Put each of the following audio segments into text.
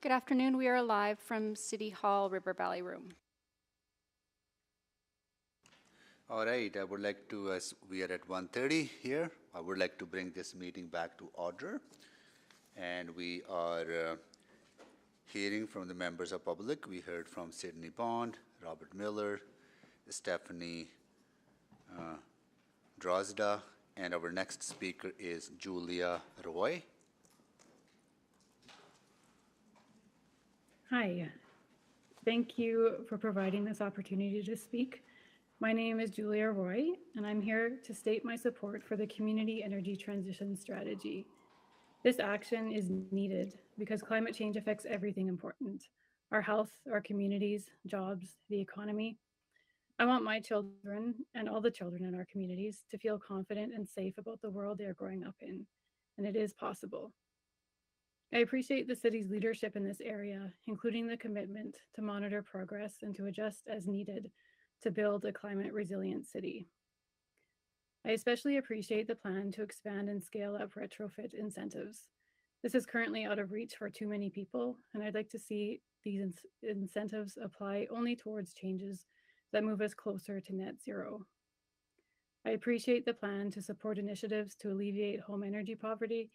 Good afternoon. We are live from City Hall, River Valley Room. All right, I would like to, as we are at 1:30 here, I would like to bring this meeting back to order. And we are hearing from the members of public. We heard from Sydney Bond, Robert Miller, Stephanie Drozda, and our next speaker is Julia Roy. Hi, thank you for providing this opportunity to speak. My name is Julia Roy, and I'm here to state my support for the Community Energy Transition Strategy. This action is needed because climate change affects everything important: our health, our communities, jobs, the economy. I want my children and all the children in our communities to feel confident and safe about the world they are growing up in, and it is possible. I appreciate the city's leadership in this area, including the commitment to monitor progress and to adjust as needed to build a climate resilient city. I especially appreciate the plan to expand and scale up retrofit incentives. This is currently out of reach for too many people, and I'd like to see these incentives apply only towards changes that move us closer to net zero. I appreciate the plan to support initiatives to alleviate home energy poverty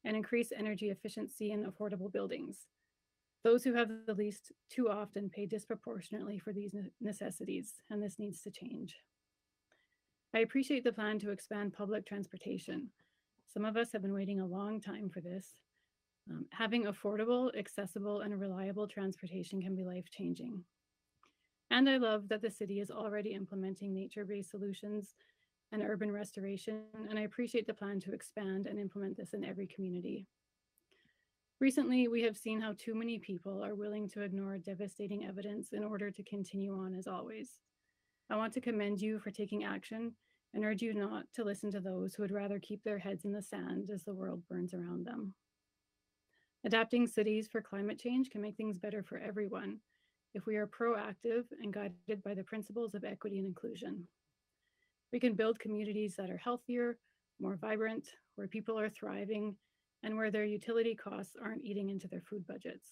and increase energy efficiency in affordable buildings. Those who have the least too often pay disproportionately for these necessities, and this needs to change. I appreciate the plan to expand public transportation. Some of us have been waiting a long time for this. Having affordable, accessible, and reliable transportation can be life-changing. And I love that the city is already implementing nature-based solutions and urban restoration, and I appreciate the plan to expand and implement this in every community. Recently, we have seen how too many people are willing to ignore devastating evidence in order to continue on as always. I want to commend you for taking action and urge you not to listen to those who would rather keep their heads in the sand as the world burns around them. Adapting cities for climate change can make things better for everyone if we are proactive and guided by the principles of equity and inclusion. We can build communities that are healthier, more vibrant, where people are thriving, and where their utility costs aren't eating into their food budgets.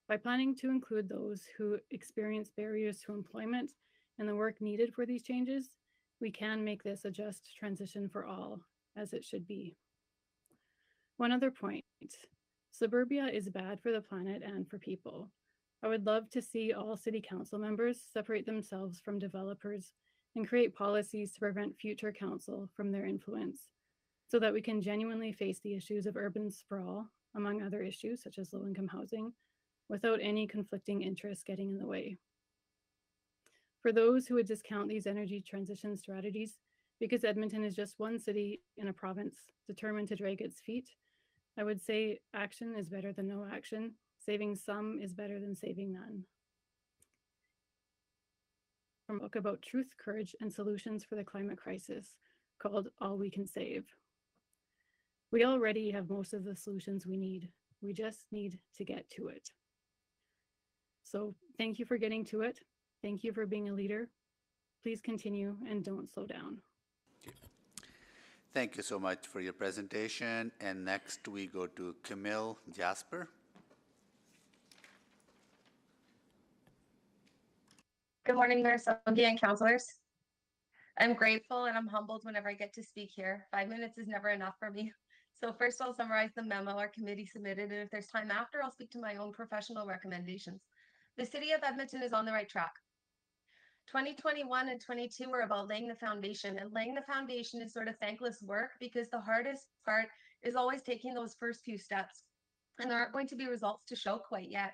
By planning to include those who experience barriers to employment and the work needed for these changes, we can make this a just transition for all, as it should be. One other point: suburbia is bad for the planet and for people. I would love to see all city council members separate themselves from developers and create policies to prevent future council from their influence, so that we can genuinely face the issues of urban sprawl, among other issues such as low-income housing, without any conflicting interests getting in the way. For those who would discount these energy transition strategies because Edmonton is just one city in a province determined to drag its feet, I would say action is better than no action. Saving some is better than saving none. From a book about truth, courage, and solutions for the climate crisis called All We Can Save. We already have most of the solutions we need. We just need to get to it. So thank you for getting to it. Thank you for being a leader. Please continue and don't slow down. Thank you so much for your presentation. And next we go to Camille Jasper. Good morning, Mayor Sogi and councilors. I'm grateful and I'm humbled whenever I get to speak here. 5 minutes is never enough for me. So first I'll summarize the memo our committee submitted, and if there's time after, I'll speak to my own professional recommendations. The City of Edmonton is on the right track. 2021 and 22 were about laying the foundation, and laying the foundation is sort of thankless work because the hardest part is always taking those first few steps, and there aren't going to be results to show quite yet.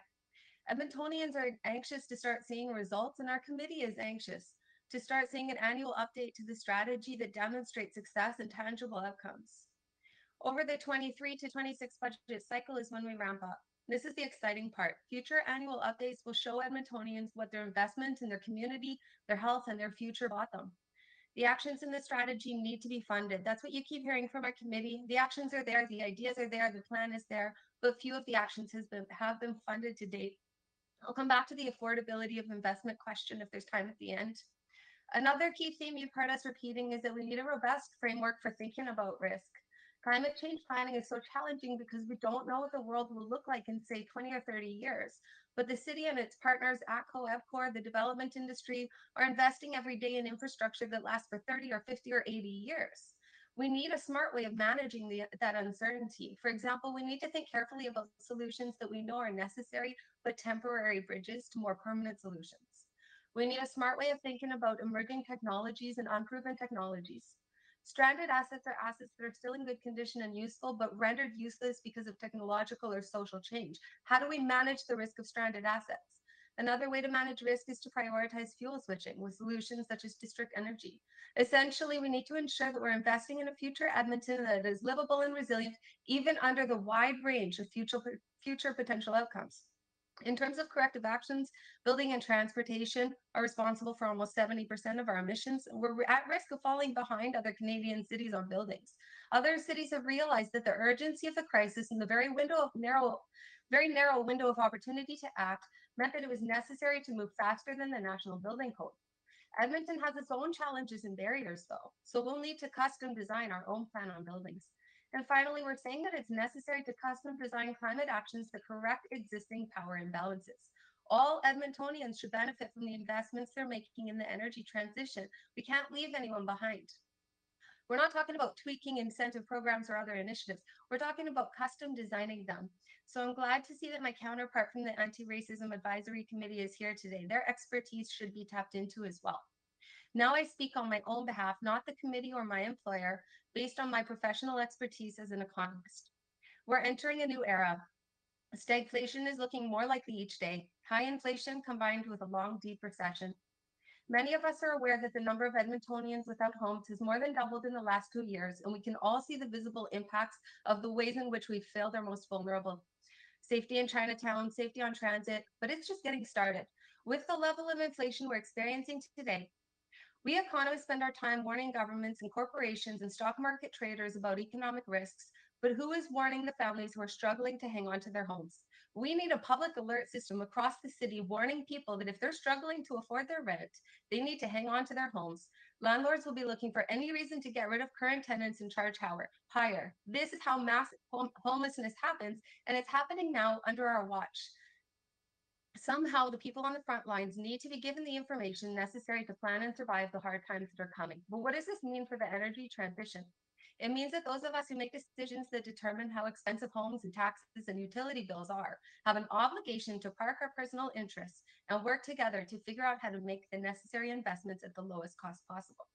Edmontonians are anxious to start seeing results, and our committee is anxious to start seeing an annual update to the strategy that demonstrates success and tangible outcomes. Over the 23 to 26 budget cycle is when we ramp up. This is the exciting part. Future annual updates will show Edmontonians what their investment in their community, their health, and their future bought them. The actions in the strategy need to be funded. That's what you keep hearing from our committee. The actions are there, the ideas are there, the plan is there, but few of the actions have been funded to date. I'll come back to the affordability of investment question if there's time at the end. Another key theme you've heard us repeating is that we need a robust framework for thinking about risk. Climate change planning is so challenging because we don't know what the world will look like in, say, 20 or 30 years. But the city and its partners, ATCO, EPCOR, the development industry, are investing every day in infrastructure that lasts for 30 or 50 or 80 years. We need a smart way of managing that uncertainty. For example, we need to think carefully about solutions that we know are necessary but temporary bridges to more permanent solutions. We need a smart way of thinking about emerging technologies and unproven technologies. Stranded assets are assets that are still in good condition and useful, but rendered useless because of technological or social change. How do we manage the risk of stranded assets? Another way to manage risk is to prioritize fuel switching with solutions such as district energy. Essentially, we need to ensure that we're investing in a future Edmonton that is livable and resilient, even under the wide range of future potential outcomes. In terms of corrective actions, building and transportation are responsible for almost 70% of our emissions. We're at risk of falling behind other Canadian cities on buildings. Other cities have realized that the urgency of the crisis and the very narrow window of opportunity to act meant that it was necessary to move faster than the National Building Code. Edmonton has its own challenges and barriers, though, so we'll need to custom design our own plan on buildings. And finally, we're saying that it's necessary to custom design climate actions that correct existing power imbalances. All Edmontonians should benefit from the investments they're making in the energy transition. We can't leave anyone behind. We're not talking about tweaking incentive programs or other initiatives. We're talking about custom designing them. So I'm glad to see that my counterpart from the Anti-Racism Advisory Committee is here today. Their expertise should be tapped into as well. Now I speak on my own behalf, not the committee or my employer, based on my professional expertise as an economist. We're entering a new era. Stagflation is looking more likely each day. High inflation combined with a long, deep recession. Many of us are aware that the number of Edmontonians without homes has more than doubled in the last 2 years, and we can all see the visible impacts of the ways in which we've failed our most vulnerable. Safety in Chinatown, safety on transit, but it's just getting started. With the level of inflation we're experiencing today, we economists spend our time warning governments and corporations and stock market traders about economic risks, but who is warning the families who are struggling to hang on to their homes? We need a public alert system across the city warning people that if they're struggling to afford their rent, they need to hang on to their homes. Landlords will be looking for any reason to get rid of current tenants and charge higher. This is how mass homelessness happens, and it's happening now under our watch. Somehow, the people on the front lines need to be given the information necessary to plan and survive the hard times that are coming. But what does this mean for the energy transition? It means that those of us who make decisions that determine how expensive homes and taxes and utility bills are have an obligation to park our personal interests and work together to figure out how to make the necessary investments at the lowest cost possible.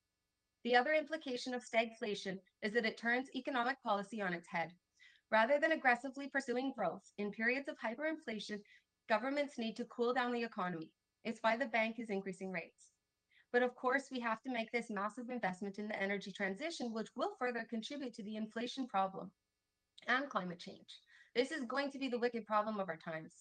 The other implication of stagflation is that it turns economic policy on its head. Rather than aggressively pursuing growth in periods of hyperinflation, governments need to cool down the economy. It's why the bank is increasing rates. But of course, we have to make this massive investment in the energy transition, which will further contribute to the inflation problem and climate change. This is going to be the wicked problem of our times.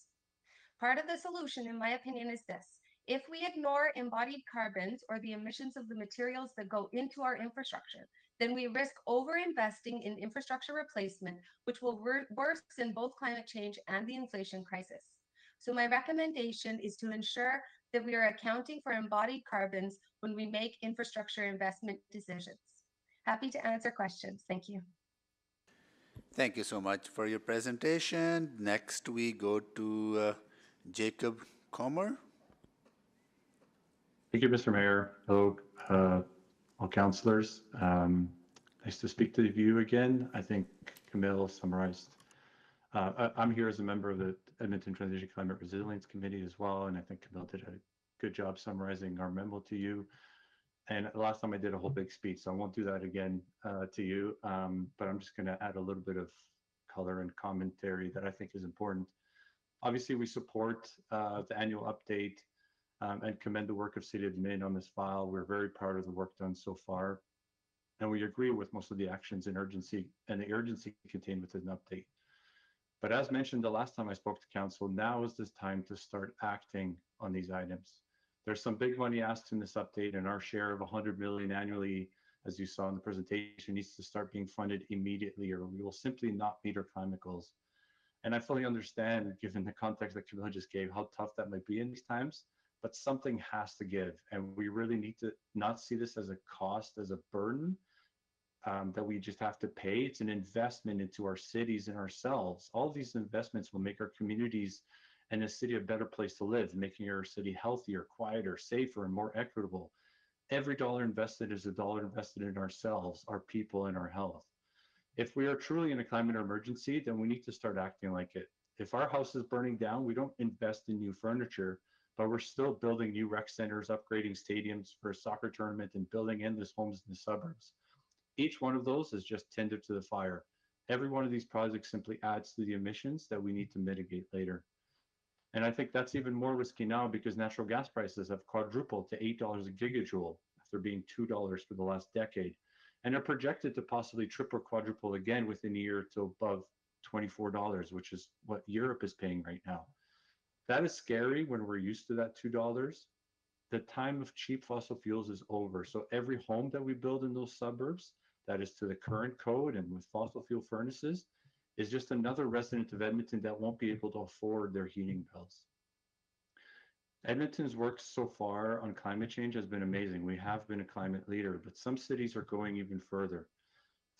Part of the solution, in my opinion, is this. If we ignore embodied carbons or the emissions of the materials that go into our infrastructure, then we risk overinvesting in infrastructure replacement, which will worsen both climate change and the inflation crisis. So my recommendation is to ensure that we are accounting for embodied carbons when we make infrastructure investment decisions. Happy to answer questions. Thank you. Thank you so much for your presentation. Next, we go to Jacob Comer. Thank you, Mr. Mayor. Hello, all councillors. Nice to speak to you again. I think Camille summarized. I'm here as a member of the Edmonton Transition Climate Resilience Committee as well, and I think Camille did a good job summarizing our memo to you. And last time I did a whole big speech, so I won't do that again to you, but I'm just going to add a little bit of color and commentary that I think is important. Obviously, we support the annual update and commend the work of City Admin on this file. We're very proud of the work done so far, and we agree with most of the actions and urgency the urgency contained within the update. But as mentioned the last time I spoke to council, now is this time to start acting on these items. There's some big money asked in this update, and our share of 100 million annually, as you saw in the presentation, needs to start being funded immediately, or we will simply not meet our climate goals. And I fully understand, given the context that Camilla just gave, how tough that might be in these times, but something has to give. And we really need to not see this as a cost, as a burden, that we just have to pay. It's an investment into our cities and ourselves. All of these investments will make our communities and the city a better place to live, making our city healthier, quieter, safer, and more equitable. Every dollar invested is a dollar invested in ourselves, our people, and our health. If we are truly in a climate emergency, then we need to start acting like it. If our house is burning down, we don't invest in new furniture, but we're still building new rec centers, upgrading stadiums for a soccer tournament, and building endless homes in the suburbs. Each one of those is just tinder to the fire. Every one of these projects simply adds to the emissions that we need to mitigate later. And I think that's even more risky now because natural gas prices have quadrupled to $8 a gigajoule after being $2 for the last decade, and are projected to possibly triple or quadruple again within a year to above $24, which is what Europe is paying right now. That is scary when we're used to that $2. The time of cheap fossil fuels is over. So every home that we build in those suburbs that is to the current code and with fossil fuel furnaces is just another resident of Edmonton that won't be able to afford their heating bills. Edmonton's work so far on climate change has been amazing. We have been a climate leader, but some cities are going even further.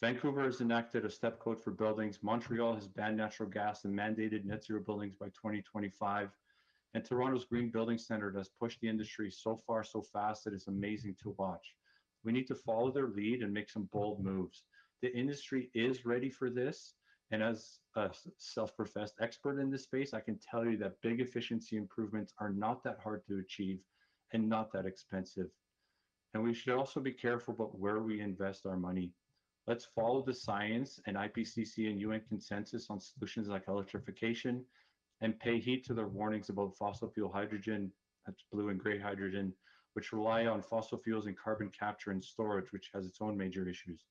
Vancouver has enacted a step code for buildings. Montreal has banned natural gas and mandated net zero buildings by 2025. And Toronto's Green Building Standard has pushed the industry so far, so fast that it's amazing to watch. We need to follow their lead and make some bold moves. The industry is ready for this. And as a self-professed expert in this space, I can tell you that big efficiency improvements are not that hard to achieve and not that expensive. And we should also be careful about where we invest our money. Let's follow the science and IPCC and UN consensus on solutions like electrification and pay heed to their warnings about fossil fuel hydrogen, that's blue and gray hydrogen, which rely on fossil fuels and carbon capture and storage, which has its own major issues.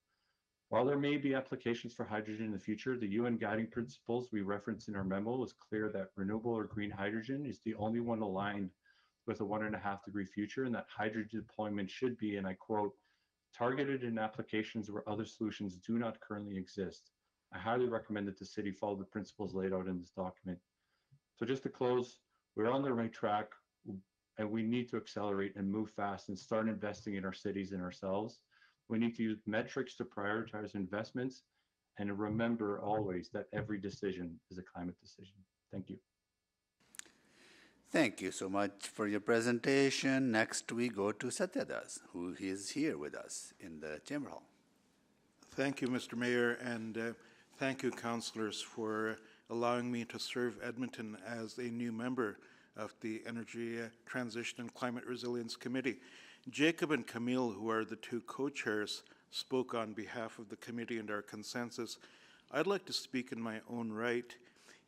While there may be applications for hydrogen in the future, the UN guiding principles we referenced in our memo is clear that renewable or green hydrogen is the only one aligned with a 1.5-degree future, and that hydrogen deployment should be, and I quote, targeted in applications where other solutions do not currently exist. I highly recommend that the city follow the principles laid out in this document. So just to close, we're on the right track, and we need to accelerate and move fast and start investing in our cities and ourselves. We need to use metrics to prioritize investments and remember always that every decision is a climate decision. Thank you. Thank you so much for your presentation. Next, we go to Satyadas, who is here with us in the Chamber Hall. Thank you, Mr. Mayor, and thank you, councillors, for allowing me to serve Edmonton as a new member of the Energy Transition and Climate Resilience Committee. Jacob and Camille, who are the two co-chairs, spoke on behalf of the committee and our consensus. I'd like to speak in my own right.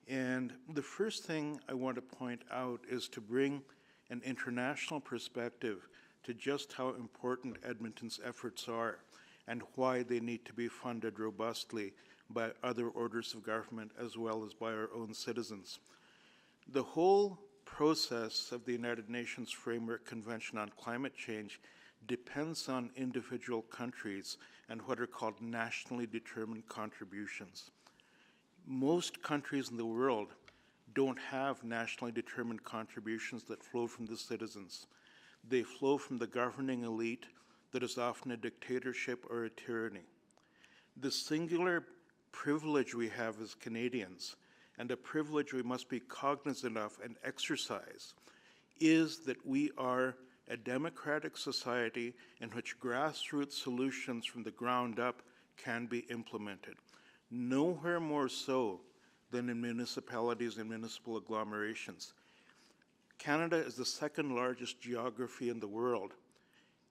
And the first thing I want to point out is to bring an international perspective to just how important Edmonton's efforts are and why they need to be funded robustly by other orders of government as well as by our own citizens. The whole process of the United Nations Framework Convention on Climate Change depends on individual countries and what are called nationally determined contributions. Most countries in the world don't have nationally determined contributions that flow from the citizens. They flow from the governing elite that is often a dictatorship or a tyranny. The singular privilege we have as Canadians, and a privilege we must be cognizant of and exercise, is that we are a democratic society in which grassroots solutions from the ground up can be implemented. Nowhere more so than in municipalities and municipal agglomerations. Canada is the second largest geography in the world,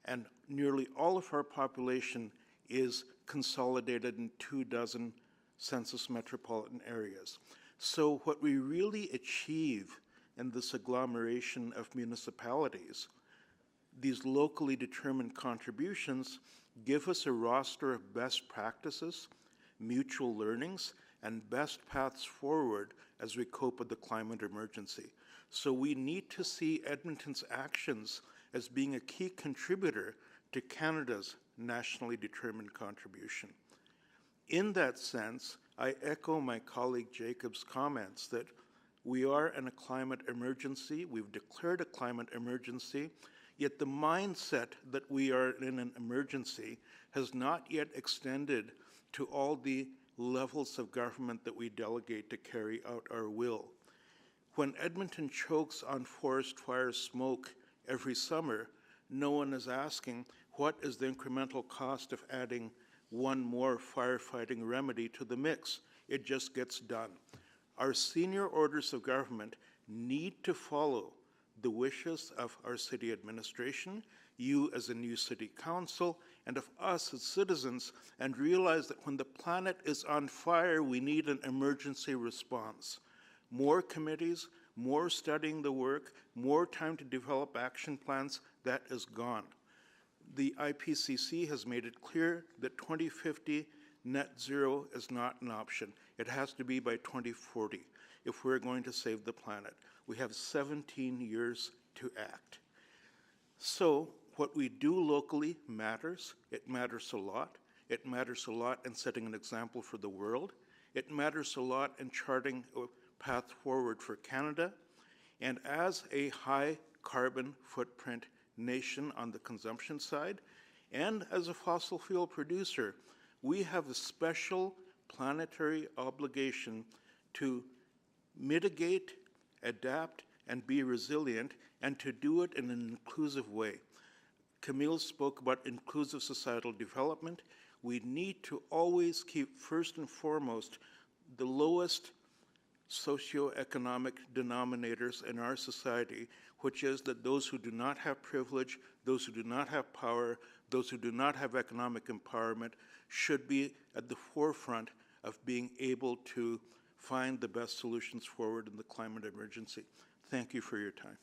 and nearly all of our population is consolidated in 24 census metropolitan areas. So what we really achieve in this agglomeration of municipalities, these locally determined contributions, give us a roster of best practices, mutual learnings, and best paths forward as we cope with the climate emergency. So we need to see Edmonton's actions as being a key contributor to Canada's nationally determined contribution. In that sense, I echo my colleague Jacob's comments that we are in a climate emergency. We've declared a climate emergency. Yet the mindset that we are in an emergency has not yet extended to all the levels of government that we delegate to carry out our will. When Edmonton chokes on forest fire smoke every summer, no one is asking, what is the incremental cost of adding one more firefighting remedy to the mix? It just gets done. Our senior orders of government need to follow the wishes of our city administration, you as a new city council, and of us as citizens, and realize that when the planet is on fire, we need an emergency response. More committees, more studying the work, more time to develop action plans, that is gone. The IPCC has made it clear that 2050 net zero is not an option. It has to be by 2040 if we're going to save the planet. We have 17 years to act. So what we do locally matters. It matters a lot. It matters a lot in setting an example for the world. It matters a lot in charting a path forward for Canada. And as a high carbon footprint nation on the consumption side, and as a fossil fuel producer, we have a special planetary obligation to mitigate, adapt, and be resilient, and to do it in an inclusive way. Camille spoke about inclusive societal development. We need to always keep first and foremost the lowest socioeconomic denominators in our society, which is that those who do not have privilege, those who do not have power, those who do not have economic empowerment should be at the forefront of being able to find the best solutions forward in the climate emergency. Thank you for your time.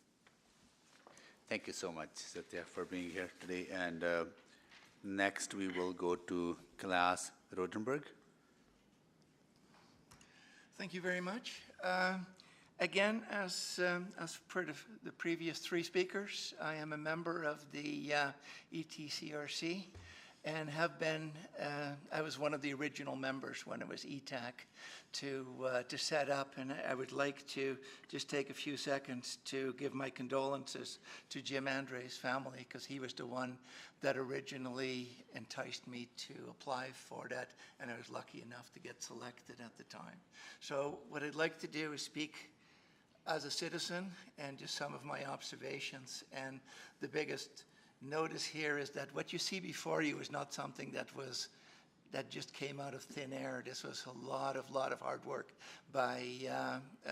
Thank you so much, Satya, for being here today. And next we will go to Klaas Rodenberg. Thank you very much. Again, as per the previous three speakers, I am a member of the ETCRC and have been, I was one of the original members when it was ETAC to set up, and I would like to just take a few seconds to give my condolences to Jim Andre's family, because he was the one that originally enticed me to apply for that, and I was lucky enough to get selected at the time. So what I'd like to do is speak as a citizen and just some of my observations. And the biggest notice here is that what you see before you is not something that just came out of thin air. This was a lot of hard work by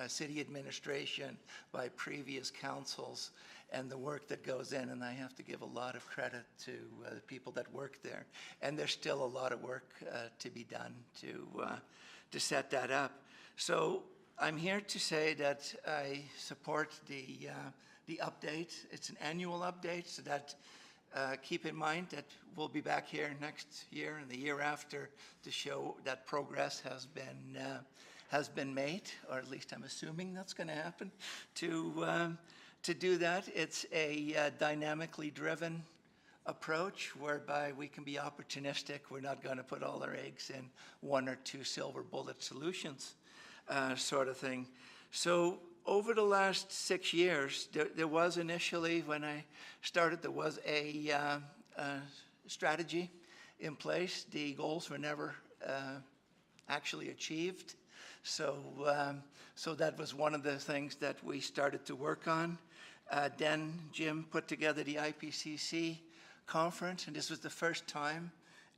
city administration, by previous councils, and the work that goes in. And I have to give a lot of credit to the people that work there. And there's still a lot of work to be done to set that up. So I'm here to say that I support the update. It's an annual update, so that keep in mind that we'll be back here next year and the year after to show that progress has been made, or at least I'm assuming that's going to happen. To do that, it's a dynamically driven approach whereby we can be opportunistic. We're not going to put all our eggs in one or two silver bullet solutions, sort of thing. So over the last 6 years, there was initially, when I started, there was a strategy in place. The goals were never actually achieved. So that was one of the things that we started to work on. Then Jim put together the IPCC conference, and this was the first time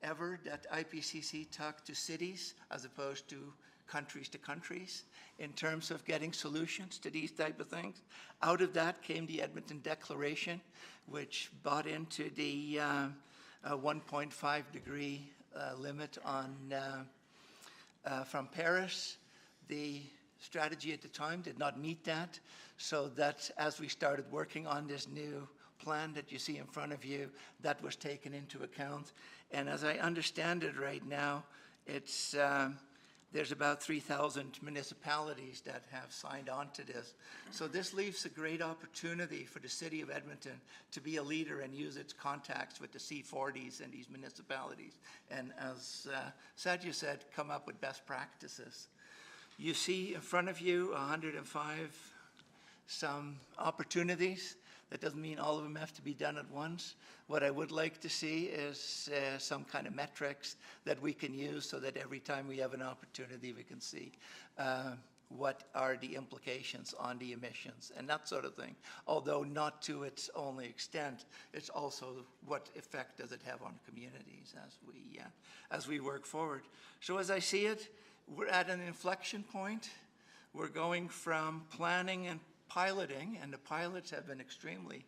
ever that IPCC talked to cities as opposed to countries in terms of getting solutions to these type of things. Out of that came the Edmonton Declaration, which bought into the 1.5 degree limit on from Paris. The strategy at the time did not meet that, so that as we started working on this new plan that you see in front of you, that was taken into account. And as I understand it right now, it's there's about 3,000 municipalities that have signed on to this. So this leaves a great opportunity for the city of Edmonton to be a leader and use its contacts with the C40s and these municipalities. And as Satya said, come up with best practices. You see in front of you 105 some opportunities. That doesn't mean all of them have to be done at once. What I would like to see is some kind of metrics that we can use so that every time we have an opportunity, we can see what are the implications on the emissions and that sort of thing. Although not to its only extent, it's also what effect does it have on communities as we work forward. So as I see it, we're at an inflection point. We're going from planning and piloting, and the pilots have been extremely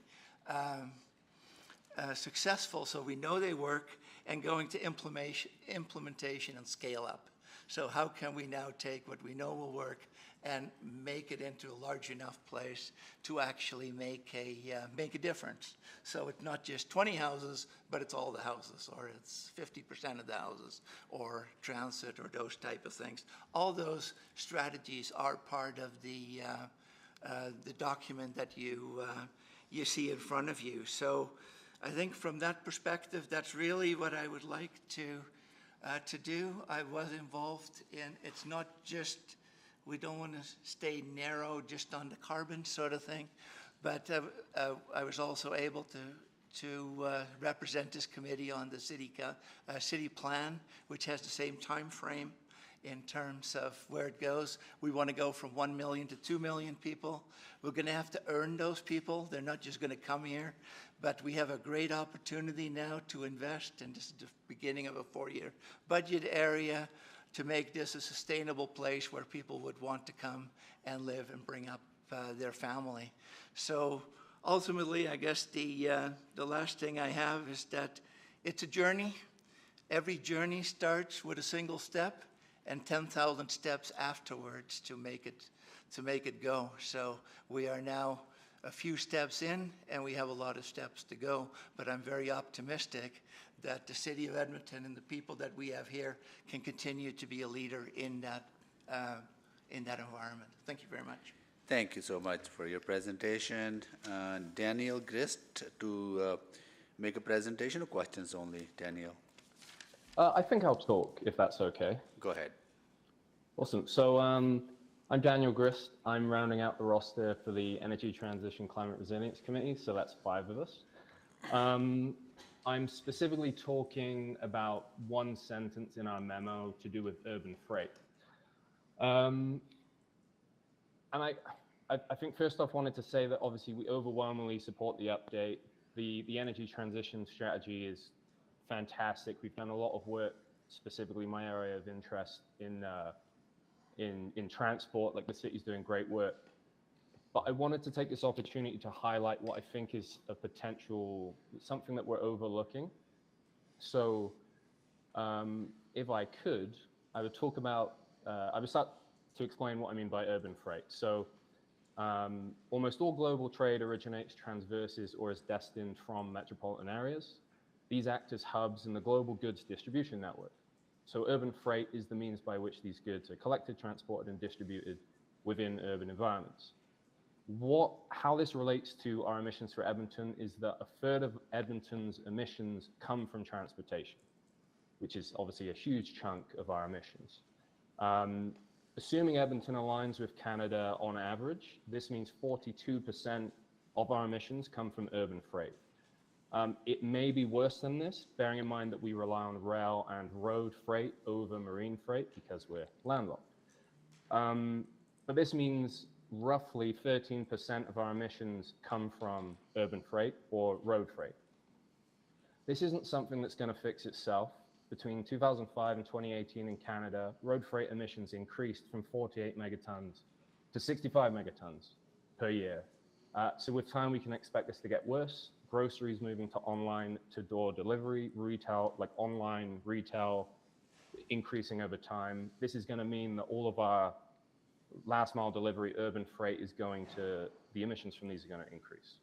successful, so we know they work, and going to implementation and scale up. So how can we now take what we know will work and make it into a large enough place to actually make a difference? So it's not just 20 houses, but it's all the houses, or it's 50% of the houses, or transit, or those type of things. All those strategies are part of the document that you see in front of you. So I think from that perspective, that's really what I would like to do. I was involved in, it's not just, we don't want to stay narrow just on the carbon sort of thing, but I was also able to represent this committee on the city plan, which has the same time frame in terms of where it goes. We want to go from 1 million to 2 million people. We're going to have to earn those people. They're not just going to come here. But we have a great opportunity now to invest, and this is the beginning of a 4-year budget area, to make this a sustainable place where people would want to come and live and bring up their family. So ultimately, I guess the last thing I have is that it's a journey. Every journey starts with a single step and 10,000 steps afterwards to make it go. So we are now a few steps in, and we have a lot of steps to go, but I'm very optimistic that the city of Edmonton and the people that we have here can continue to be a leader in that environment. Thank you very much. Thank you so much for your presentation. Daniel Grist to make a presentation, or questions only, Daniel? I think I'll talk, if that's okay. Go ahead. Awesome. So I'm Daniel Grist. I'm rounding out the roster for the Energy Transition Climate Resilience Committee, so that's 5 of us. I'm specifically talking about one sentence in our memo to do with urban freight. And I think first off wanted to say that obviously we overwhelmingly support the update. The energy transition strategy is fantastic. We've done a lot of work, specifically my area of interest in transport, like the city's doing great work. But I wanted to take this opportunity to highlight what I think is a potential, something that we're overlooking. So if I could, I would talk about, I would start to explain what I mean by urban freight. So almost all global trade originates, transverses, or is destined from metropolitan areas. These act as hubs in the global goods distribution network. So urban freight is the means by which these goods are collected, transported, and distributed within urban environments. How this relates to our emissions for Edmonton is that a third of Edmonton's emissions come from transportation, which is obviously a huge chunk of our emissions. Assuming Edmonton aligns with Canada on average, this means 42% of our emissions come from urban freight. It may be worse than this, bearing in mind that we rely on rail and road freight over marine freight because we're landlocked. But this means roughly 13% of our emissions come from urban freight or road freight. This isn't something that's going to fix itself. Between 2005 and 2018 in Canada, road freight emissions increased from 48 megatons to 65 megatons per year. So with time, we can expect this to get worse. Groceries moving to online to door delivery, retail, like online retail, increasing over time. This is going to mean that all of our last mile delivery urban freight is going to, the emissions from these are going to increase.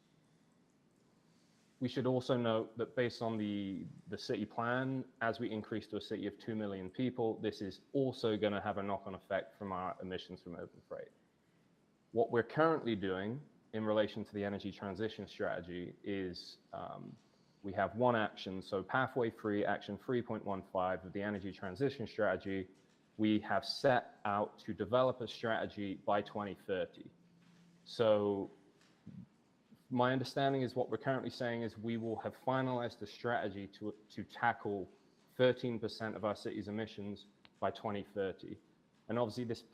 We should also note that based on the city plan, as we increase to a city of 2 million people, this is also going to have a knock-on effect from our emissions from urban freight. What we're currently doing in relation to the energy transition strategy is we have one action. So pathway 3, action 3.15 of the energy transition strategy, we have set out to develop a strategy by 2030. So my understanding is what we're currently saying is we will have finalized a strategy to tackle 13% of our city's emissions by 2030. And obviously this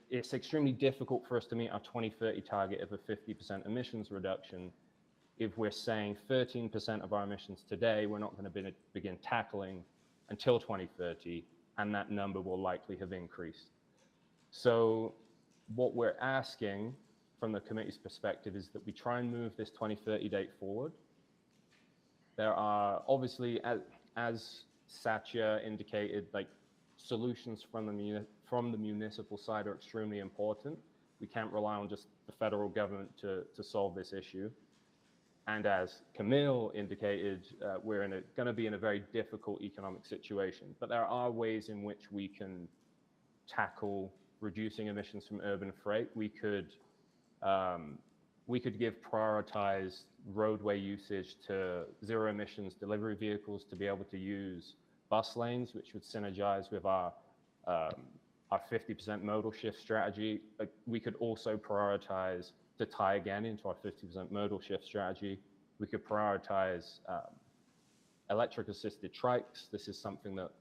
it's extremely difficult for us to meet our 2030 target of a 50% emissions reduction if we're saying 13% of our emissions today we're not going to begin tackling until 2030, and that number will likely have increased. So what we're asking from the committee's perspective is that we try and move this 2030 date forward. There are obviously, as Satya indicated, like solutions from the municipal side are extremely important. We can't rely on just the federal government to solve this issue. And as Camille indicated, we're going to be in a very difficult economic situation. But there are ways in which we can tackle reducing emissions from urban freight. We could give prioritized roadway usage to zero emissions delivery vehicles to be able to use bus lanes, which would synergize with our 50% modal shift strategy. We could also prioritize, to tie again into our 50% modal shift strategy, we could prioritize electric assisted trikes. This is something that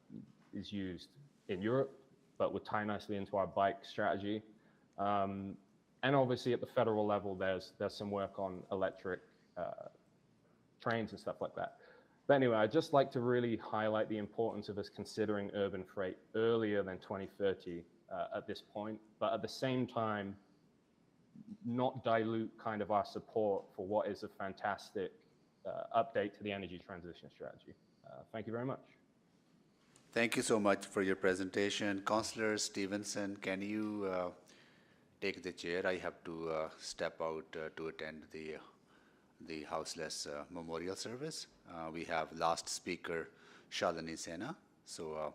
is used in Europe, but would tie nicely into our bike strategy. And obviously at the federal level, there's some work on electric trains and stuff like that. But anyway, I'd just like to really highlight the importance of us considering urban freight earlier than 2030 at this point, but at the same time, not dilute kind of our support for what is a fantastic update to the energy transition strategy. Thank you very much. Thank you so much for your presentation. Councillor Stevenson, can you take the chair? I have to step out to attend the Houseless Memorial Service. We have last speaker, Shalini Sena. So,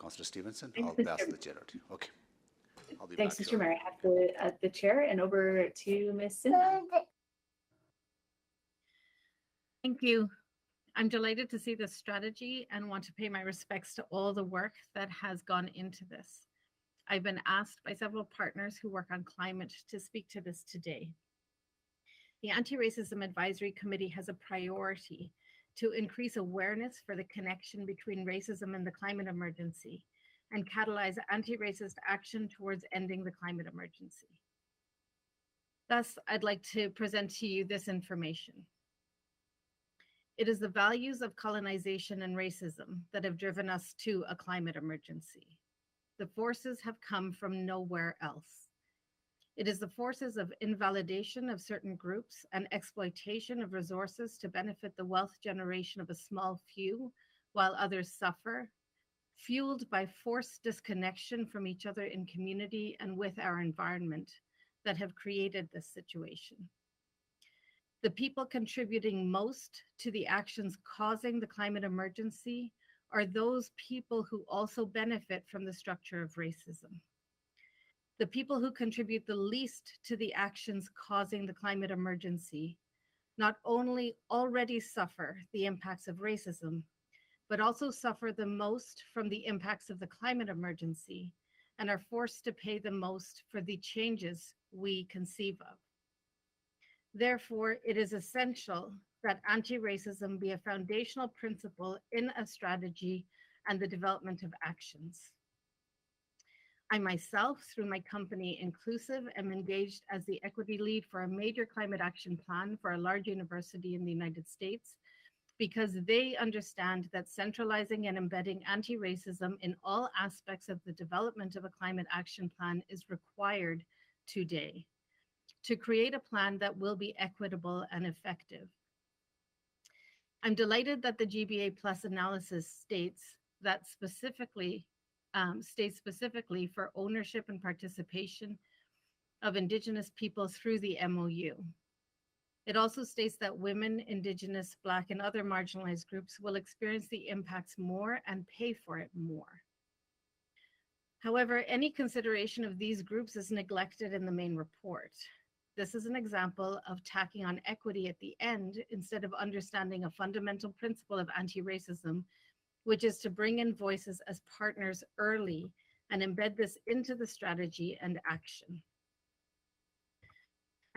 Councillor Stevenson, I'll pass the chair to you. Okay. I'll be Thanks, back Mr. Mayor. I have the chair, and over to Ms. Sinha. Thank you. I'm delighted to see this strategy and want to pay my respects to all the work that has gone into this. I've been asked by several partners who work on climate to speak to this today. The Anti-Racism Advisory Committee has a priority to increase awareness for the connection between racism and the climate emergency and catalyze anti-racist action towards ending the climate emergency. Thus, I'd like to present to you this information. It is the values of colonization and racism that have driven us to a climate emergency. The forces have come from nowhere else. It is the forces of invalidation of certain groups and exploitation of resources to benefit the wealth generation of a small few while others suffer, fueled by forced disconnection from each other in community and with our environment, that have created this situation. The people contributing most to the actions causing the climate emergency are those people who also benefit from the structure of racism. The people who contribute the least to the actions causing the climate emergency not only already suffer the impacts of racism, but also suffer the most from the impacts of the climate emergency and are forced to pay the most for the changes we conceive of. Therefore, it is essential that anti-racism be a foundational principle in a strategy and the development of actions. I myself, through my company Inclusive, am engaged as the equity lead for a major climate action plan for a large university in the United States, because they understand that centralizing and embedding anti-racism in all aspects of the development of a climate action plan is required today to create a plan that will be equitable and effective. I'm delighted that the GBA Plus analysis states specifically for ownership and participation of Indigenous people through the MOU. It also states that women, Indigenous, Black, and other marginalized groups will experience the impacts more and pay for it more. However, any consideration of these groups is neglected in the main report. This is an example of tacking on equity at the end instead of understanding a fundamental principle of anti-racism, which is to bring in voices as partners early and embed this into the strategy and action.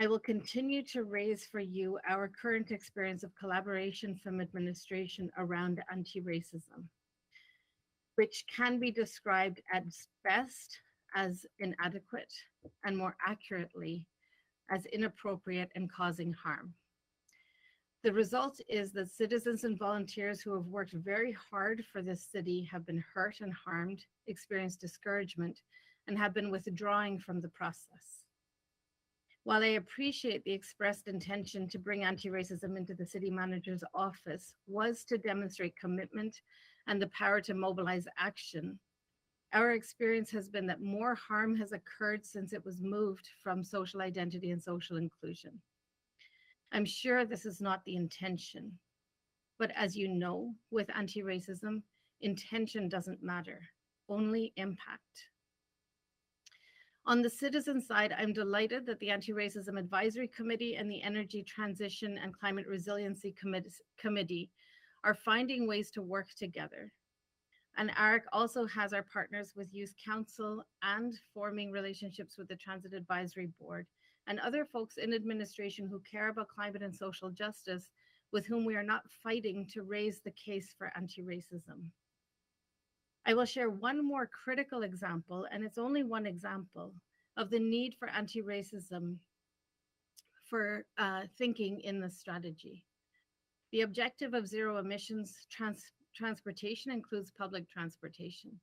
I will continue to raise for you our current experience of collaboration from administration around anti-racism, which can be described at best as inadequate and more accurately as inappropriate and causing harm. The result is that citizens and volunteers who have worked very hard for this city have been hurt and harmed, experienced discouragement, and have been withdrawing from the process. While I appreciate the expressed intention to bring anti-racism into the city manager's office was to demonstrate commitment and the power to mobilize action, our experience has been that more harm has occurred since it was moved from social identity and social inclusion. I'm sure this is not the intention, but as you know, with anti-racism, intention doesn't matter, only impact. On the citizen side, I'm delighted that the Anti-Racism Advisory Committee and the Energy Transition and Climate Resiliency Committee are finding ways to work together. And ARC also has our partners with Youth Council and forming relationships with the Transit Advisory Board and other folks in administration who care about climate and social justice, with whom we are not fighting to raise the case for anti-racism. I will share one more critical example, and it's only one example, of the need for anti-racism for thinking in the strategy. The objective of zero emissions transportation includes public transportation.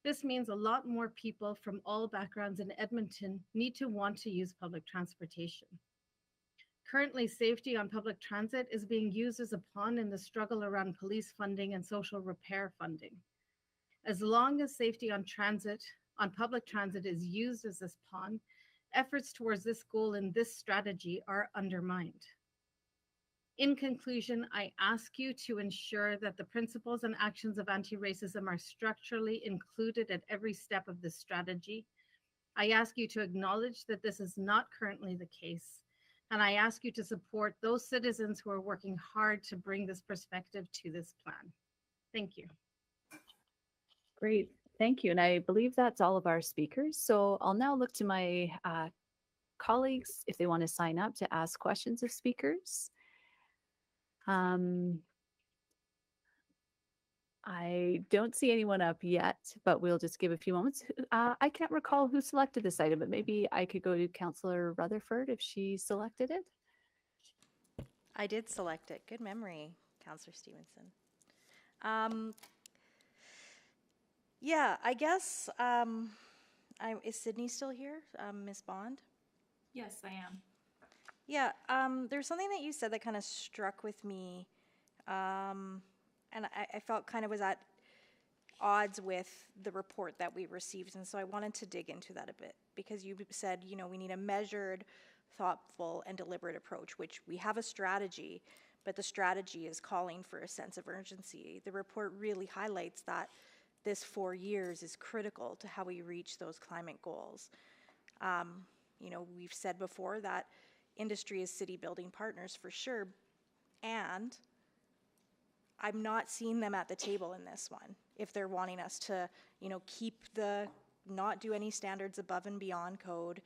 This means a lot more people from all backgrounds in Edmonton need to want to use public transportation. Currently, safety on public transit is being used as a pawn in the struggle around police funding and social repair funding. As long as safety on public transit is used as this pawn, efforts towards this goal in this strategy are undermined. In conclusion, I ask you to ensure that the principles and actions of anti-racism are structurally included at every step of this strategy. I ask you to acknowledge that this is not currently the case, and I ask you to support those citizens who are working hard to bring this perspective to this plan. Thank you. Great, thank you. And I believe that's all of our speakers. So I'll now look to my colleagues if they want to sign up to ask questions of speakers. I don't see anyone up yet, but we'll just give a few moments. I can't recall who selected this item, but maybe I could go to Councillor Rutherford if she selected it. I did select it. Good memory, Councillor Stevenson. Yeah, I guess, is Sydney still here, Ms. Bond? Yes, I am. Yeah, there's something that you said that kind of struck with me, and I felt kind of was at odds with the report that we received, and so I wanted to dig into that a bit, because you said, you know, we need a measured, thoughtful, and deliberate approach, which we have a strategy, but the strategy is calling for a sense of urgency. The report really highlights that this 4 years is critical to how we reach those climate goals. You know, we've said before that industry is city building partners for sure, and I'm not seeing them at the table in this one. If they're wanting us to, you know, not do any standards above and beyond code,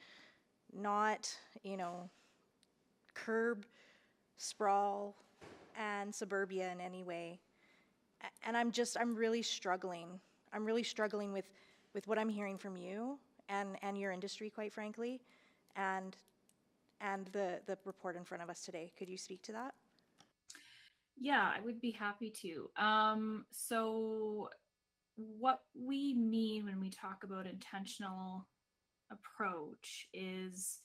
not, you know, curb sprawl and suburbia in any way. And I'm really struggling. I'm really struggling with what I'm hearing from you and your industry, quite frankly, and the report in front of us today. Could you speak to that? Yeah, I would be happy to. So what we mean when we talk about intentional approach is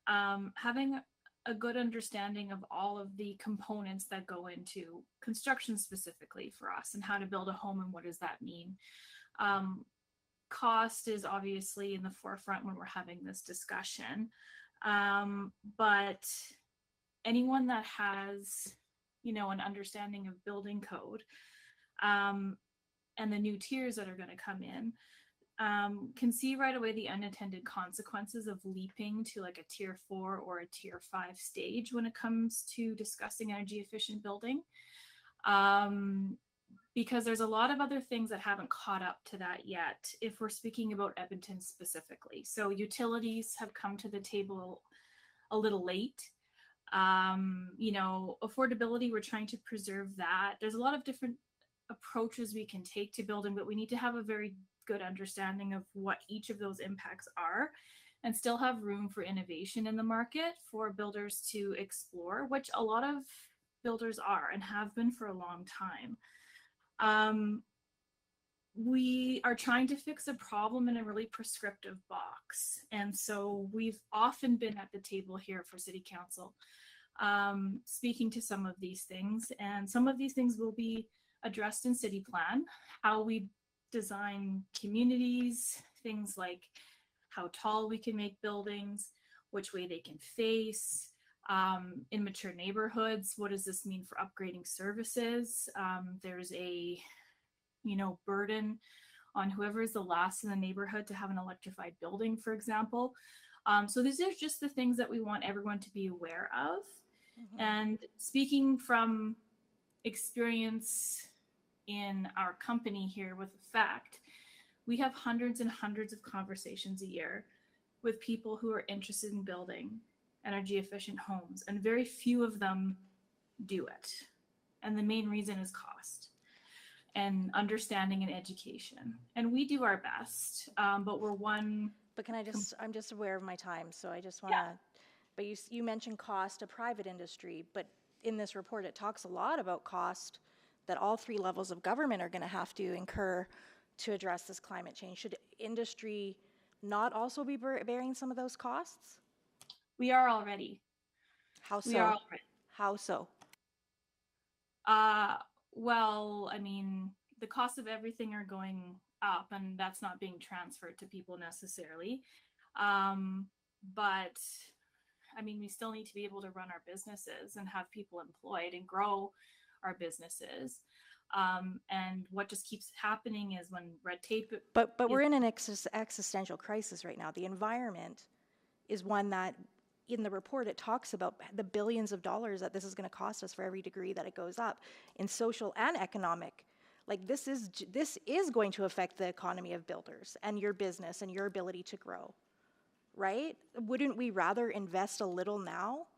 having a good understanding of all of the components that go into construction specifically for us and how to build a home and what does that mean. Cost is obviously in the forefront when we're having this discussion, but anyone that has, you know, an understanding of building code and the new tiers that are going to come in can see right away the unintended consequences of leaping to like a tier 4 or a tier 5 stage when it comes to discussing energy efficient building. Because there's a lot of other things that haven't caught up to that yet if we're speaking about Edmonton specifically. So utilities have come to the table a little late. You know, affordability, we're trying to preserve that. There's a lot of different approaches we can take to building, but we need to have a very good understanding of what each of those impacts are and still have room for innovation in the market for builders to explore, which a lot of builders are and have been for a long time. We are trying to fix a problem in a really prescriptive box. And so we've often been at the table here for City Council, speaking to some of these things. And some of these things will be addressed in City Plan, how we design communities, things like how tall we can make buildings, which way they can face, in mature neighborhoods, what does this mean for upgrading services? There's a burden on whoever is the last in the neighborhood to have an electrified building, for example. So these are just the things that we want everyone to be aware of. Mm-hmm. And speaking from experience in our company here with Effect, we have hundreds and hundreds of conversations a year with people who are interested in building energy efficient homes, and very few of them do it. And the main reason is cost and understanding and education. And we do our best, but we're one. But I'm just aware of my time, so I just want to, but you mentioned cost to private industry, but in this report, it talks a lot about cost that all three levels of government are going to have to incur to address this climate change. Should industry not also be bearing some of those costs? We are already. How so? We are already. How so? Well, I mean, the costs of everything are going up, and that's not being transferred to people necessarily. But I mean, we still need to be able to run our businesses and have people employed and grow our businesses. And what just keeps happening is when red tape. But we're in an existential crisis right now. The environment is one that, in the report, it talks about the billions of dollars that this is going to cost us for every degree that it goes up in social and economic. Like this is going to affect the economy of builders and your business and your ability to grow, right? Wouldn't we rather invest a little now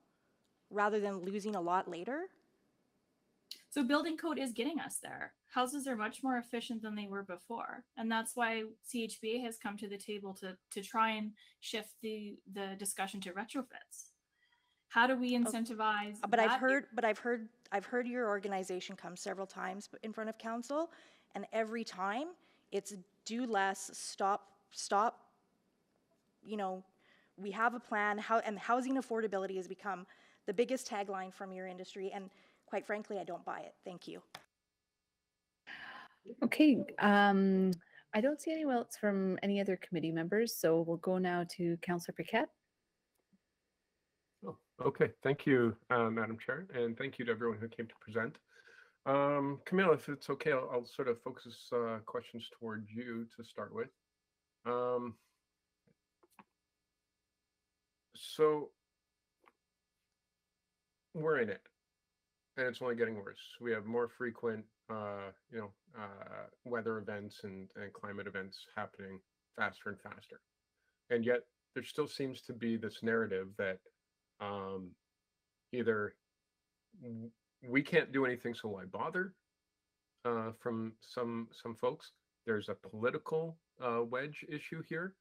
rather than losing a lot later? So building code is getting us there. Houses are much more efficient than they were before. And that's why CHBA has come to the table to try and shift the discussion to retrofits. How do we incentivize? But I've heard your organization come several times in front of council, and every time it's do less, stop. We have a plan, and housing affordability has become the biggest tagline from your industry, and quite frankly, I don't buy it. Thank you. Okay, I don't see anyone else from any other committee members, so we'll go now to Councillor Paquette. Oh, okay. Thank you, Madam Chair, and thank you to everyone who came to present. Camille, if it's okay, I'll sort of focus questions toward you to start with. So we're in it, and it's only getting worse. We have more frequent, weather events and climate events happening faster and faster. And yet there still seems to be this narrative that either we can't do anything, so why bother, from some folks. There's a political wedge issue here,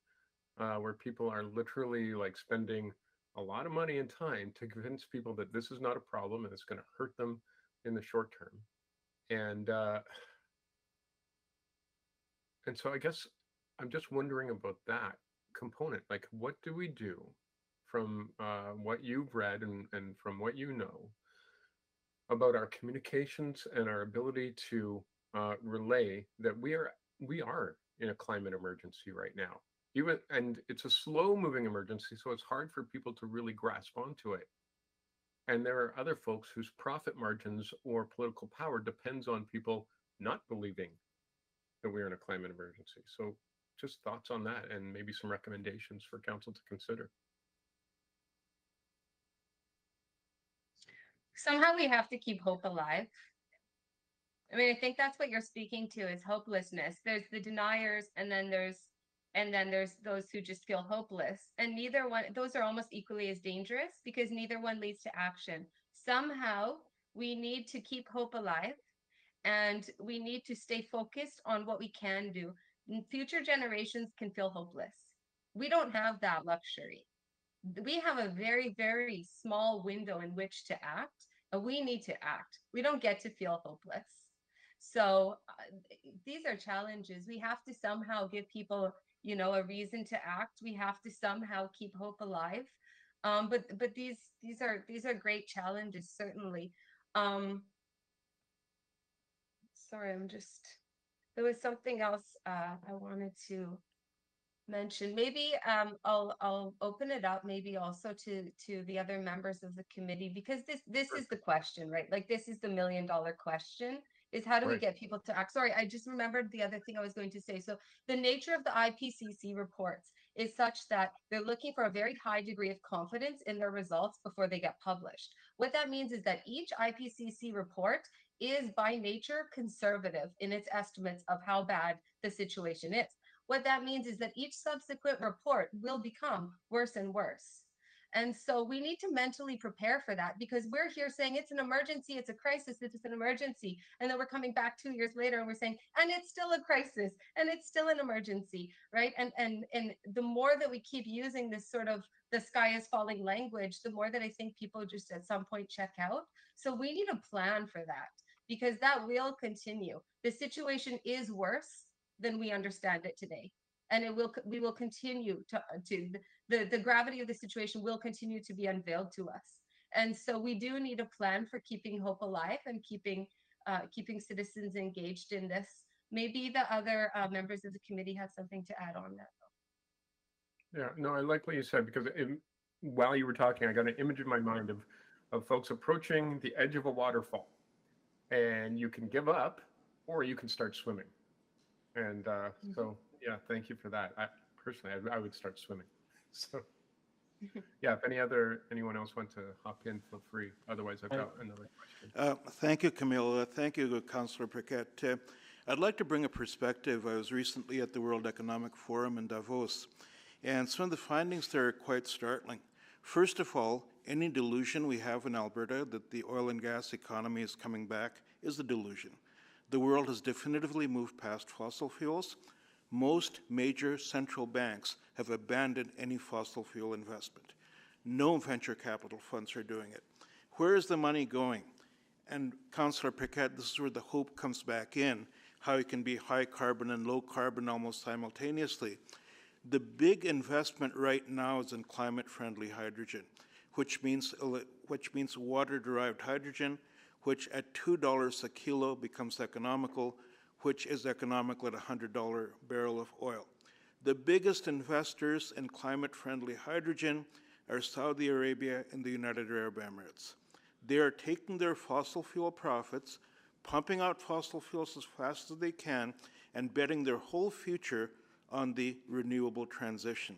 where people are literally like spending a lot of money and time to convince people that this is not a problem and it's going to hurt them in the short term. And so I guess I'm just wondering about that component. Like, what do we do from what you've read and from what you know about our communications and our ability to relay that we are in a climate emergency right now? And it's a slow moving emergency, so it's hard for people to really grasp onto it. And there are other folks whose profit margins or political power depends on people not believing that we're in a climate emergency. So just thoughts on that and maybe some recommendations for council to consider. Somehow we have to keep hope alive. I mean, I think that's what you're speaking to is hopelessness. There's the deniers, and then there's And then there's those who just feel hopeless. And neither one, those are almost equally as dangerous because neither one leads to action. Somehow we need to keep hope alive and we need to stay focused on what we can do. Future generations can feel hopeless. We don't have that luxury. We have a very, very small window in which to act, and we need to act. We don't get to feel hopeless. So these are challenges. We have to somehow give people, you know, a reason to act. We have to somehow keep hope alive. But these are great challenges, certainly. Sorry, there was something else I wanted to mention. Maybe I'll open it up maybe also to the other members of the committee because this is the question, right? Like this is the $1 million question is how do we Right. get people to act? Sorry, I just remembered the other thing I was going to say. So the nature of the IPCC reports is such that they're looking for a very high degree of confidence in their results before they get published. What that means is that each IPCC report is by nature conservative in its estimates of how bad the situation is. What that means is that each subsequent report will become worse and worse. And so we need to mentally prepare for that because we're here saying it's an emergency, it's a crisis, it's an emergency. And then we're coming back 2 years later and we're saying, and it's still a crisis and it's still an emergency, right? And the more that we keep using this sort of the sky is falling language, the more that I think people just at some point check out. So we need a plan for that because that will continue. The situation is worse than we understand it today. And we will continue the gravity of the situation will continue to be unveiled to us. And so we do need a plan for keeping hope alive and keeping citizens engaged in this. Maybe the other members of the committee have something to add on that. Yeah, no, I like what you said because while you were talking, I got an image in my mind of folks approaching the edge of a waterfall, and you can give up or you can start swimming. And so, yeah, thank you for that. Personally, I would start swimming. So, yeah, if anyone else want to hop in, feel free. Otherwise, I've got another question. Thank you, Camille. Thank you, Councillor Paquette. I'd like to bring a perspective. I was recently at the World Economic Forum in Davos, and some of the findings there are quite startling. First of all, any delusion we have in Alberta that the oil and gas economy is coming back is a delusion. The world has definitively moved past fossil fuels. Most major central banks have abandoned any fossil fuel investment. No venture capital funds are doing it. Where is the money going? And Councillor Paquette, this is where the hope comes back in, how it can be high carbon and low carbon almost simultaneously. The big investment right now is in climate-friendly hydrogen, which means water-derived hydrogen, which at $2 a kilo becomes economical, which is economical at $100 barrel of oil. The biggest investors in climate-friendly hydrogen are Saudi Arabia and the United Arab Emirates. They are taking their fossil fuel profits, pumping out fossil fuels as fast as they can, and betting their whole future on the renewable transition.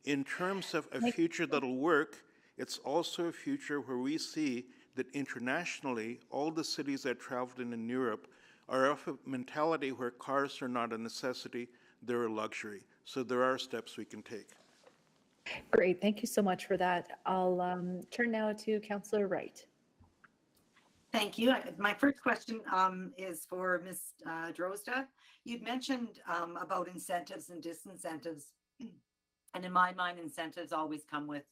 In terms of a future that'll work, it's also a future where we see that internationally, all the cities I traveled in Europe are of a mentality where cars are not a necessity, they're a luxury. So there are steps we can take. Great, thank you so much for that. I'll turn now to Councillor Wright. Thank you. My first question is for Ms. Drozda. You'd mentioned about incentives and disincentives. And in my mind, incentives always come with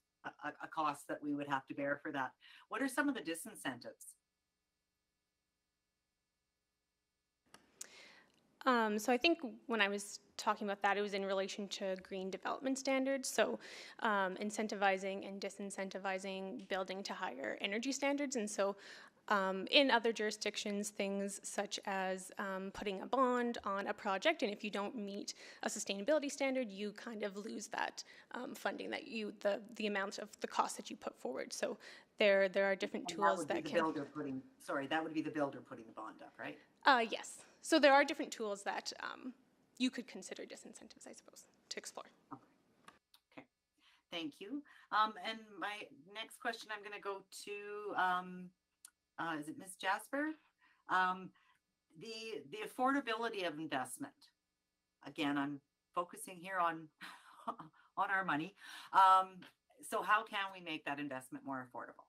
a cost that we would have to bear for that. What are some of the disincentives? So I think when I was talking about that, it was in relation to green development standards. So incentivizing and disincentivizing building to higher energy standards. And so in other jurisdictions, things such as putting a bond on a project, and if you don't meet a sustainability standard, you kind of lose that funding that the amount of the cost that you put forward. So there are different tools that can. That would be the builder putting the bond up, right? Yes. So there are different tools that you could consider disincentives, I suppose, to explore. Okay. Thank you. And my next question, I'm going to go to, is it Ms. Jasper? The affordability of investment. Again, I'm focusing here on on our money. So how can we make that investment more affordable?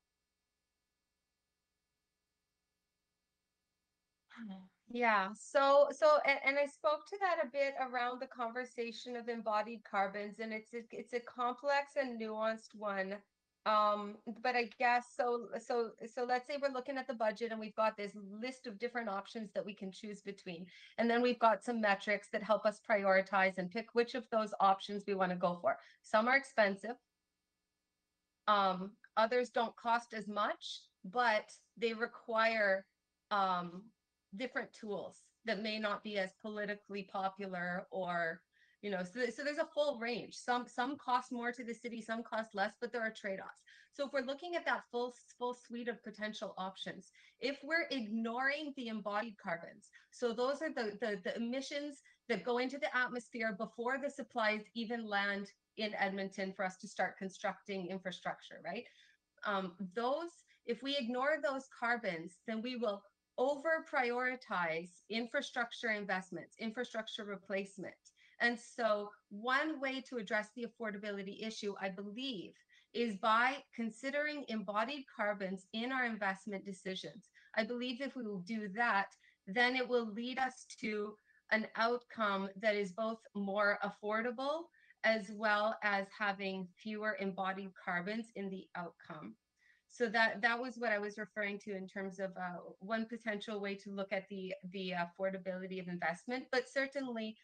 Yeah, and I spoke to that a bit around the conversation of embodied carbons, and it's a complex and nuanced one. But I guess so let's say we're looking at the budget and we've got this list of different options that we can choose between. And then we've got some metrics that help us prioritize and pick which of those options we want to go for. Some are expensive. Others don't cost as much, but they require different tools that may not be as politically popular, or so there's a full range. Some cost more to the city, some cost less, but there are trade-offs. So if we're looking at that full suite of potential options, if we're ignoring the embodied carbons, so those are the emissions that go into the atmosphere before the supplies even land in Edmonton for us to start constructing infrastructure, right? If we ignore those carbons, then we will over prioritize infrastructure investments, infrastructure replacement. And so one way to address the affordability issue, I believe, is by considering embodied carbons in our investment decisions. I believe if we will do that, then it will lead us to an outcome that is both more affordable as well as having fewer embodied carbons in the outcome. So that was what I was referring to in terms of one potential way to look at the affordability of investment. But certainly,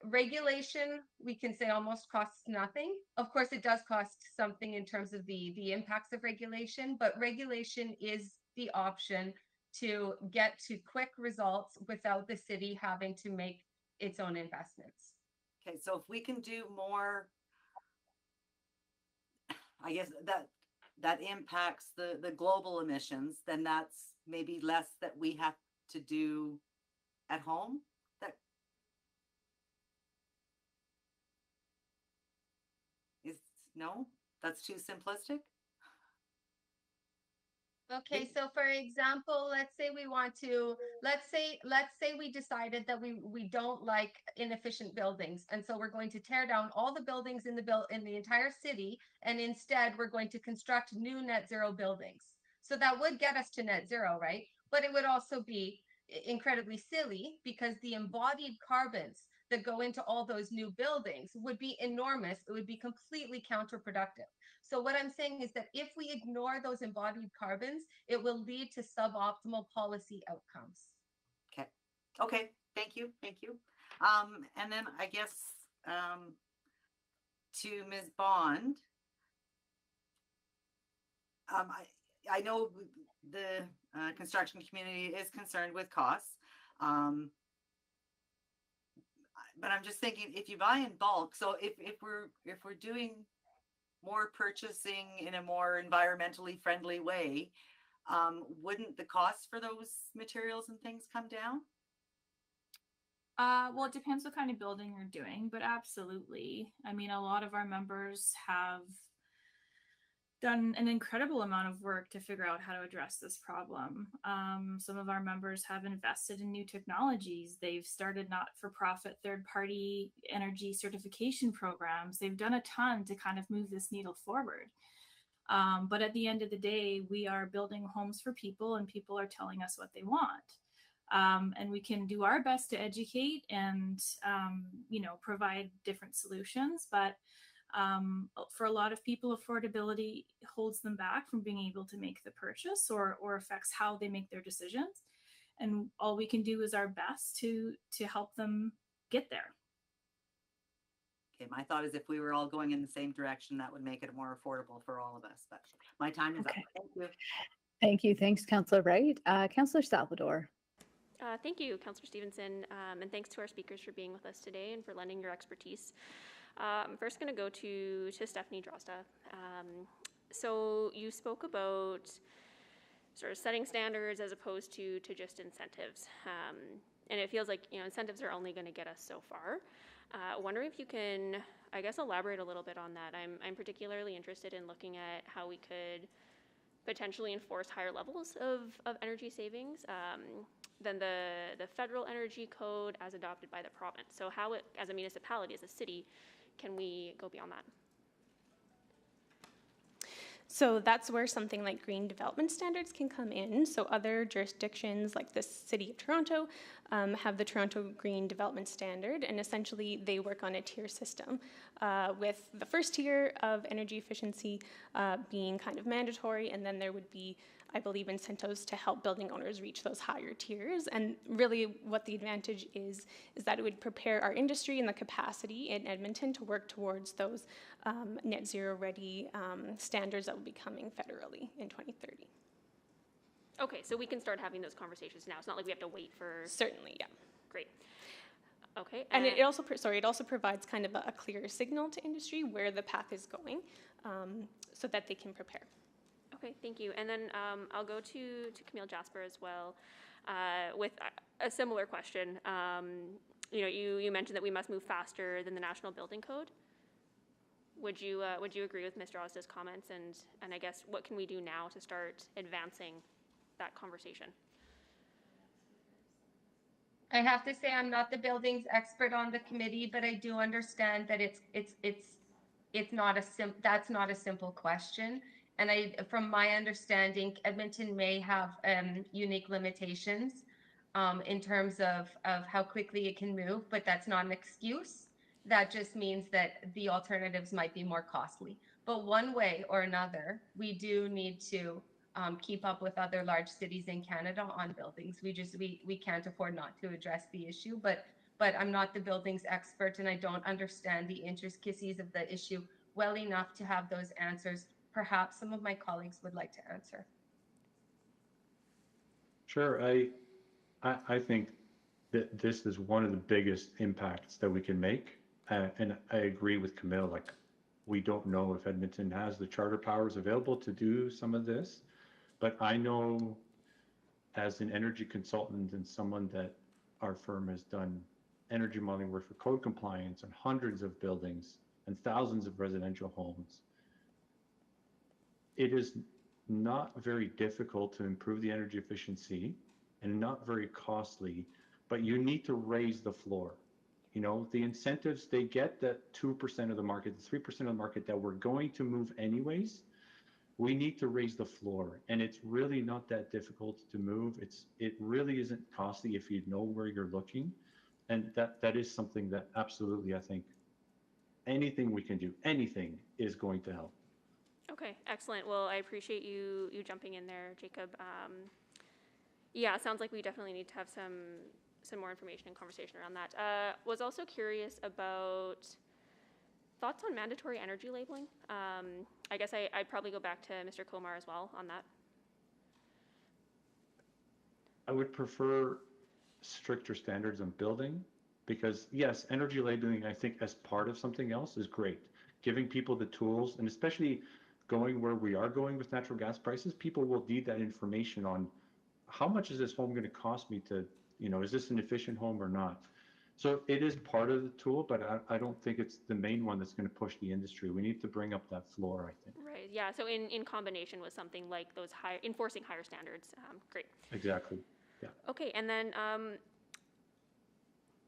regulation, we can say, almost costs nothing. Of course, it does cost something in terms of the impacts of regulation, but regulation is the option to get to quick results without the city having to make its own investments. Okay, so if we can do more, I guess that impacts the global emissions, then that's maybe less that we have to do at home. That is, no, that's too simplistic. Okay, so for example, let's say we decided that we don't like inefficient buildings, and so we're going to tear down all the buildings in the entire city, and instead we're going to construct new net zero buildings. So that would get us to net zero, right? But it would also be incredibly silly because the embodied carbons that go into all those new buildings would be enormous. It would be completely counterproductive. So what I'm saying is that if we ignore those embodied carbons, it will lead to suboptimal policy outcomes. Okay. Thank you. And then I guess to Ms. Bond, I know the construction community is concerned with costs, but I'm just thinking, if you buy in bulk, so if we're doing more purchasing in a more environmentally friendly way, wouldn't the costs for those materials and things come down? Well, it depends what kind of building you're doing, but absolutely. I mean, a lot of our members have done an incredible amount of work to figure out how to address this problem. Some of our members have invested in new technologies. They've started not-for-profit third-party energy certification programs. They've done a ton to kind of move this needle forward. But at the end of the day, we are building homes for people, and people are telling us what they want. And we can do our best to educate and, provide different solutions. But for a lot of people, affordability holds them back from being able to make the purchase or affects how they make their decisions. And all we can do is our best to help them get there. Okay, my thought is if we were all going in the same direction, that would make it more affordable for all of us. But my time is up. Thank you. Thank you. Thanks, Councillor Wright. Councillor Salvador. Thank you, Councillor Stevenson, and thanks to our speakers for being with us today and for lending your expertise. I'm first going to go to Stephanie Drosta. So you spoke about sort of setting standards as opposed to just incentives, and it feels like incentives are only going to get us so far. Wondering if you can, I guess, elaborate a little bit on that. I'm particularly interested in looking at how we could potentially enforce higher levels of energy savings. than the federal energy code as adopted by the province. So how, as a municipality, as a city, can we go beyond that? So that's where something like green development standards can come in. So other jurisdictions like the City of Toronto have the Toronto Green Development Standard, and essentially they work on a tier system with the first tier of energy efficiency being kind of mandatory, and then there would be, I believe, incentives to help building owners reach those higher tiers. And really what the advantage is that it would prepare our industry and the capacity in Edmonton to work towards those net zero ready standards that will be coming federally in 2030. Okay, so we can start having those conversations now. It's not like we have to wait for... Certainly, yeah. Great. Okay. And it also, it also provides kind of a clear signal to industry where the path is going so that they can prepare. Okay, thank you. And then I'll go to Camille Jasper as well with a similar question. You know, you mentioned that we must move faster than the National Building Code. Would you agree with Ms. Drozda's comments? And I guess what can we do now to start advancing that conversation? I have to say I'm not the buildings expert on the committee, but I do understand that it's not that's not a simple question. And from my understanding, Edmonton may have unique limitations in terms of how quickly it can move, but that's not an excuse. That just means that the alternatives might be more costly. But one way or another, we do need to keep up with other large cities in Canada on buildings. We can't afford not to address the issue, but I'm not the buildings expert and I don't understand the intricacies of the issue well enough to have those answers. Perhaps some of my colleagues would like to answer. Sure. I think that this is one of the biggest impacts that we can make. And I agree with Camille, like, we don't know if Edmonton has the charter powers available to do some of this, but I know as an energy consultant and someone that our firm has done energy modeling work for code compliance on hundreds of buildings and thousands of residential homes, it is not very difficult to improve the energy efficiency and not very costly, but you need to raise the floor. You know, the incentives, they get the 2% of the market, the 3% of the market that we're going to move anyways. We need to raise the floor, and it's really not that difficult to move. It really isn't costly if you know where you're looking, and that is something that absolutely, I think, anything we can do, anything is going to help. Okay, excellent. Well, I appreciate you jumping in there, Jacob. Yeah, it sounds like we definitely need to have some more information and conversation around that. Was also curious about thoughts on mandatory energy labeling. I guess I'd probably go back to Mr. Komar as well on that. I would prefer stricter standards on building because, yes, energy labeling, I think, as part of something else is great. Giving people the tools, and especially going where we are going with natural gas prices, people will need that information on how much is this home going to cost me to, you know, is this an efficient home or not? So it is part of the tool, but I don't think it's the main one that's going to push the industry. We need to bring up that floor, I think. Right, yeah, so in combination with something like those enforcing higher standards. Great. Exactly, yeah. Okay, and then,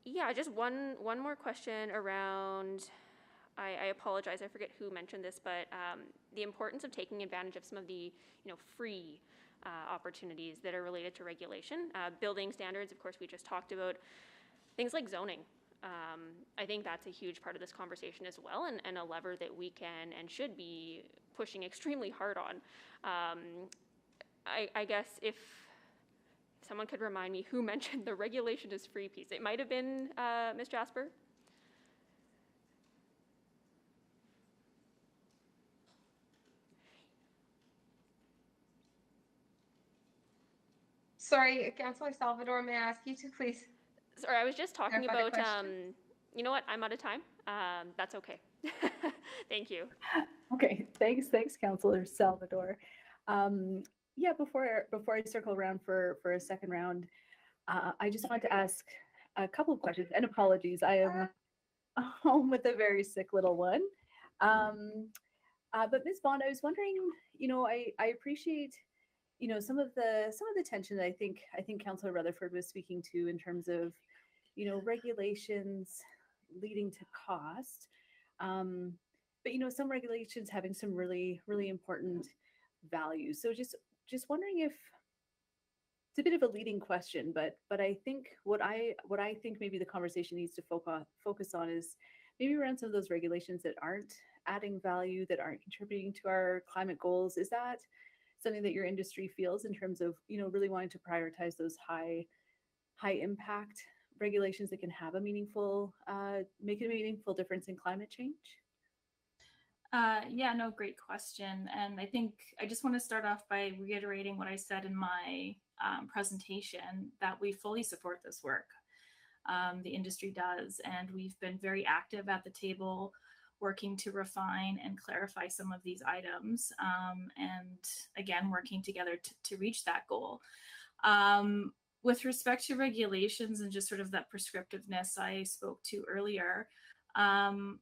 yeah, just one more question around, I apologize, I forget who mentioned this, but the importance of taking advantage of some of the, free opportunities that are related to regulation. Building standards, of course, we just talked about. Things like zoning. I think that's a huge part of this conversation as well, and a lever that we can and should be pushing extremely hard on. I guess if someone could remind me who mentioned the regulation is free piece. It might have been Ms. Jasper. Sorry, Councillor Salvador, may I ask you to please? Sorry, I was just talking about, you know what, I'm out of time. That's okay. Thank you. Okay, thanks, Councillor Salvador. Yeah, before I circle around for a second round, I just want to ask a couple of questions, and apologies, I am home with a very sick little one. But Ms. Bond, I was wondering, I appreciate some of the tension that I think Councillor Rutherford was speaking to in terms of, regulations leading to cost. But some regulations having some really, really important values. So just wondering if it's a bit of a leading question, but I think what I think maybe the conversation needs to focus on is maybe around some of those regulations that aren't adding value, that aren't contributing to our climate goals. Is that something that your industry feels in terms of really wanting to prioritize those high impact regulations that can have a meaningful make a meaningful difference in climate change? Yeah, no, great question. And I think I just want to start off by reiterating what I said in my presentation, that we fully support this work. The industry does, and we've been very active at the table working to refine and clarify some of these items, and again, working together to reach that goal. With respect to regulations and just sort of that prescriptiveness I spoke to earlier, the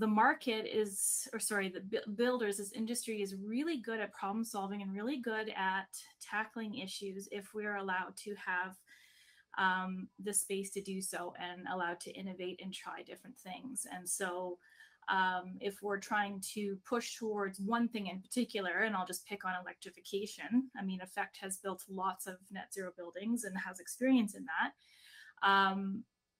market is, or sorry, the builders, this industry is really good at problem solving and really good at tackling issues if we're allowed to have the space to do so and allowed to innovate and try different things. And so if we're trying to push towards one thing in particular, and I'll just pick on electrification, I mean, Effect has built lots of net zero buildings and has experience in that.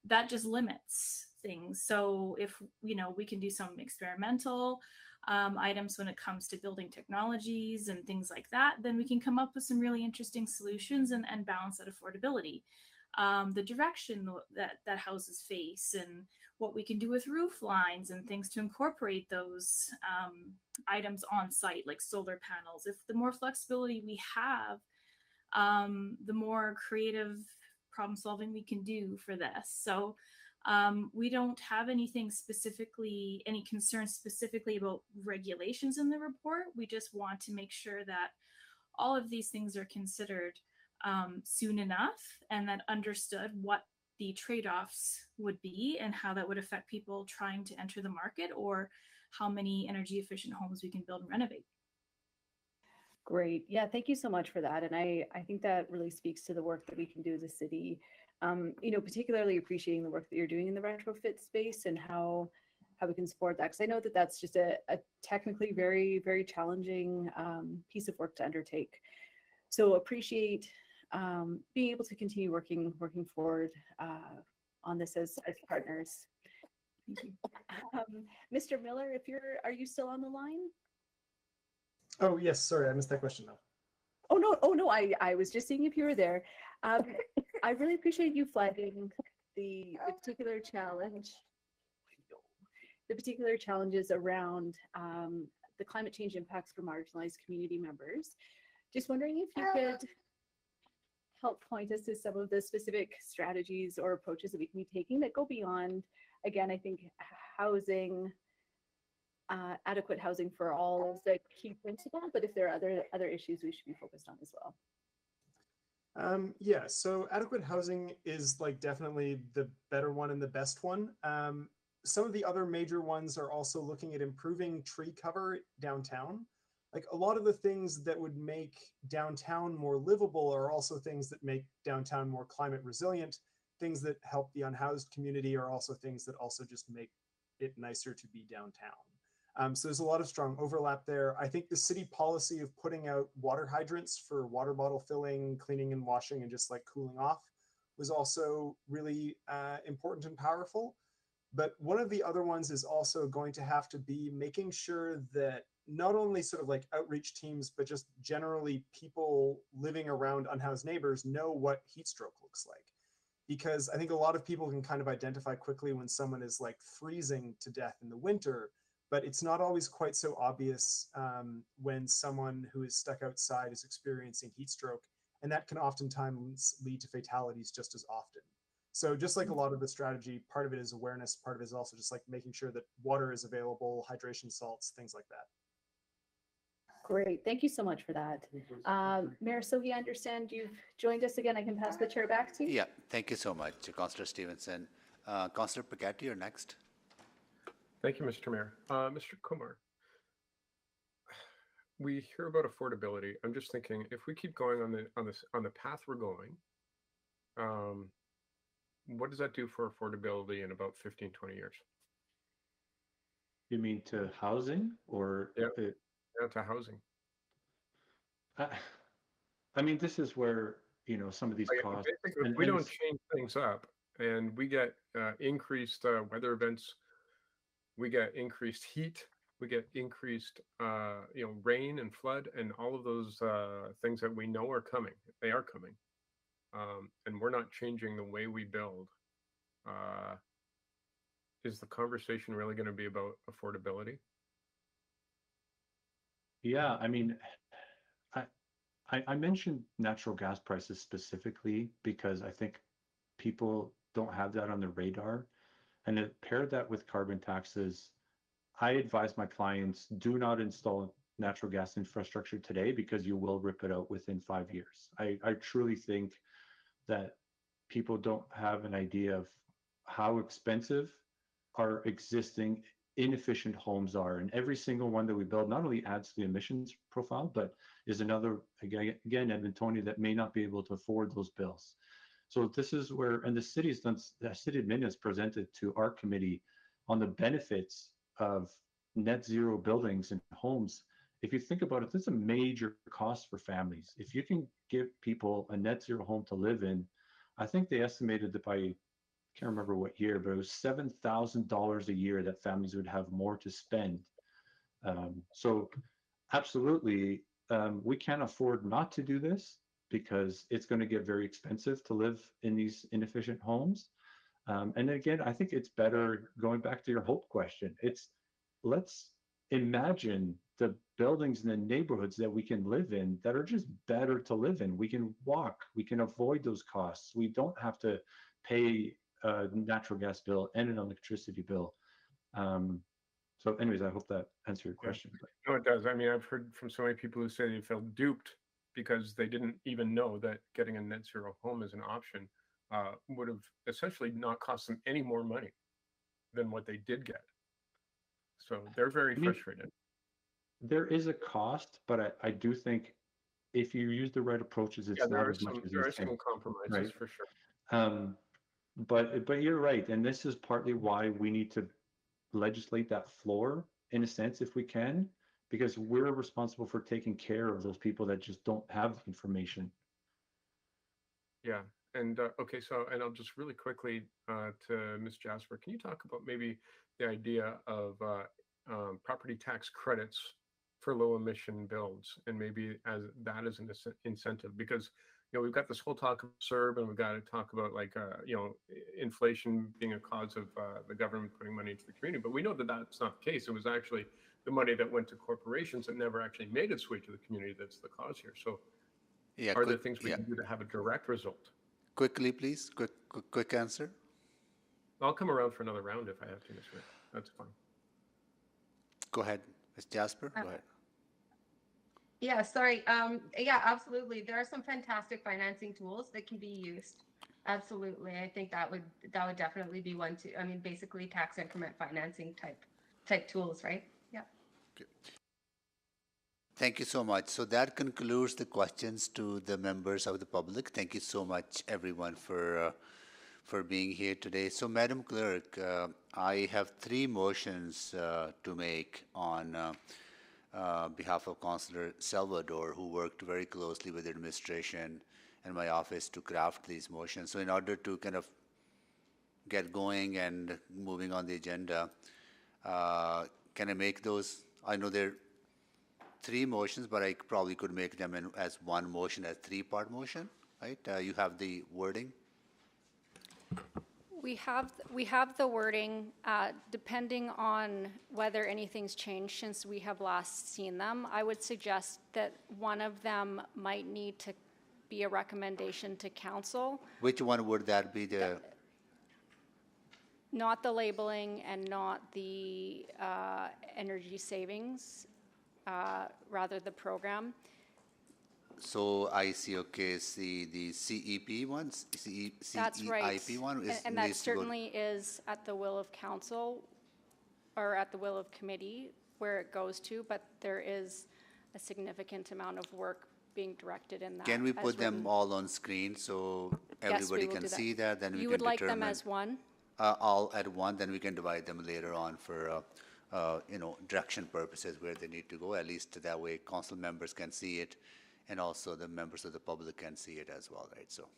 That just limits things. So if we can do some experimental items when it comes to building technologies and things like that, then we can come up with some really interesting solutions and balance that affordability. The direction that houses face and what we can do with roof lines and things to incorporate those items on site, like solar panels. If the more flexibility we have, the more creative problem solving we can do for this. So we don't have any concerns specifically about regulations in the report. We just want to make sure that all of these things are considered soon enough, and that understood what the trade-offs would be and how that would affect people trying to enter the market, or how many energy efficient homes we can build and renovate. Great. Yeah, thank you so much for that. And I think that really speaks to the work that we can do as a city, particularly appreciating the work that you're doing in the retrofit space and how we can support that. Because I know that that's just a technically very, very challenging piece of work to undertake. So appreciate being able to continue working forward on this as partners. Thank you. Mr. Miller, are you still on the line? Oh, yes. Sorry, I missed that question now. Oh no, I was just seeing if you were there. I really appreciate you flagging the particular challenges around the climate change impacts for marginalized community members. Just wondering if you could help point us to some of the specific strategies or approaches that we can be taking that go beyond, again, I think housing, adequate housing for all is the key principle, but if there are other issues we should be focused on as well. Yeah, so adequate housing is definitely the better one and the best one. Some of the other major ones are also looking at improving tree cover downtown. A lot of the things that would make downtown more livable are also things that make downtown more climate resilient. Things that help the unhoused community are also things that also just make it nicer to be downtown. So there's a lot of strong overlap there. I think the city policy of putting out water hydrants for water bottle filling, cleaning and washing, and just cooling off was also really important and powerful. But one of the other ones is also going to have to be making sure that not only sort of outreach teams, but just generally people living around unhoused neighbors know what heat stroke looks like. Because I think a lot of people can kind of identify quickly when someone is freezing to death in the winter, but it's not always quite so obvious when someone who is stuck outside is experiencing heat stroke, and that can oftentimes lead to fatalities just as often. So just like a lot of the strategy, part of it is awareness, part of it is also just making sure that water is available, hydration salts, things like that. Great, thank you so much for that. Mayor Sohi, I understand you've joined us again. I can pass the chair back to you. Yeah, thank you so much, Councillor Stevenson. Councillor Pagatti, you're next. Thank you, Mr. Mayor. Mr. Kumar, we hear about affordability. I'm just thinking, if we keep going on the path we're going, what does that do for affordability in about 15, 20 years? You mean to housing or? Yeah, to housing. I mean, this is where, some of these costs. Basically, if we don't change things up and we get increased weather events, we get increased heat, we get increased, rain and flood, and all of those things that we know are coming. They are coming, and we're not changing the way we build. Is the conversation really going to be about affordability? Yeah, I mean, I mentioned natural gas prices specifically because I think people don't have that on their radar. And to pair that with carbon taxes, I advise my clients, do not install natural gas infrastructure today because you will rip it out within 5 years. I truly think that people don't have an idea of how expensive our existing inefficient homes are. And every single one that we build not only adds to the emissions profile, but is another, again, Edmontonian that may not be able to afford those bills. So this is where, and the city admin has presented to our committee on the benefits of net zero buildings and homes. If you think about it, this is a major cost for families. If you can give people a net zero home to live in, I think they estimated that by, I can't remember what year, but it was $7,000 a year that families would have more to spend. So absolutely, we can't afford not to do this because it's going to get very expensive to live in these inefficient homes. And again, I think it's better, going back to your hope question, let's imagine the buildings and the neighborhoods that we can live in that are just better to live in. We can walk, we can avoid those costs. We don't have to pay a natural gas bill and an electricity bill. So anyways, I hope that answered your question. No, it does. I mean, I've heard from so many people who say they felt duped because they didn't even know that getting a net zero home as an option would have essentially not cost them any more money than what they did get. So they're very frustrated. There is a cost, but I do think if you use the right approaches, it's not as much as you think. There are some compromises, for sure. But you're right, and this is partly why we need to legislate that floor in a sense, if we can, because we're responsible for taking care of those people that just don't have information. Yeah, and okay, so and I'll just really quickly to Ms. Jasper, can you talk about maybe the idea of property tax credits for low emission builds, and maybe as an incentive, because we've got this whole talk of CERB, and we've got to talk about inflation being a cause of the government putting money into the community, but we know that that's not the case. It was actually the money that went to corporations that never actually made its way to the community that's the cause here. So are there things we can do to have a direct result? Quickly, please. Quick answer. I'll come around for another round if I have to, Ms. Mayor. That's fine. Go ahead, Ms. Jasper. Go ahead. Yeah, sorry. Yeah, absolutely. There are some fantastic financing tools that can be used. Absolutely. I think that would definitely be one too. I mean, basically tax increment financing type tools, right? Yeah. Okay. Thank you so much. So that concludes the questions to the members of the public. Thank you so much, everyone, for being here today. So, Madam Clerk, I have 3 motions to make on behalf of Councillor Salvador, who worked very closely with the administration and my office to craft these motions. So in order to kind of get going and moving on the agenda, can I make those? I know there are 3 motions, but I probably could make them as one motion, as 3-part motion, right? You have the wording? We have the wording, depending on whether anything's changed since we have last seen them. I would suggest that one of them might need to be a recommendation to council. Which one would that be? Not the labeling and not the energy savings, rather the program. So I see, okay, see the CEP ones, That's right. CEIP one? And that certainly is at the will of council or at the will of committee where it goes to, but there is a significant amount of work being directed in that. Can we as put them written. all on screen so Yes, we everybody will can do that. see that? Then we You can would like them determine as one? all at one. Then we can divide them later on for direction purposes where they need to go. At least that way, council members can see it, and also the members of the public can see it as well, right? So.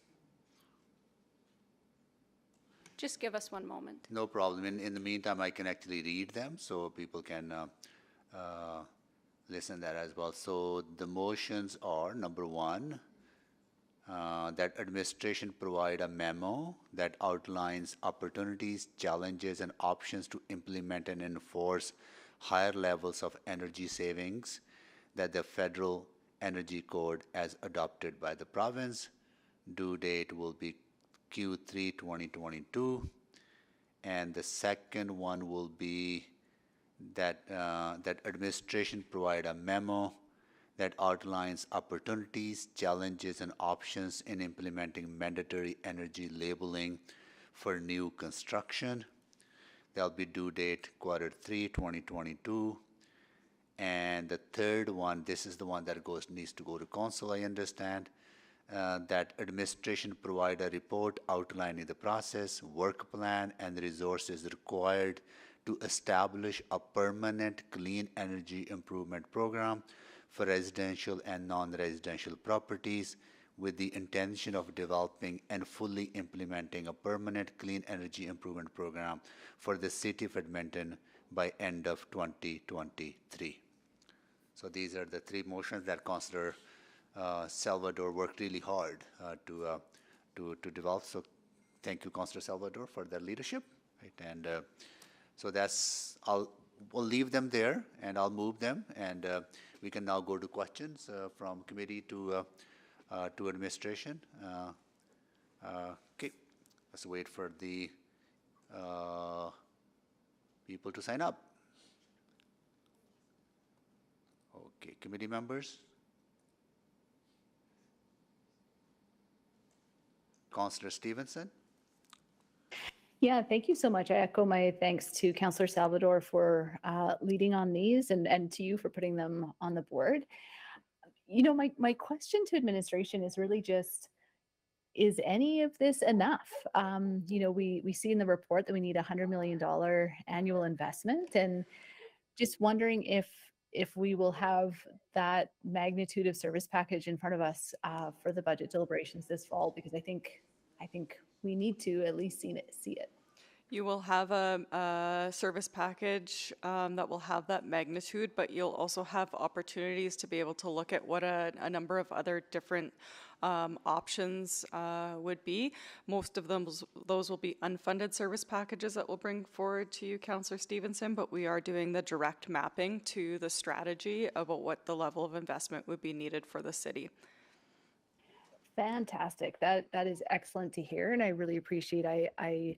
Just give us one moment. No problem. In the meantime, I can actually read them so people can listen that as well. So the motions are, number one, that administration provide a memo that outlines opportunities, challenges, and options to implement and enforce higher levels of energy savings that the Federal Energy Code as adopted by the province. Due date will be Q3 2022. And the second one will be that administration provide a memo that outlines opportunities, challenges, and options in implementing mandatory energy labeling for new construction. That'll be due date Q3 2022. And the third one, this is the one that needs to go to council, I understand. That administration provide a report outlining the process, work plan, and the resources required to establish a permanent clean energy improvement program for residential and non-residential properties with the intention of developing and fully implementing a permanent clean energy improvement program for the city of Edmonton by end of 2023. So these are the three motions that Councillor Salvador worked really hard to develop. So thank you, Councillor Salvador, for that leadership. Right? And so we'll leave them there, and I'll move them, and we can now go to questions from committee to administration. Okay, let's wait for the people to sign up. Okay, committee members. Councillor Stevenson. Yeah, thank you so much. I echo my thanks to Councillor Salvador for leading on these and to you for putting them on the board. You know, my question to administration is really just, is any of this enough? You know, we see in the report that we need $100 million annual investment, and just wondering if we will have that magnitude of service package in front of us for the budget deliberations this fall, because I think we need to at least see it. You will have a service package that will have that magnitude, but you'll also have opportunities to be able to look at what a number of other different options would be. Most of those will be unfunded service packages that we'll bring forward to you, Councillor Stevenson, but we are doing the direct mapping to the strategy about what the level of investment would be needed for the city. Fantastic. That is excellent to hear, and I really appreciate. I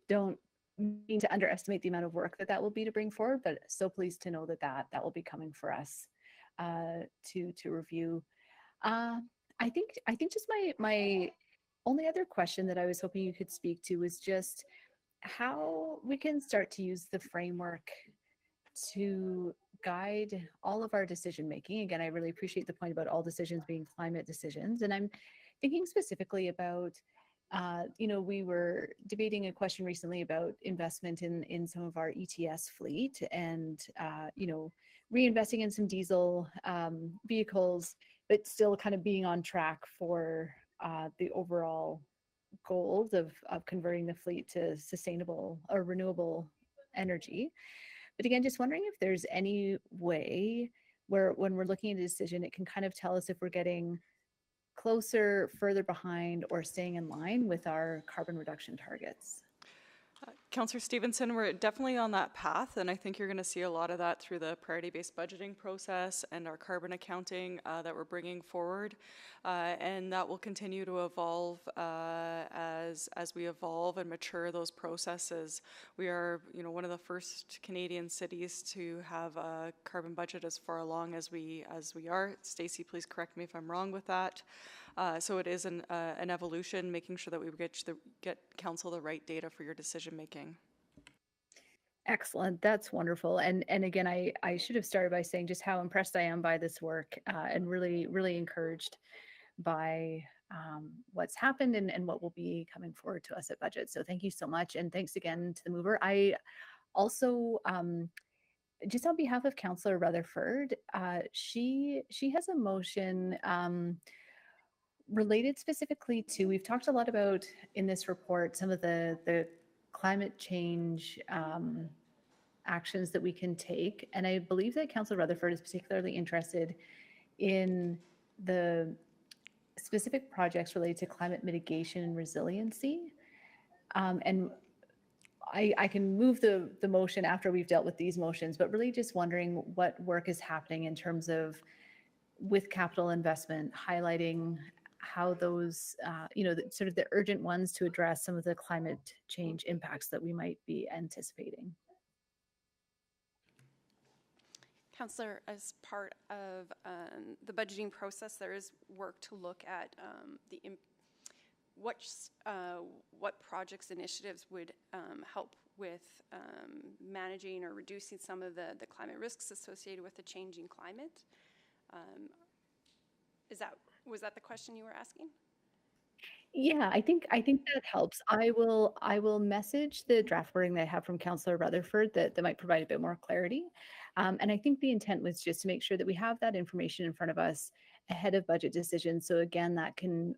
don't mean to underestimate the amount of work that will be to bring forward, but so pleased to know that will be coming for us to review. I think just my only other question that I was hoping you could speak to was just how we can start to use the framework to guide all of our decision making. Again, I really appreciate the point about all decisions being climate decisions, and I'm thinking specifically about you know, we were debating a question recently about investment in some of our ETS fleet, and you know, reinvesting in some diesel vehicles, but still kind of being on track for the overall goals of converting the fleet to sustainable or renewable energy. But again, just wondering if there's any way where when we're looking at a decision, it can kind of tell us if we're getting closer, further behind, or staying in line with our carbon reduction targets. Councillor Stevenson, we're definitely on that path, and I think you're going to see a lot of that through the priority-based budgeting process and our carbon accounting that we're bringing forward, and that will continue to evolve as we evolve and mature those processes. We are, you know, one of the first Canadian cities to have a carbon budget as far along as we are. Stacey, please correct me if I'm wrong with that. So it is an evolution, making sure that we get council the right data for your decision making. Excellent. That's wonderful. And again, I should have started by saying just how impressed I am by this work and really encouraged by what's happened and what will be coming forward to us at budget. So thank you so much. And thanks again to the mover. I also, just on behalf of Councillor Rutherford, she has a motion related specifically to, we've talked a lot about in this report, some of the climate change actions that we can take. And I believe that Councillor Rutherford is particularly interested in the specific projects related to climate mitigation and resiliency. And I can move the motion after we've dealt with these motions, but really just wondering what work is happening in terms of with capital investment, highlighting how those, sort of the urgent ones to address some of the climate change impacts that we might be anticipating. Councillor, as part of the budgeting process, there is work to look at what projects, initiatives would help with managing or reducing some of the climate risks associated with the changing climate. Was that the question you were asking? Yeah, I think that helps. I will message the draft wording that I have from Councillor Rutherford that might provide a bit more clarity. And I think the intent was just to make sure that we have that information in front of us ahead of budget decisions. So again, that can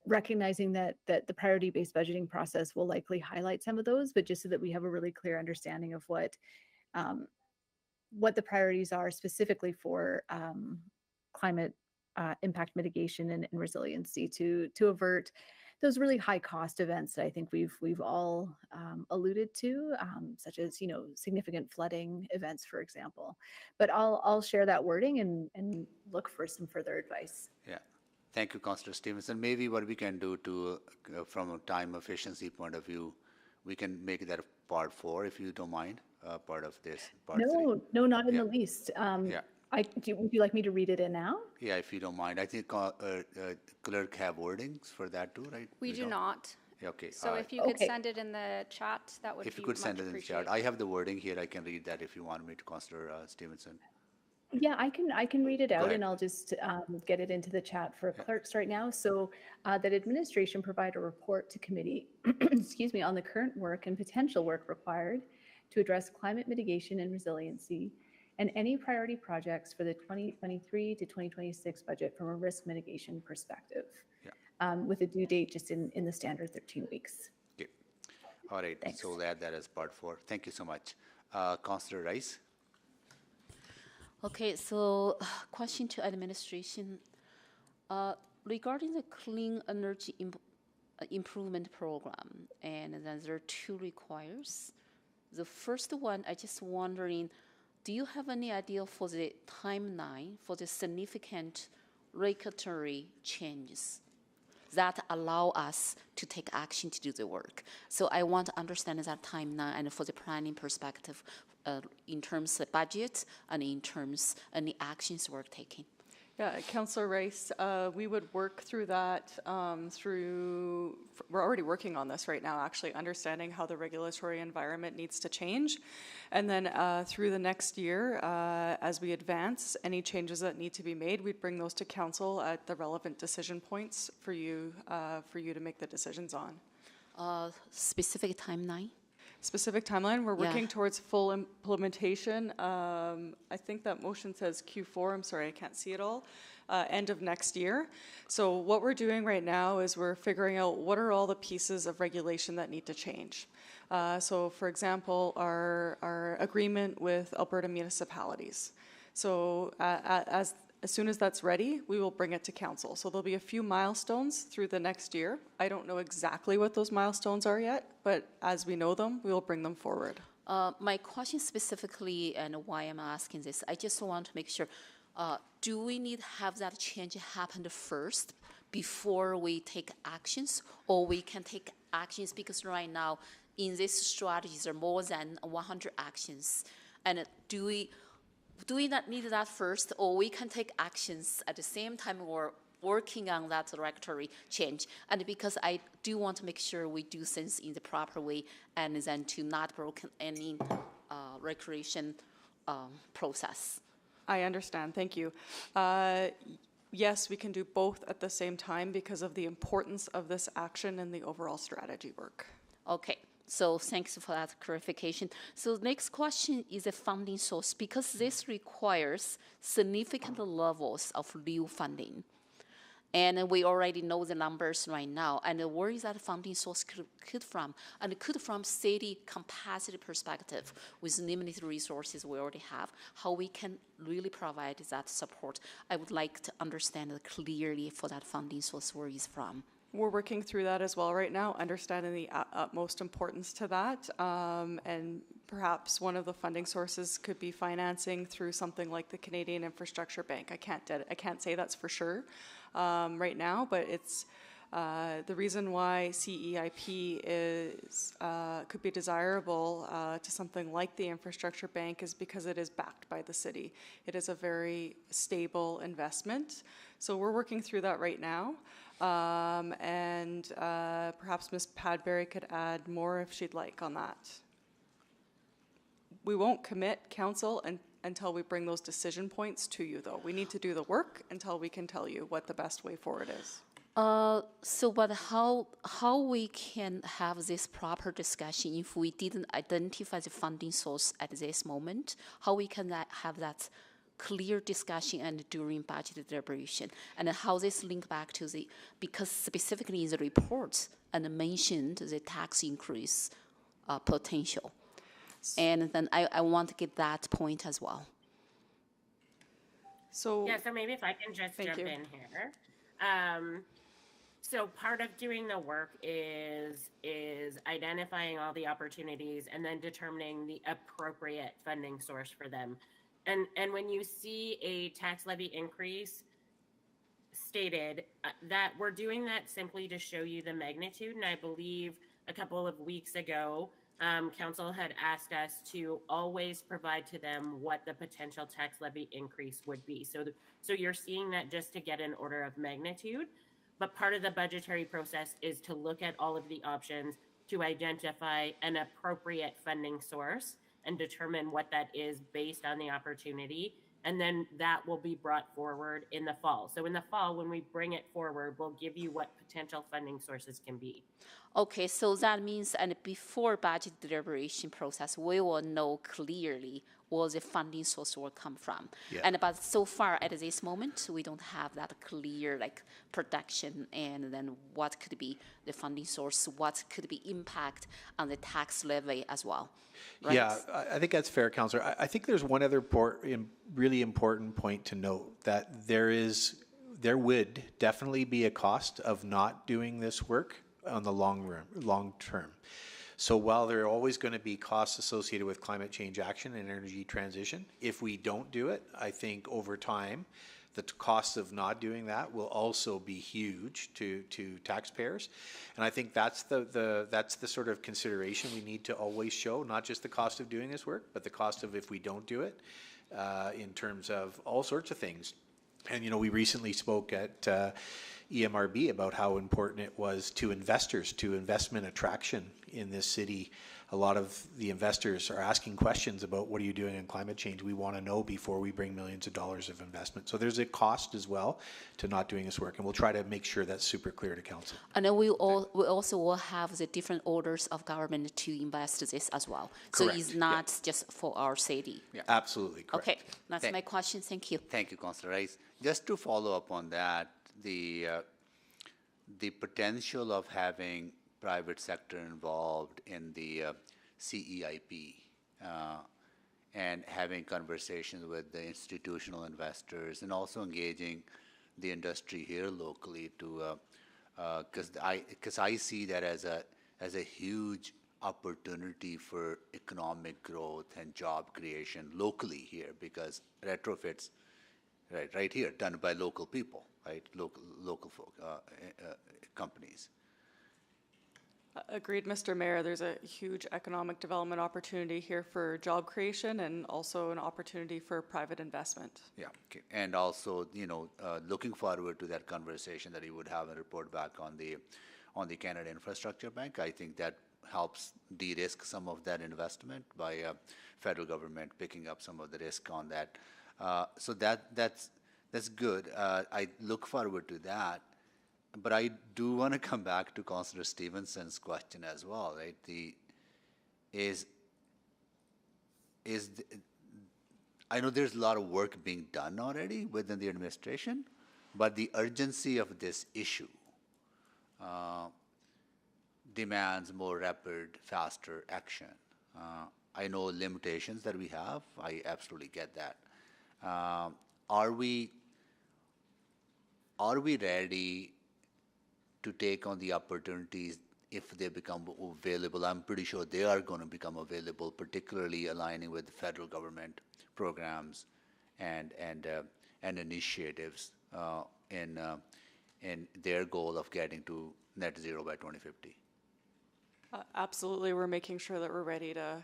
recognizing that the priority-based budgeting process will likely highlight some of those, but just so that we have a really clear understanding of what the priorities are specifically for climate impact mitigation and resiliency to avert those really high cost events that I think we've all alluded to, such as significant flooding events, for example. But I'll share that wording and look for some further advice. Yeah. Thank you, Councillor Stevenson. Maybe what we can do to, from a time efficiency point of view, we can make that part 4, if you don't mind, part of this. Part 3. No, not in the least. Yeah. Would you like me to read it in now? Yeah, if you don't mind. I think clerk have wordings for that too, right? We do not. Yeah, okay. So if you could send it in the chat, that would be much appreciated. If you could send it in the chat. I have the wording here. I can read that if you want me to, Councillor Stevenson. Yeah, I can read it out and I'll just get it into the chat for clerks right now. So that administration provide a report to committee, excuse me, on the current work and potential work required to address climate mitigation and resiliency and any priority projects for the 2023 to 2026 budget from a risk mitigation perspective, with a due date just in the standard 13 weeks. Okay. All right. Thanks. So we'll add that as part 4. Thank you so much. Councillor Rice. Okay, so question to administration. Regarding the clean energy improvement program, and then there are 2 requires. The first one, I just wondering, do you have any idea for the timeline for the significant regulatory changes that allow us to take action to do the work? So I want to understand that timeline and for the planning perspective in terms of budget and in terms of any actions we're taking. Yeah, Councillor Rice, we would work through that we're already working on this right now, actually understanding how the regulatory environment needs to change. And then through the next year, as we advance, any changes that need to be made, we'd bring those to council at the relevant decision points for you to make the decisions on. Specific timeline? Specific timeline, we're working towards full implementation. I think that motion says Q4, I'm sorry, I can't see it all, end of next year. So what we're doing right now is we're figuring out what are all the pieces of regulation that need to change. So for example, our agreement with Alberta municipalities. So as soon as that's ready, we will bring it to council. So there'll be a few milestones through the next year. I don't know exactly what those milestones are yet, but as we know them, we will bring them forward. My question specifically, and why I'm asking this, I just want to make sure, do we need to have that change happen first before we take actions, or we can take actions because right now in this strategy there are more than 100 actions, and do we not need that first, or we can take actions at the same time or working on that regulatory change. And because I do want to make sure we do things in the proper way and then to not broken any recreation process. I understand. Thank you. Yes, we can do both at the same time because of the importance of this action and the overall strategy work. Okay, so thanks for that clarification. So the next question is a funding source, because this requires significant levels of new funding. And we already know the numbers right now. And where is that funding source could from? And it could from city capacity perspective, with limited resources we already have, how we can really provide that support. I would like to understand clearly for that funding source where it's from. We're working through that as well right now, understanding the utmost importance to that. And perhaps one of the funding sources could be financing through something like the Canadian Infrastructure Bank. I can't say that's for sure right now, but it's the reason why CEIP is could be desirable to something like the Infrastructure Bank is because it is backed by the city. It is a very stable investment. So we're working through that right now. And perhaps Ms. Padbury could add more if she'd like on that. We won't commit, council, until we bring those decision points to you, though. We need to do the work until we can tell you what the best way forward is. But how we can have this proper discussion if we didn't identify the funding source at this moment? How we can have that clear discussion and during budget deliberation, and how this link back to the, because specifically in the report and mentioned the tax increase potential. And then I want to get that point as well. So yeah, so maybe if I can just jump in here. So part of doing the work is identifying all the opportunities and then determining the appropriate funding source for them. And when you see a tax levy increase stated, that we're doing that simply to show you the magnitude. And I believe a couple of weeks ago, council had asked us to always provide to them what the potential tax levy increase would be. So you're seeing that just to get an order of magnitude. But part of the budgetary process is to look at all of the options to identify an appropriate funding source and determine what that is based on the opportunity. And then that will be brought forward in the fall. So in the fall, when we bring it forward, we'll give you what potential funding sources can be. Okay, so that means, and before budget deliberation process, we will know clearly where the funding source will come from. Yeah. And but so far at this moment, we don't have that clear projection, and then what could be the funding source, what could be impact on the tax levy as well. Right? Yeah, I think that's fair, Councillor. I think there's one other really important point to note, that there would definitely be a cost of not doing this work on the long term. So while there are always going to be costs associated with climate change action and energy transition, if we don't do it, I think over time, the cost of not doing that will also be huge to taxpayers. And I think that's the sort of consideration we need to always show, not just the cost of doing this work, but the cost of if we don't do it, in terms of all sorts of things. And, we recently spoke at EMRB about how important it was to investors, to investment attraction in this city. A lot of the investors are asking questions about what are you doing in climate change. We want to know before we bring millions of dollars of investment. So there's a cost as well to not doing this work, and we'll try to make sure that's super clear to council. And then we also will have the different orders of government to invest this as well. Correct. So it's not just for our city. Yeah. Absolutely correct. Okay, that's my question. Thank you. Thank you, Councillor Rice. Just to follow up on that, the potential of having private sector involved in the CEIP and having conversations with the institutional investors and also engaging the industry here locally to because I see that as a huge opportunity for economic growth and job creation locally here, because retrofits right here done by local people, right, local folk, companies. Agreed, Mr. Mayor. There's a huge economic development opportunity here for job creation and also an opportunity for private investment. Yeah, okay. And also, looking forward to that conversation that you would have and report back on the Canada Infrastructure Bank. I think that helps de-risk some of that investment by federal government picking up some of the risk on that. So that's good. I look forward to that. But I do want to come back to Councillor Stevenson's question as well, right? I know there's a lot of work being done already within the administration, but the urgency of this issue demands more rapid, faster action. I know limitations that we have. I absolutely get that. Are we ready to take on the opportunities if they become available? I'm pretty sure they are going to become available, particularly aligning with the federal government programs and initiatives in their goal of getting to net zero by 2050. Absolutely, we're making sure that we're ready to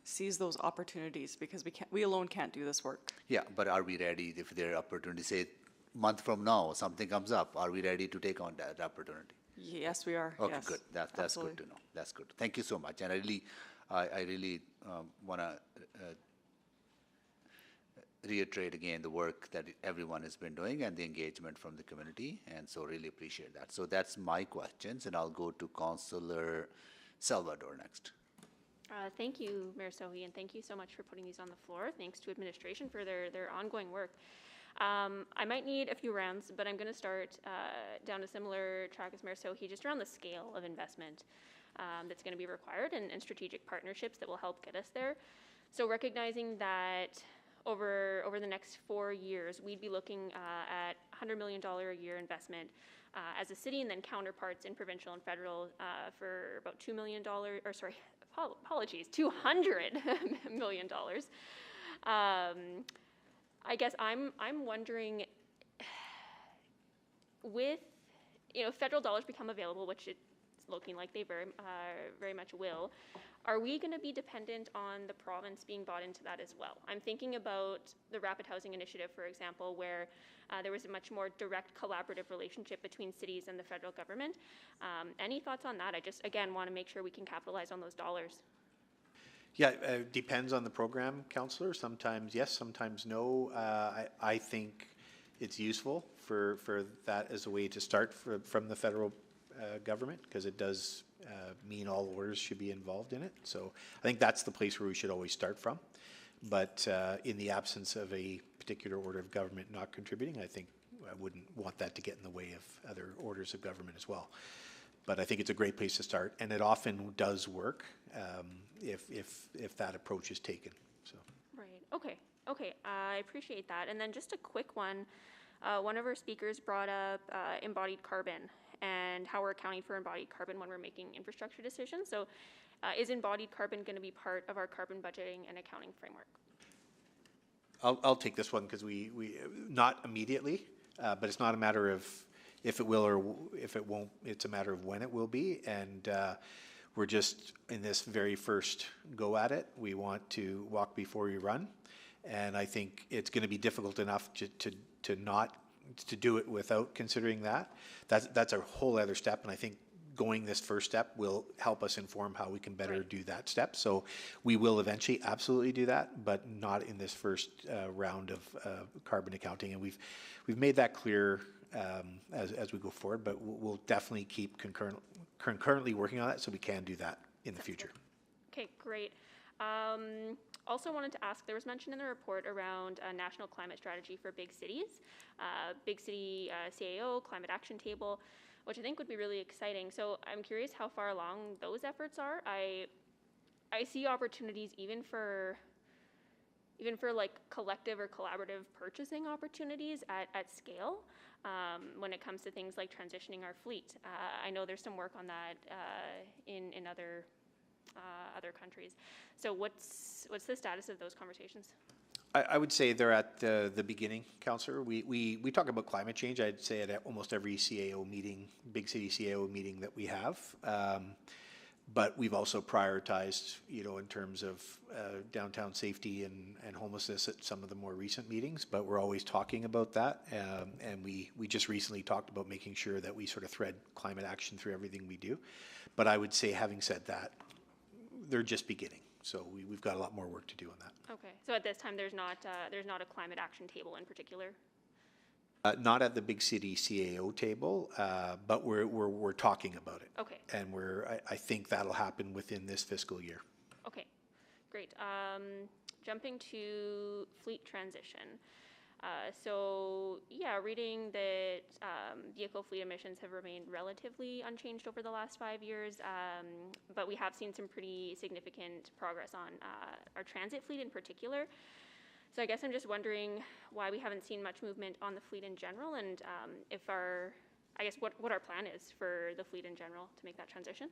seize those opportunities because we alone can't do this work. Yeah, but are we ready if there are opportunities, say, month from now, something comes up, are we ready to take on that opportunity? Yes, we are. Okay, yes. good. That's Absolutely. good to know. That's good. Thank you so much. And I really want to reiterate again the work that everyone has been doing and the engagement from the community. And so really appreciate that. So that's my questions, and I'll go to Councillor Salvador next. Thank you, Mayor Sohi, and thank you so much for putting these on the floor. Thanks to administration for their ongoing work. I might need a few rounds, but I'm going to start down a similar track as Mayor Sohi, just around the scale of investment that's going to be required and strategic partnerships that will help get us there. So recognizing that over the next 4 years, we'd be looking at $100 million a year investment as a city, and then counterparts in provincial and federal for about $200 million. I guess I'm wondering, with federal dollars become available, which it's looking like they very much will, are we going to be dependent on the province being bought into that as well? I'm thinking about the Rapid Housing Initiative, for example, where there was a much more direct collaborative relationship between cities and the federal government. Any thoughts on that? I just, again, want to make sure we can capitalize on those dollars. Yeah, it depends on the program, Councillor. Sometimes yes, sometimes no. I think it's useful for that as a way to start from the federal government, because it does mean all orders should be involved in it. So I think that's the place where we should always start from. But in the absence of a particular order of government not contributing, I think I wouldn't want that to get in the way of other orders of government as well. But I think it's a great place to start, and it often does work if that approach is taken. So. Right. Okay. I appreciate that. And then just a quick one. One of our speakers brought up embodied carbon and how we're accounting for embodied carbon when we're making infrastructure decisions. So, is embodied carbon going to be part of our carbon budgeting and accounting framework? I'll take this one because we not immediately, but it's not a matter of if it will or if it won't. It's a matter of when it will be, and we're just in this very first go at it. We want to walk before we run, and I think it's going to be difficult enough to not to do it without considering that. That's a whole other step, and I think going this first step will help us inform how we can better do that step. So we will eventually absolutely do that, but not in this first round of carbon accounting, and we've made that clear as we go forward. But we'll definitely keep concurrently working on that, so we can do that in the future. Okay, great. Also wanted to ask, there was mention in the report around a national climate strategy for big cities, big city CAO, climate action table, which I think would be really exciting. So I'm curious how far along those efforts are. I see opportunities even for like collective or collaborative purchasing opportunities at scale when it comes to things like transitioning our fleet. I know there's some work on that in other countries. So what's the status of those conversations? I would say they're at the beginning, Councillor. We talk about climate change, I'd say, at almost every CAO meeting, big city CAO meeting that we have. But we've also prioritized, in terms of downtown safety and homelessness at some of the more recent meetings, but we're always talking about that. And we just recently talked about making sure that we sort of thread climate action through everything we do. But I would say, having said that, they're just beginning. So we've got a lot more work to do on that. Okay, so at this time, there's not a climate action table in particular? Not at the big city CAO table, but we're talking about it. Okay. And I think that'll happen within this fiscal year. Okay, great. Jumping to fleet transition. So yeah, reading that vehicle fleet emissions have remained relatively unchanged over the last 5 years, but we have seen some pretty significant progress on our transit fleet in particular. So I guess I'm just wondering why we haven't seen much movement on the fleet in general, and what our plan is for the fleet in general to make that transition.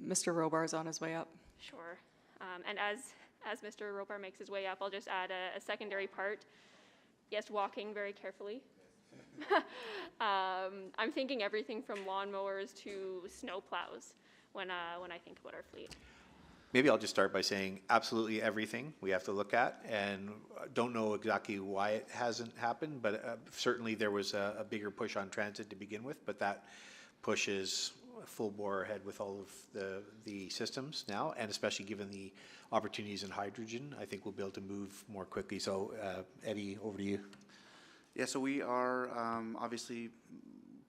Mr. Robar's on his way up. Sure. And as Mr. Robar makes his way up, I'll just add a secondary part. Yes, walking very carefully. I'm thinking everything from lawnmowers to snow plows when I think about our fleet. Maybe I'll just start by saying absolutely everything we have to look at, and don't know exactly why it hasn't happened, but certainly there was a bigger push on transit to begin with, but that push is full bore ahead with all of the systems now, and especially given the opportunities in hydrogen, I think we'll be able to move more quickly. So Eddie, over to you. Yeah, so we are obviously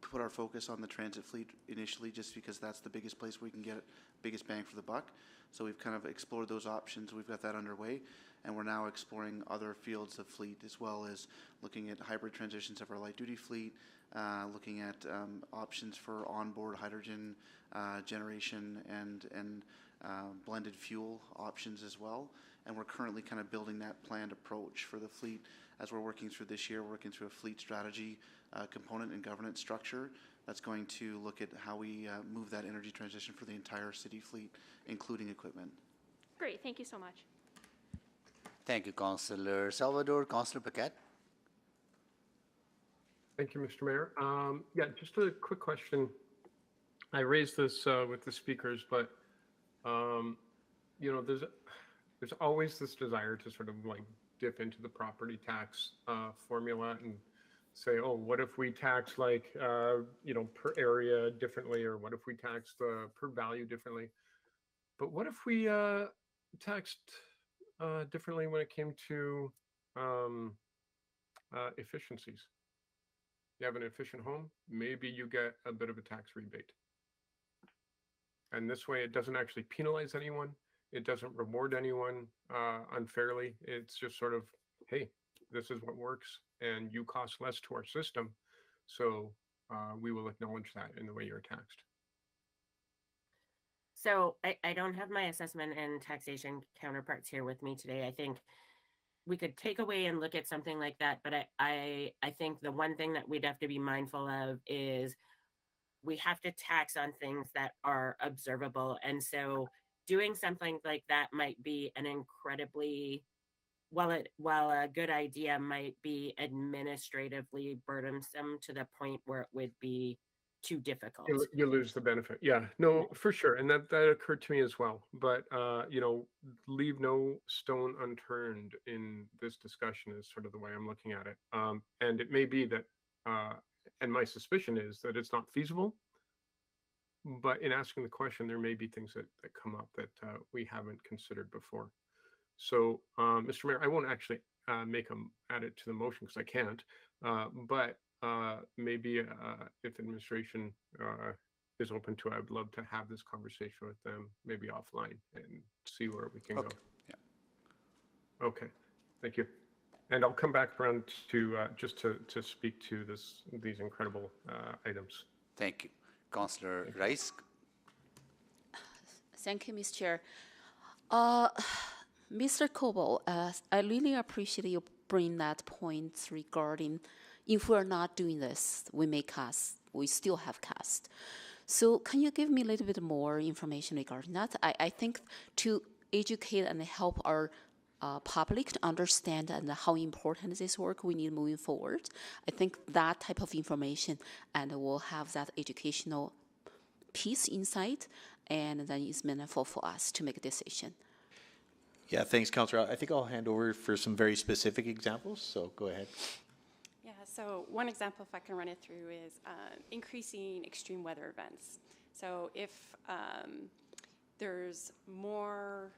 put our focus on the transit fleet initially, just because that's the biggest place where we can get biggest bang for the buck. So we've kind of explored those options. We've got that underway, and we're now exploring other fields of fleet, as well as looking at hybrid transitions of our light duty fleet, looking at options for onboard hydrogen generation and blended fuel options as well. And we're currently kind of building that planned approach for the fleet as we're working through this year, working through a fleet strategy component and governance structure that's going to look at how we move that energy transition for the entire city fleet, including equipment. Great, thank you so much. Thank you, Councillor Salvador. Councillor Paquette. Thank you, Mr. Mayor. Yeah, just a quick question. I raised this with the speakers, but there's always this desire to sort of like dip into the property tax formula and say, oh, what if we tax like per area differently, or what if we tax the per value differently? But what if we taxed differently when it came to efficiencies? You have an efficient home, maybe you get a bit of a tax rebate. And this way it doesn't actually penalize anyone. It doesn't reward anyone unfairly. It's just sort of, hey, this is what works and you cost less to our system. So we will acknowledge that in the way you're taxed. So I don't have my assessment and taxation counterparts here with me today. I think we could take away and look at something like that, but I think the one thing that we'd have to be mindful of is we have to tax on things that are observable. And so doing something like that might be an incredibly, while a good idea might be administratively burdensome to the point where it would be too difficult. You lose the benefit. Yeah, no, for sure. And that occurred to me as well. But, leave no stone unturned in this discussion is sort of the way I'm looking at it. And it may be that, and my suspicion is that it's not feasible. But in asking the question, there may be things that come up that we haven't considered before. So, Mr. Mayor, I won't actually add it to the motion because I can't. But maybe if administration is open to it, I'd love to have this conversation with them, maybe offline, and see where we can go. Yeah. Okay, thank you. And I'll come back around to just to speak to these incredible items. Thank you. Councillor Rice. Thank you, Mr. Chair. Mr. Coble, I really appreciate you bring that point regarding if we're not doing this, we may cast, we still have cast. So can you give me a little bit more information regarding that? I think to educate and help our public to understand and how important this work we need moving forward. I think that type of information and will have that educational piece inside, and then it's meaningful for us to make a decision. Yeah, thanks, Councillor. I think I'll hand over for some very specific examples, so go ahead. Yeah, so one example, if I can run it through, is increasing extreme weather events. So if there's more,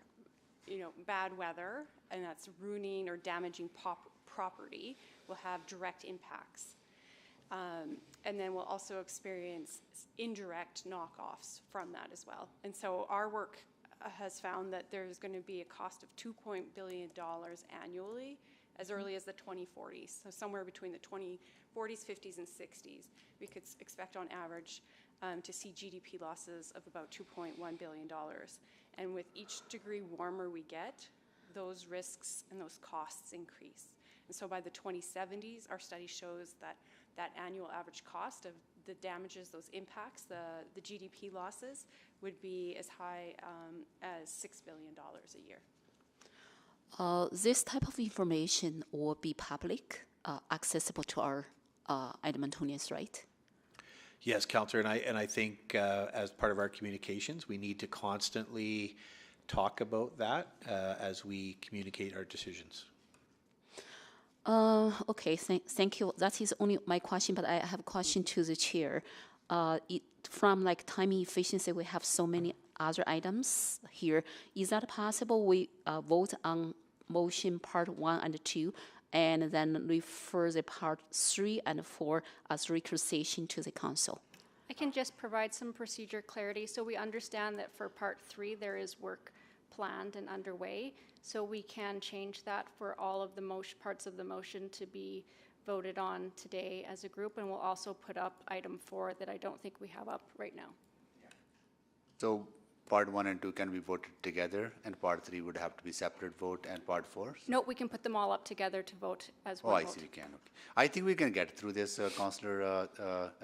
bad weather, and that's ruining or damaging property, will have direct impacts. And then we'll also experience indirect knockoffs from that as well. And so our work has found that there's going to be a cost of $2 billion annually as early as the 2040s. So somewhere between the 2040s, 50s, and 60s, we could expect on average to see GDP losses of about $2.1 billion. And with each degree warmer we get, those risks and those costs increase. And so by the 2070s, our study shows that that annual average cost of the damages, those impacts, the GDP losses, would be as high as $6 billion a year. This type of information will be public, accessible to our Edmontonians, right? Yes, Councillor, and I think as part of our communications, we need to constantly talk about that as we communicate our decisions. Okay, thank you. That is only my question, but I have a question to the chair. From like time efficiency, we have so many other items here. Is that possible? We vote on motion part 1 and 2, and then refer the part 3 and 4 as requisition to the council. I can just provide some procedure clarity. So we understand that for part 3, there is work planned and underway. So we can change that for all of the parts of the motion to be voted on today as a group. And we'll also put up item 4 that I don't think we have up right now. So part 1 and 2 can be voted together, and part 3 would have to be separate vote, and part 4? No, we can put them all up together to vote as one Oh, I vote. see, we can. Okay. I think we can get through this, Councillor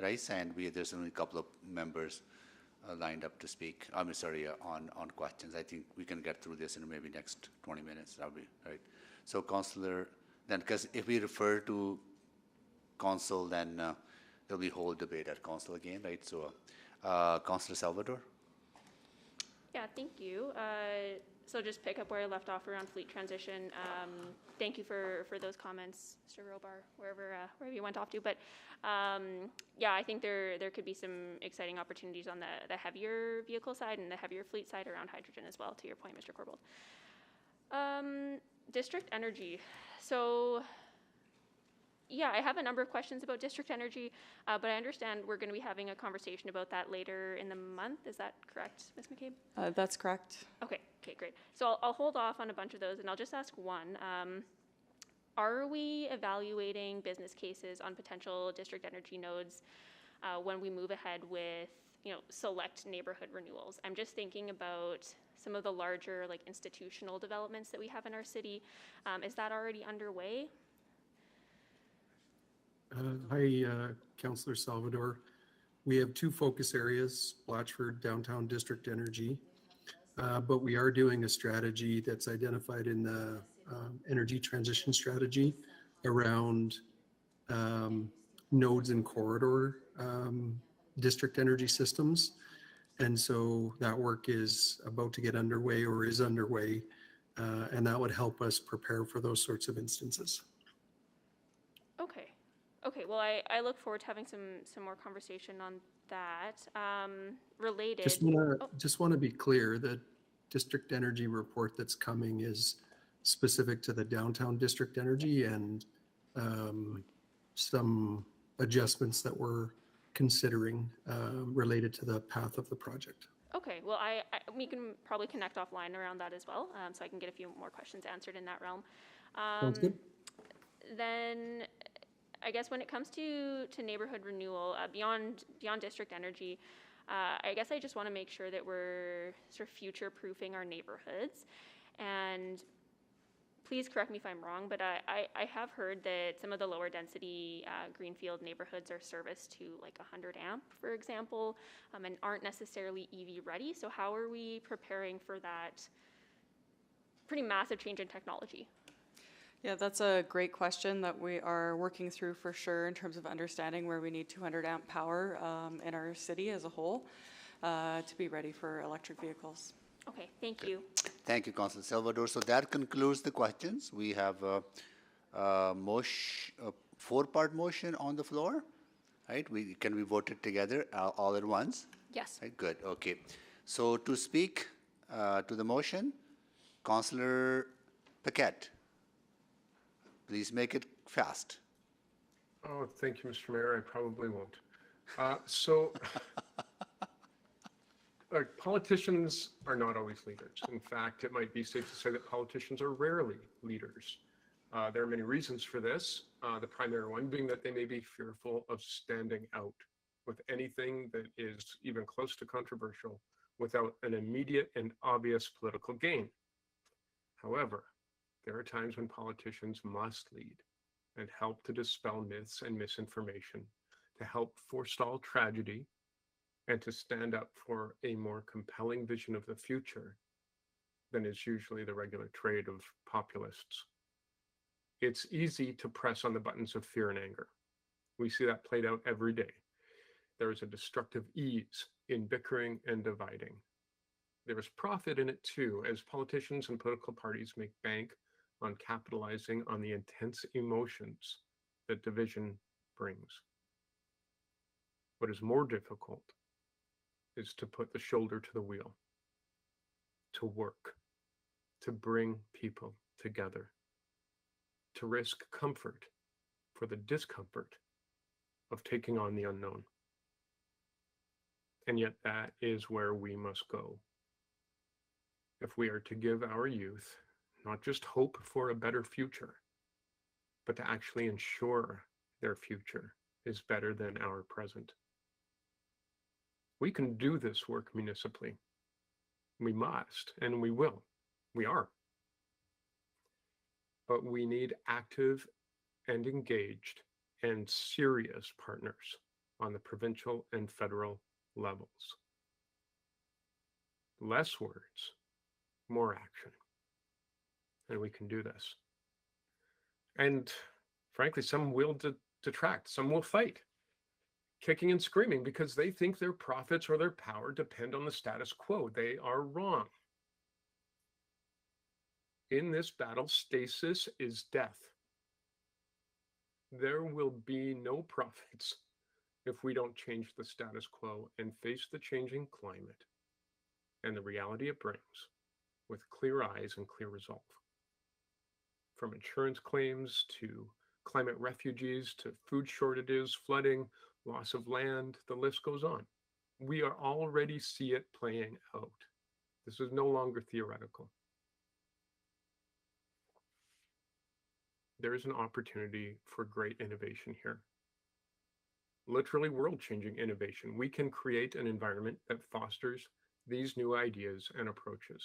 Rice, and there's only a couple of members lined up to speak. I'm sorry, on questions. I think we can get through this in maybe next 20 minutes. That'll be right. So, Councillor, then, because if we refer to council, then there'll be whole debate at council again, right? So, Councillor Salvador. Yeah, thank you. So just pick up where I left off around fleet transition. Thank you for those comments, Mr. Robar, wherever you went off to. But yeah, I think there could be some exciting opportunities on the heavier vehicle side and the heavier fleet side around hydrogen as well, to your point, Mr. Corbold. District energy. So yeah, I have a number of questions about district energy, but I understand we're going to be having a conversation about that later in the month. Is that correct, Ms. McCabe? That's correct. Okay, great. So I'll hold off on a bunch of those, and I'll just ask one. Are we evaluating business cases on potential district energy nodes when we move ahead with, select neighborhood renewals? I'm just thinking about some of the larger, like, institutional developments that we have in our city. Is that already underway? Hi, Councillor Salvador. We have 2 focus areas, Blatchford, Downtown District Energy, but we are doing a strategy that's identified in the energy transition strategy around nodes and corridor district energy systems. And so that work is about to get underway or is underway, and that would help us prepare for those sorts of instances. Okay, well, I look forward to having some more conversation on that. Related. Just want to be clear, the district energy report that's coming is specific to the downtown district energy and some adjustments that we're considering related to the path of the project. Okay, well, we can probably connect offline around that as well, so I can get a few more questions answered in that realm. Sounds good. Then, I guess when it comes to neighborhood renewal, beyond district energy, I guess I just want to make sure that we're sort of future-proofing our neighborhoods. And please correct me if I'm wrong, but I have heard that some of the lower density greenfield neighborhoods are serviced to like 100 amp, for example, and aren't necessarily EV ready. So how are we preparing for that pretty massive change in technology. Yeah, that's a great question that we are working through for sure in terms of understanding where we need 200 amp power in our city as a whole to be ready for electric vehicles. Okay, thank you. Thank you, Councilor Salvador. So that concludes the questions. We have a four-part motion on the floor, right? Can we vote it together all at once? Yes. Right, good, okay. So to speak to the motion, Councilor Paquette, please make it fast. Oh, thank you, Mr. Mayor. I probably won't. Politicians are not always leaders. In fact, it might be safe to say that politicians are rarely leaders. There are many reasons for this, the primary one being that they may be fearful of standing out with anything that is even close to controversial without an immediate and obvious political gain. However, there are times when politicians must lead and help to dispel myths and misinformation, to help forestall tragedy, and to stand up for a more compelling vision of the future than is usually the regular trade of populists. It's easy to press on the buttons of fear and anger. We see that played out every day. There is a destructive ease in bickering and dividing. There is profit in it too, as politicians and political parties make bank on capitalizing on the intense emotions that division brings. What is more difficult is to put the shoulder to the wheel, to work, to bring people together, to risk comfort for the discomfort of taking on the unknown. And yet that is where we must go. If we are to give our youth not just hope for a better future, but to actually ensure their future is better than our present. We can do this work municipally. We must, and we will. We are. But we need active and engaged and serious partners on the provincial and federal levels. Less words, more action. And we can do this. And frankly, some will detract, some will fight, kicking and screaming because they think their profits or their power depend on the status quo. They are wrong. In this battle, stasis is death. There will be no profits if we don't change the status quo and face the changing climate and the reality it brings with clear eyes and clear resolve. From insurance claims to climate refugees to food shortages, flooding, loss of land, the list goes on. We are already see it playing out. This is no longer theoretical. There is an opportunity for great innovation here. Literally world-changing innovation. We can create an environment that fosters these new ideas and approaches.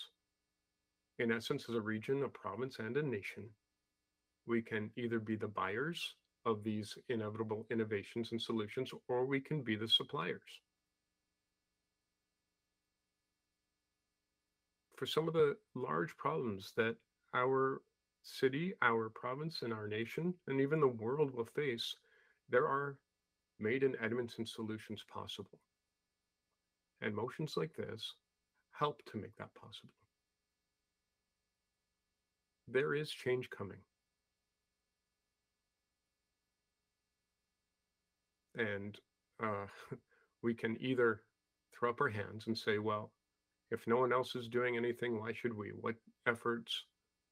In essence, as a region, a province, and a nation, we can either be the buyers of these inevitable innovations and solutions, or we can be the suppliers. For some of the large problems that our city, our province, and our nation, and even the world will face, there are made in Edmonton solutions possible. And motions like this help to make that possible. There is change coming. And we can either throw up our hands and say, well, if no one else is doing anything, why should we? What efforts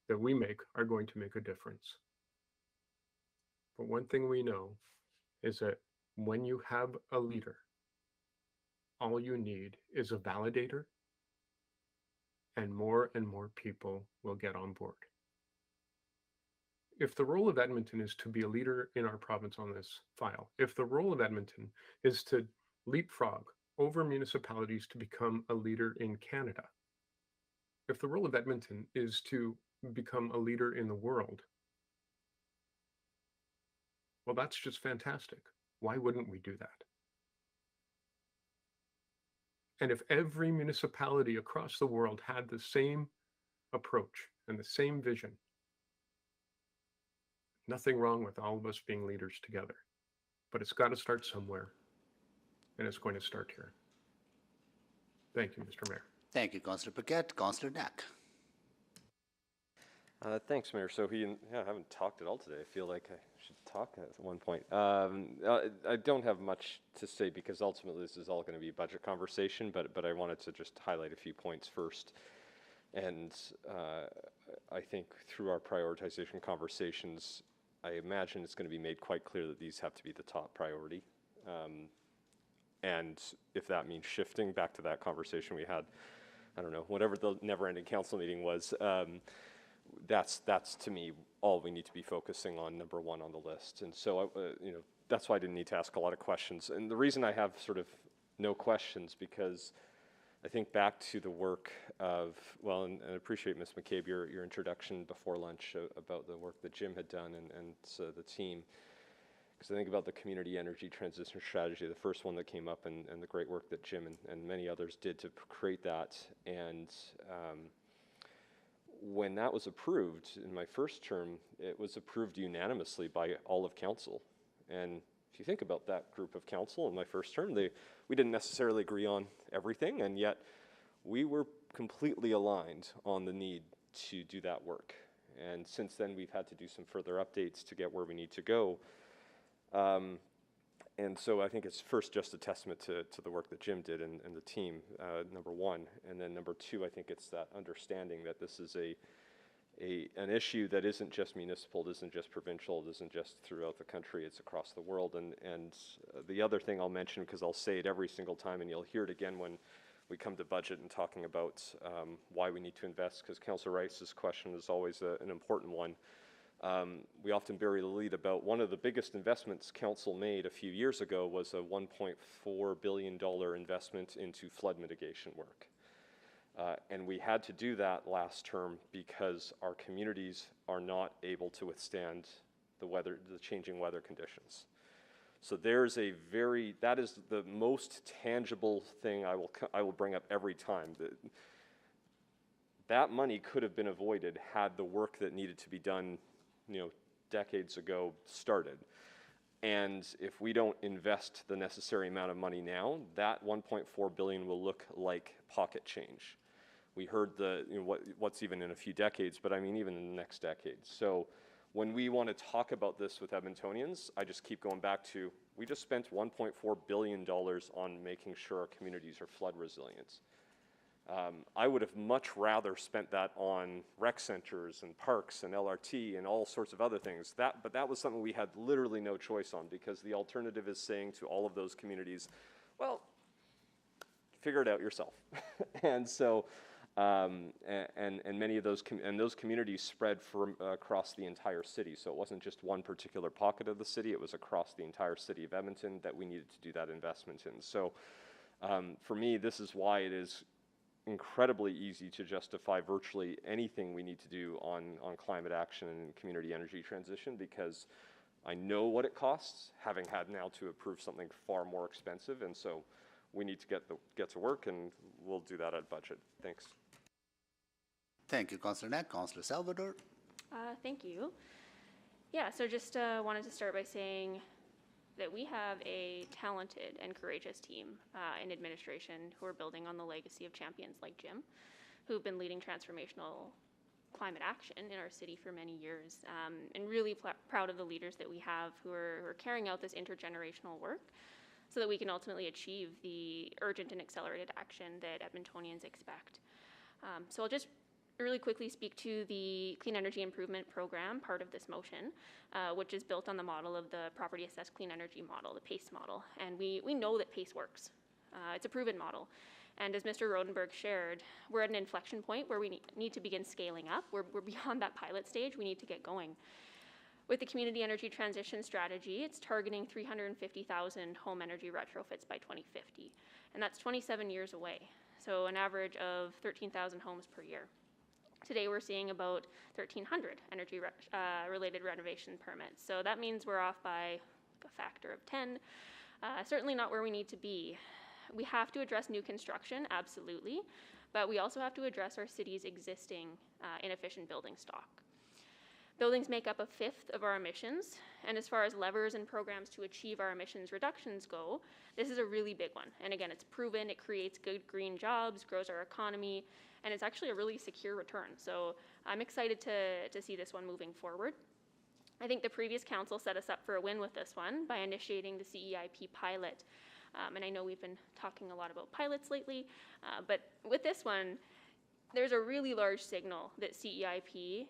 that we make are going to make a difference? But one thing we know is that when you have a leader, all you need is a validator, and more people will get on board. If the role of Edmonton is to be a leader in our province on this file, if the role of Edmonton is to leapfrog over municipalities to become a leader in Canada, if the role of Edmonton is to become a leader in the world, well, that's just fantastic. Why wouldn't we do that? And if every municipality across the world had the same approach, and the same vision. Nothing wrong with all of us being leaders together, but it's got to start somewhere, and it's going to start here. Thank you, Mr. Mayor. Thank you, Councillor Paquette. Councillor Knack. Thanks, Mayor Sohi. And yeah, I haven't talked at all today. I feel like I should talk at one point. I don't have much to say because ultimately this is all going to be a budget conversation, but I wanted to just highlight a few points first. And I think through our prioritization conversations, I imagine it's going to be made quite clear that these have to be the top priority. And if that means shifting back to that conversation we had, I don't know, whatever the never-ending council meeting was, that's to me all we need to be focusing on, number one on the list. And so, that's why I didn't need to ask a lot of questions. And the reason I have sort of no questions, because I think back to the work of, well, and I appreciate Ms. McCabe, your introduction before lunch about the work that Jim had done and the team. Because I think about the community energy transition strategy, the first one that came up, and the great work that Jim and many others did to create that. And when that was approved in my first term, it was approved unanimously by all of council. And if you think about that group of council in my first term, we didn't necessarily agree on everything, and yet we were completely aligned on the need to do that work. And since then, we've had to do some further updates to get where we need to go. And so I think it's first just a testament to the work that Jim did and the team, number one. And then number two, I think it's that understanding that this is an issue that isn't just municipal, it isn't just provincial, it isn't just throughout the country, it's across the world. And the other thing I'll mention, because I'll say it every single time, and you'll hear it again when we come to budget and talking about why we need to invest, because Councillor Rice's question is always an important one. We often bury the lead about one of the biggest investments council made a few years ago was a $1.4 billion investment into flood mitigation work. And we had to do that last term because our communities are not able to withstand the changing weather conditions. So that is the most tangible thing I will bring up every time. That money could have been avoided had the work that needed to be done decades ago started. And if we don't invest the necessary amount of money now, that 1.4 billion will look like pocket change. We heard what's even in a few decades, but I mean even in the next decade. So when we want to talk about this with Edmontonians, I just keep going back to, we just spent $1.4 billion on making sure our communities are flood resilient. I would have much rather spent that on rec centers and parks and LRT and all sorts of other things. But that was something we had literally no choice on, because the alternative is saying to all of those communities, well, figure it out yourself. And so, and many of those communities spread across the entire city. So it wasn't just one particular pocket of the city, it was across the entire city of Edmonton that we needed to do that investment in. So for me, this is why it is incredibly easy to justify virtually anything we need to do on climate action and community energy transition, because I know what it costs, having had now to approve something far more expensive, and so we need to get to work, and we'll do that at budget. Thanks. Thank you, Councillor Knack. Councillor Salvador. Thank you. Yeah, so just wanted to start by saying that we have a talented and courageous team in administration who are building on the legacy of champions like Jim, who've been leading transformational climate action in our city for many years, and really proud of the leaders that we have who are carrying out this intergenerational work so that we can ultimately achieve the urgent and accelerated action that Edmontonians expect. So I'll just really quickly speak to the Clean Energy Improvement Program, part of this motion, which is built on the model of the Property Assessed Clean Energy model, the PACE model. And we know that PACE works. It's a proven model. And as Mr. Rodenberg shared, we're at an inflection point where we need to begin scaling up. We're beyond that pilot stage. We need to get going. With the Community Energy Transition Strategy, it's targeting 350,000 home energy retrofits by 2050. And that's 27 years away. So an average of 13,000 homes per year. Today we're seeing about 1,300 energy-related renovation permits. So that means we're off by a factor of 10. Certainly not where we need to be. We have to address new construction, absolutely, but we also have to address our city's existing inefficient building stock. Buildings make up a fifth of our emissions, and as far as levers and programs to achieve our emissions reductions go, this is a really big one. And again, it's proven, it creates good green jobs, grows our economy, and it's actually a really secure return. So I'm excited to see this one moving forward. I think the previous council set us up for a win with this one by initiating the CEIP pilot. And I know we've been talking a lot about pilots lately, but with this one, there's a really large signal that CEIP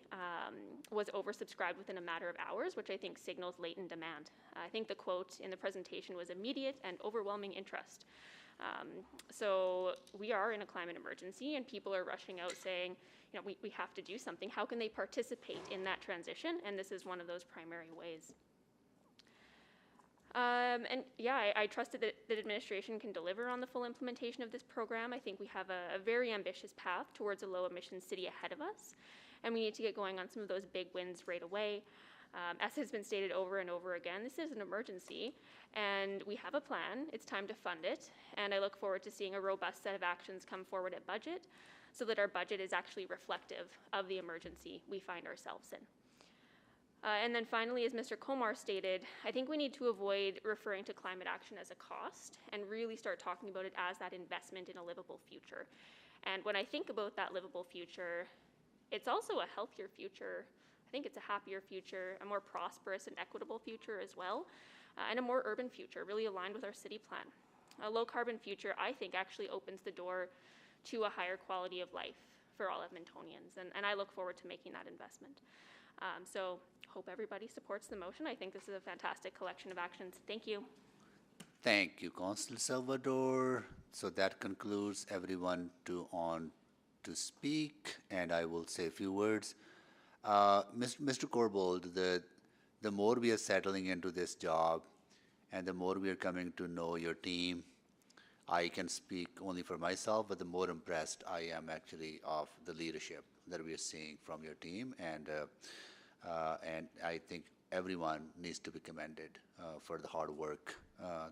was oversubscribed within a matter of hours, which I think signals latent demand. I think the quote in the presentation was immediate and overwhelming interest. So we are in a climate emergency, and people are rushing out saying, you know, we have to do something. How can they participate in that transition? And this is one of those primary ways. And yeah, I trusted that administration can deliver on the full implementation of this program. I think we have a very ambitious path towards a low emission city ahead of us, and we need to get going on some of those big wins right away. As has been stated over and over again, this is an emergency, and we have a plan. It's time to fund it, and I look forward to seeing a robust set of actions come forward at budget so that our budget is actually reflective of the emergency we find ourselves in. And then finally, as Mr. Komar stated, I think we need to avoid referring to climate action as a cost and really start talking about it as that investment in a livable future. And when I think about that livable future, it's also a healthier future. I think it's a happier future, a more prosperous and equitable future as well, and a more urban future, really aligned with our city plan. A low carbon future, I think, actually opens the door to a higher quality of life for all Edmontonians, and I look forward to making that investment. So hope everybody supports the motion. I think this is a fantastic collection of actions. Thank you. Thank you, Councillor Salvador. So that concludes everyone to speak, and I will say a few words. Mr. Corbold, the more we are settling into this job and the more we are coming to know your team, I can speak only for myself, but the more impressed I am actually of the leadership that we are seeing from your team, and I think everyone needs to be commended for the hard work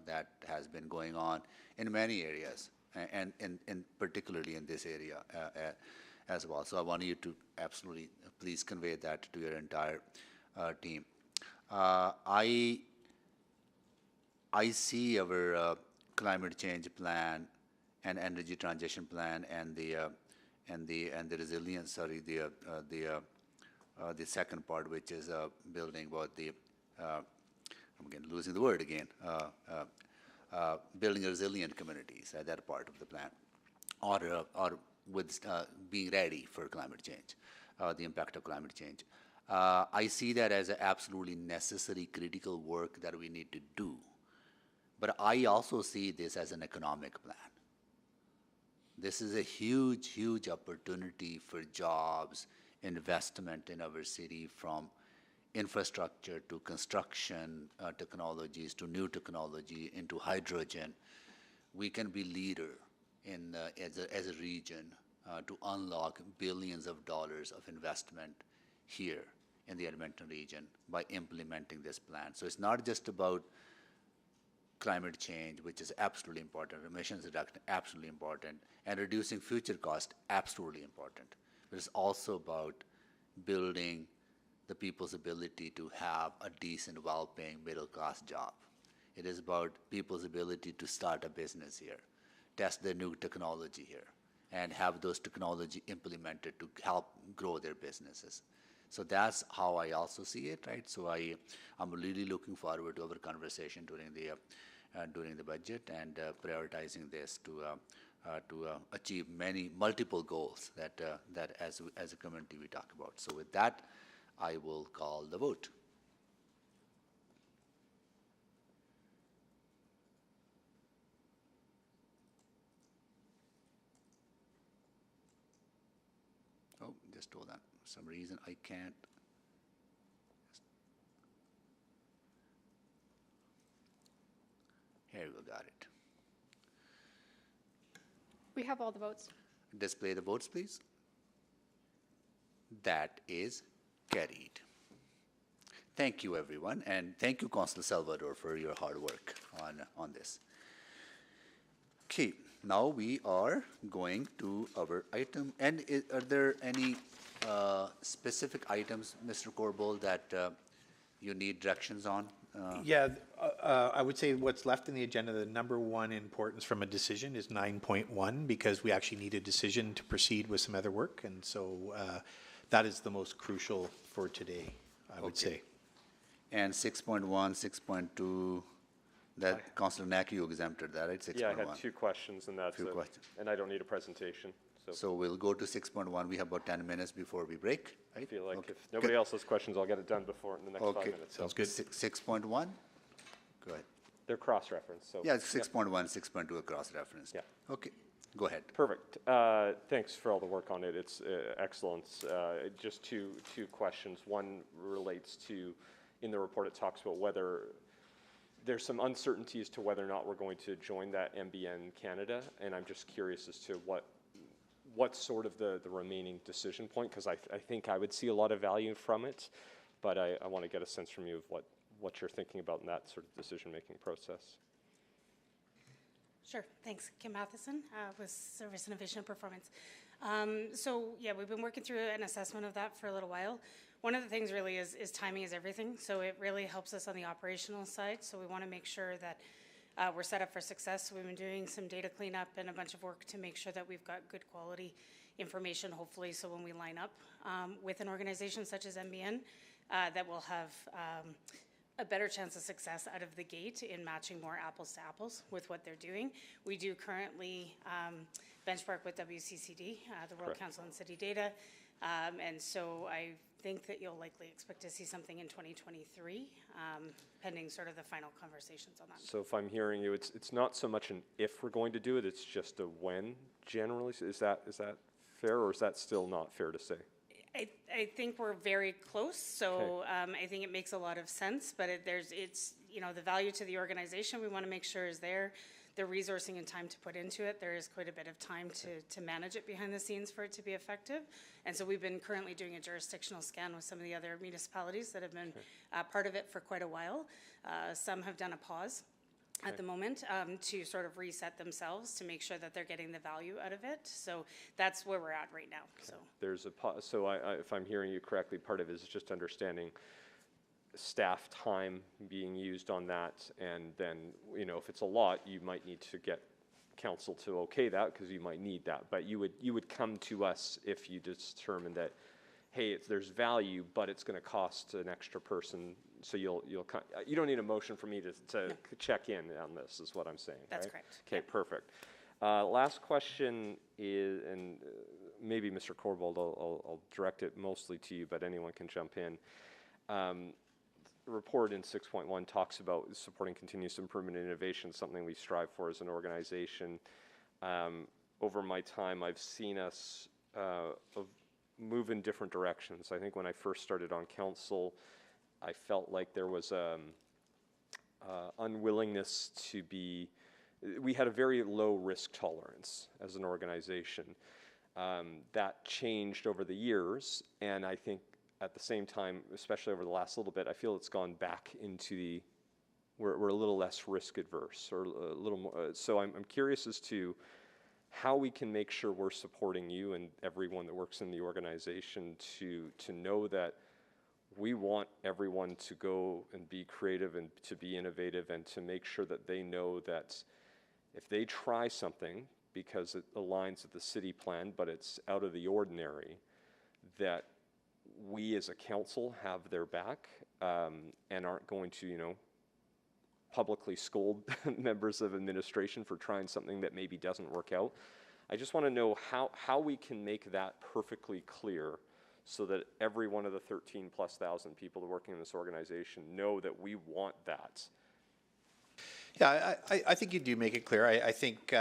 that has been going on in many areas, and particularly in this area as well. So I want you to absolutely please convey that to your entire team. I see our climate change plan and energy transition plan and the resilience. Sorry, the second part, which is building about the I'm again losing the word again. Building resilient communities. That part of the plan, or with being ready for climate change, the impact of climate change. I see that as an absolutely necessary, critical work that we need to do. But I also see this as an economic plan. This is a huge, huge opportunity for jobs, investment in our city, from infrastructure to construction technologies to new technology into hydrogen. We can be leader in as a region to unlock billions of dollars of investment here in the Edmonton region by implementing this plan. So it's not just about climate change, which is absolutely important, emissions reduction, absolutely important, and reducing future cost, absolutely important. But it's also about building the people's ability to have a decent, well-paying, middle-class job. It is about people's ability to start a business here, test their new technology here, and have those technology implemented to help grow their businesses. So that's how I also see it, right? So I'm really looking forward to our conversation during the budget and prioritizing this to achieve multiple goals that as a community we talk about. So with that, I will call the vote. Oh, just hold on. For some reason I can't. Here we got it. We have all the votes. Display the votes, please. That is carried. Thank you, everyone, and thank you, Councillor Salvador, for your hard work on this. Okay, now we are going to our item. And are there any specific items, Mr. Corbold, that you need directions on? Yeah, I would say what's left in the agenda, the number one importance from a decision is 9.1, because we actually need a decision to proceed with some other work. And so that is the most crucial for today, I would say. And 6.1, 6.2, that Councillor Nack, you exempted that, right? 6.1. Yeah, I had 2 questions, and that's Few it. questions. And I don't need a presentation. So we'll go to 6.1. We have about 10 minutes before we break, right? I feel like if nobody else has questions, I'll get it done before in the next 5 minutes. Sounds good. 6.1, go ahead. They're cross-referenced, so. Yeah, 6.1, 6.2 are cross-referenced. Yeah. Okay, go ahead. Perfect. Thanks for all the work on it. It's excellent. Just two questions. One relates to, in the report, it talks about whether there's some uncertainty as to whether or not we're going to join that MBN Canada, and I'm just curious as to what's sort of the remaining decision point, because I think I would see a lot of value from it, but I want to get a sense from you of what you're thinking about in that sort of decision-making process. Sure, thanks. Kim Matheson with Service Innovation and Performance. So yeah, we've been working through an assessment of that for a little while. One of the things really is timing is everything, so it really helps us on the operational side, so we want to make sure that we're set up for success. So we've been doing some data cleanup and a bunch of work to make sure that we've got good quality information, hopefully, so when we line up with an organization such as MBN, that we'll have a better chance of success out of the gate in matching more apples to apples with what they're doing. We do currently benchmark with WCCD, the World Council on City Data, and so I think that you'll likely expect to see something in 2023, pending sort of the final conversations on that. So if I'm hearing you, it's not so much an if we're going to do it, it's just a when, generally. Is that fair, or is that still not fair to say? I think we're very close, so I think it makes a lot of sense, but it's the value to the organization we want to make sure is there. The resourcing and time to put into it, there is quite a bit of time to manage it behind the scenes for it to be effective. And so we've been currently doing a jurisdictional scan with some of the other municipalities that have been part of it for quite a while. Some have done a pause at the moment to sort of reset themselves to make sure that they're getting the value out of it. So that's where we're at right now. So there's so if I'm hearing you correctly, part of it is just understanding staff time being used on that, and then if it's a lot, you might need to get council to okay that, because you might need that. But you would come to us if you determine that, hey, there's value, but it's going to cost an extra person. So you don't need a motion for me to check in on this, is what I'm saying. That's right? correct. Okay, perfect. Last question is, and maybe Mr. Corbold, I'll direct it mostly to you, but anyone can jump in. The report in 6.1 talks about supporting continuous improvement and innovation, something we strive for as an organization. Over my time, I've seen us move in different directions. I think when I first started on council, I felt like there was unwillingness to be, we had a very low risk tolerance as an organization. That changed over the years, and I think at the same time, especially over the last little bit, I feel it's gone back into we're a little less risk adverse, or a little more. So I'm curious as to how we can make sure we're supporting you and everyone that works in the organization to know that we want everyone to go and be creative and to be innovative, and to make sure that they know that if they try something because it aligns with the city plan, but it's out of the ordinary, that we as a council have their back, and aren't going to, publicly scold members of administration for trying something that maybe doesn't work out. I just want to know how we can make that perfectly clear, so that every one of the 13,000+ people working in this organization know that we want that. Yeah, I think you do make it clear. I think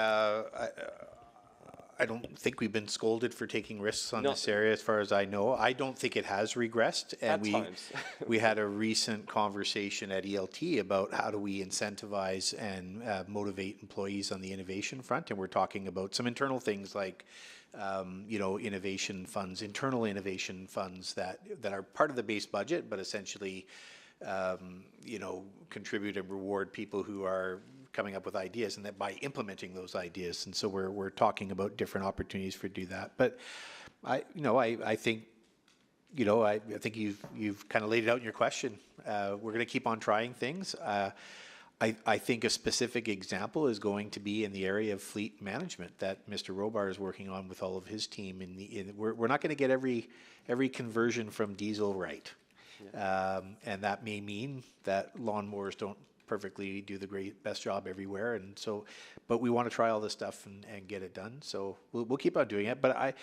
I don't think we've been scolded for taking risks on this area, as far as I know. I don't think it has regressed. And we had a recent conversation at ELT about how do we incentivize and motivate employees on the innovation front. And we're talking about some internal things like, innovation funds, internal innovation funds that are part of the base budget, but essentially, contribute and reward people who are coming up with ideas, and that by implementing those ideas. And so we're talking about different opportunities for do that. But I think, I think you've kind of laid it out in your question. We're going to keep on trying things. I think a specific example is going to be in the area of fleet management that Mr. Robar is working on with all of his team. We're not going to get every conversion from diesel right. And that may mean that lawnmowers don't perfectly do the best job everywhere. And so, but we want to try all this stuff and get it done. So we'll keep on doing it. But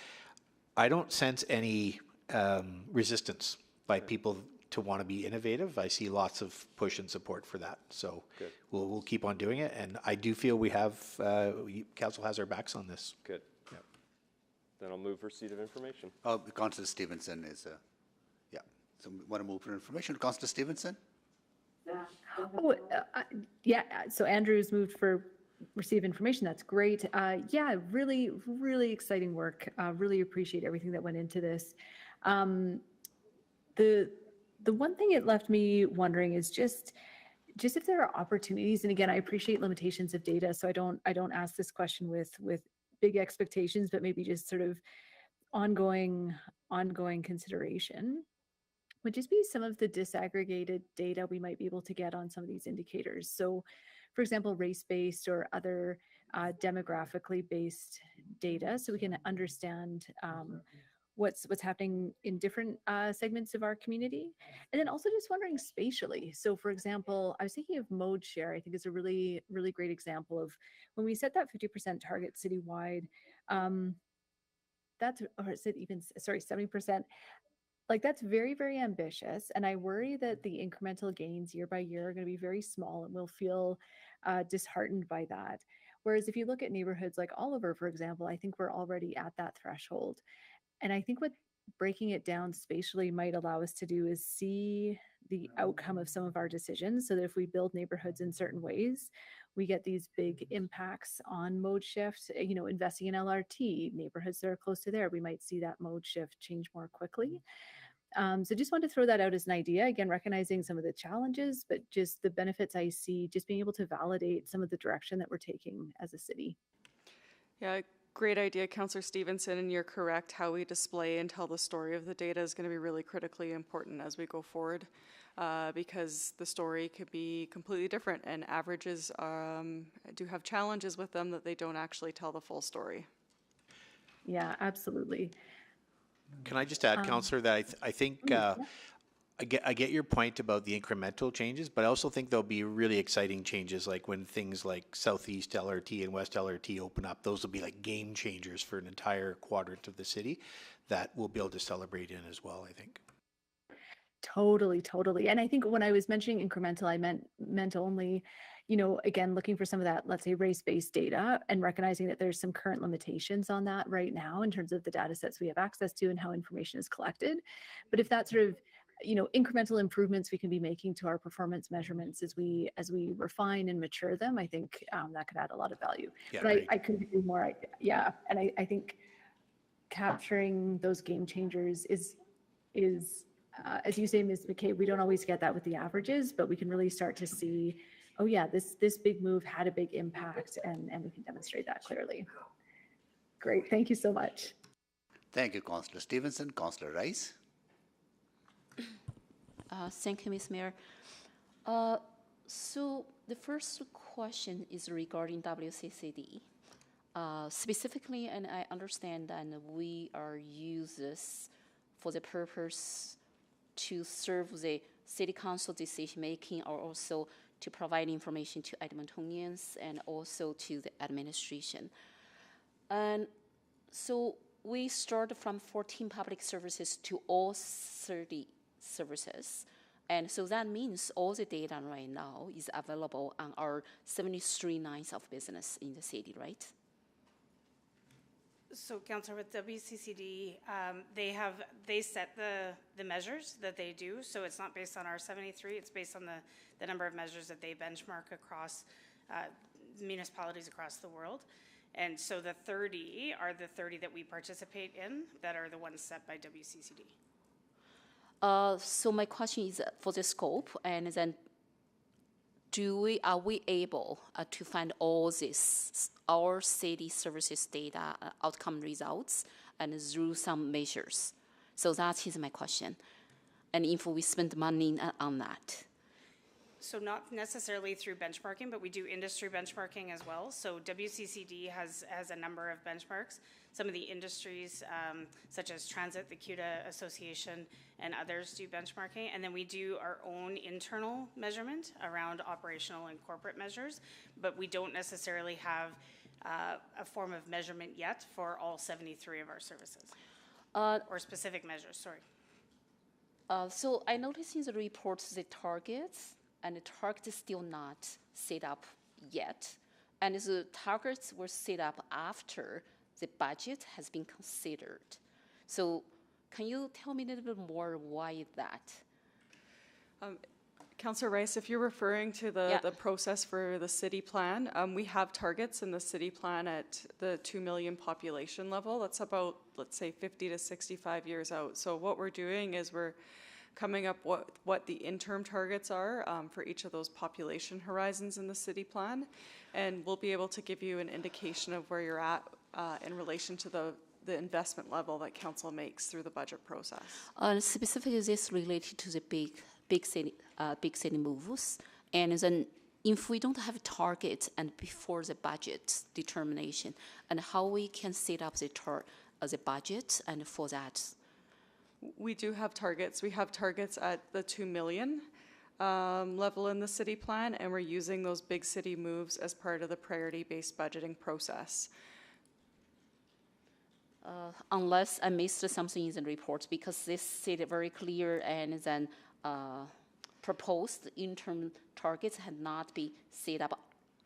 I don't sense any resistance by people to want to be innovative. I see lots of push and support for that. So we'll keep on doing it. And I do feel we have, council has our backs on this. Good. Yep. Then I'll move receipt of information. Councillor Stevenson is, yeah. So we want to move for information. Councillor Stevenson? Oh, yeah, so Andrew's moved for receive information. That's great. Yeah, really, really exciting work. Really appreciate everything that went into this. The one thing it left me wondering is just if there are opportunities, and again, I appreciate limitations of data, so I don't ask this question with big expectations, but maybe just sort of ongoing consideration would just be some of the disaggregated data we might be able to get on some of these indicators. So, for example, race-based or other demographically based data, so we can understand what's happening in different segments of our community. And then also just wondering spatially. So for example, I was thinking of mode share. I think is a really, really great example of when we set that 50% target citywide, that's, or is it even, sorry, 70%, like that's very, very ambitious. And I worry that the incremental gains year by year are going to be very small and we'll feel disheartened by that. Whereas if you look at neighborhoods like Oliver, for example, I think we're already at that threshold. And I think what breaking it down spatially might allow us to do is see the outcome of some of our decisions so that if we build neighborhoods in certain ways, we get these big impacts on mode shift, investing in LRT, neighborhoods that are close to there, we might see that mode shift change more quickly. So just wanted to throw that out as an idea, again, recognizing some of the challenges, but just the benefits I see, just being able to validate some of the direction that we're taking as a city. Yeah, great idea, Councillor Stevenson, and you're correct. How we display and tell the story of the data is going to be really critically important as we go forward, because the story could be completely different, and averages do have challenges with them that they don't actually tell the full story. Yeah, absolutely. Can I just add, Councillor, that I think I get your point about the incremental changes, but I also think there'll be really exciting changes, like when things like Southeast LRT and West LRT open up. Those will be like game changers for an entire quadrant of the city that we'll be able to celebrate in as well, I think. Totally. And I think when I was mentioning incremental, I meant only, again, looking for some of that, let's say, race-based data and recognizing that there's some current limitations on that right now in terms of the data sets we have access to and how information is collected. But if that sort of, incremental improvements we can be making to our performance measurements as we refine and mature them, I think that could add a lot of value. Yeah, but I couldn't agree more. And I think capturing those game changers is as you say, Ms. McKay, we don't always get that with the averages, but we can really start to see, oh yeah, this big move had a big impact, and we can demonstrate that clearly. Great, thank you so much. Thank you, Councillor Stevenson. Councillor Rice. Thank you, Ms. Mayor. So the first question is regarding WCCD. Specifically, and I understand that we are users for the purpose to serve the city council decision making, or also to provide information to Edmontonians and also to the administration. And so we start from 14 public services to all 30 services. And so that means all the data right now is available on our 73 lines of business in the city, right? So, Councillor, with WCCD, they set the measures that they do. So it's not based on our 73. It's based on the number of measures that they benchmark across municipalities across the world. And so the 30 are the 30 that we participate in that are the ones set by WCCD. So my question is for the scope, and then are we able to find all this, our city services data, outcome results, and through some measures? So that is my question. And if we spend money on that. So not necessarily through benchmarking, but we do industry benchmarking as well. So WCCD has a number of benchmarks. Some of the industries, such as Transit, the CUDA Association, and others do benchmarking. And then we do our own internal measurement around operational and corporate measures, but we don't necessarily have a form of measurement yet for all 73 of our services. Or specific measures, sorry. So I noticed in the report the targets, and the target is still not set up yet. And the targets were set up after the budget has been considered. So can you tell me a little bit more why that? Councillor Rice, if you're referring to the process for the city plan, we have targets in the city plan at the 2 million population level. That's about, let's say, 50 to 65 years out. So what we're doing is we're coming up what the interim targets are for each of those population horizons in the city plan. And we'll be able to give you an indication of where you're at in relation to the investment level that council makes through the budget process. Specifically, is this related to the big city moves? And then if we don't have a target and before the budget determination, and how we can set up the budget and for that? We do have targets. We have targets at the 2 million level in the city plan, and we're using those big city moves as part of the priority-based budgeting process. Unless I missed something in the report, because this said very clear, and then proposed interim targets had not been set up,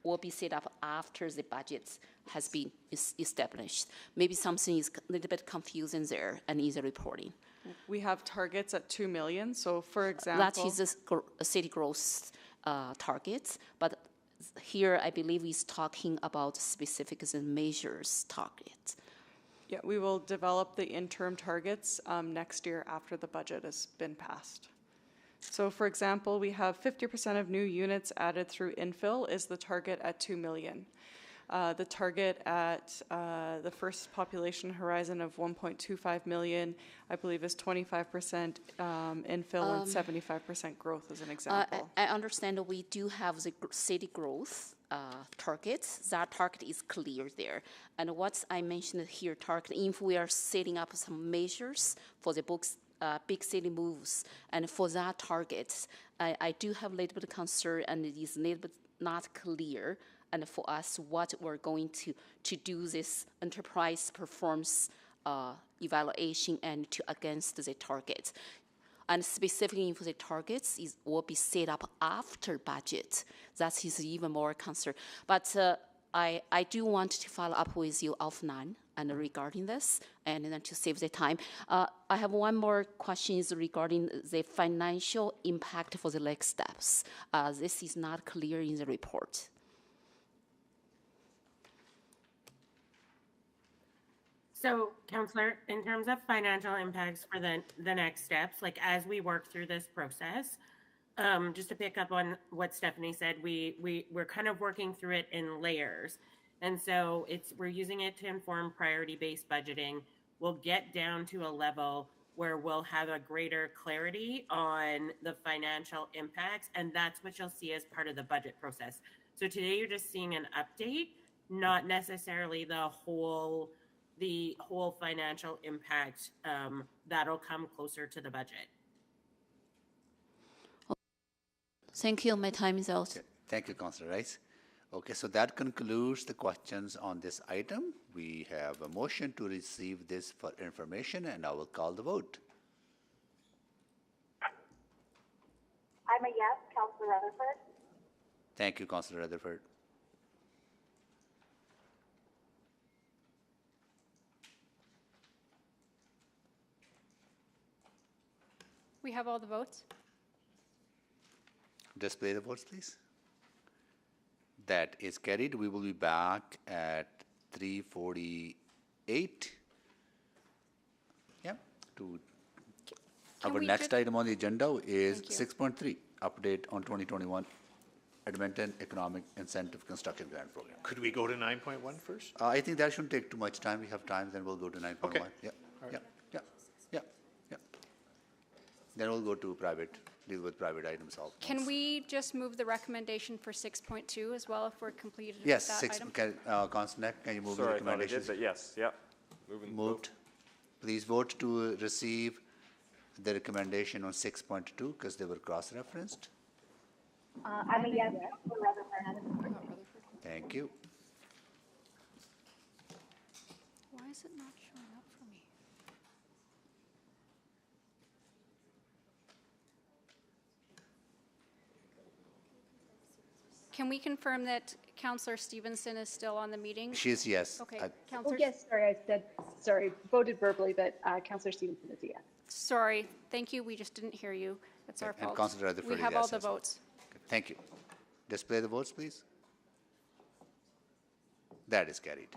will be set up after the budget has been established. Maybe something is a little bit confusing there and in the reporting. We have targets at 2 million. So, for example, that is a city growth targets, but here I believe he's talking about specific measures targets. Yeah, we will develop the interim targets next year after the budget has been passed. So, for example, we have 50% of new units added through infill is the target at 2 million. The target at the first population horizon of 1.25 million, I believe, is 25% infill and 75% growth as an example. I understand that we do have the city growth targets. That target is clear there. And what I mentioned here, target, if we are setting up some measures for the big city moves, and for that target, I do have a little bit of concern, and it is a little bit not clear. And for us, what we're going to do this enterprise performance evaluation and to against the targets. And specifically for the targets will be set up after budget. That is even more concern. But I do want to follow up with you offline and regarding this, and then to save the time. I have one more question is regarding the financial impact for the next steps. This is not clear in the report. So, Councillor, in terms of financial impacts for the next steps, like as we work through this process, just to pick up on what Stephanie said, we're kind of working through it in layers. And so we're using it to inform priority-based budgeting. We'll get down to a level where we'll have a greater clarity on the financial impacts, and that's what you'll see as part of the budget process. So today you're just seeing an update, not necessarily the whole financial impact. That'll come closer to the budget. Thank you. My time is out. Okay. Thank you, Councillor Rice. Okay, so that concludes the questions on this item. We have a motion to receive this for information, and I will call the vote. I'm a yes, Councillor Rutherford. Thank you, Councillor Rutherford. We have all the votes. Display the votes, please. That is carried. We will be back at 3:48. Yeah. Our next item on the agenda is 6.3, update on 2021. Edmonton Economic Incentive Construction Grant Program. Could we go to 9.1 first? I think that shouldn't take too much time. We have time, then we'll go to 9.1. Okay. Yeah, All right. yeah, yeah, yeah, yeah. Then we'll go to private, deal with private items also. Can we just move the recommendation for 6.2 as well if we're completed with Yes, that 6, item? Councillor Neck, can you move the Sorry, I thought I did, recommendations? but yes, yep. Moved. Please vote to receive the recommendation on 6.2 because they were cross-referenced. I'm a yes, Councilor Rutherford. Thank you. Why is it not showing up for me? Can we confirm that Councillor Stevenson is still on the meeting? She is yes. Okay, I- Oh, Councillor. yes, sorry, I said, sorry, voted verbally, but Councillor Stevenson is a yes. Sorry, thank you, we just didn't hear you. It's our And fault. Councillor Rutherford We is have all yes the as well. votes. Thank you. Display the votes, please. That is carried.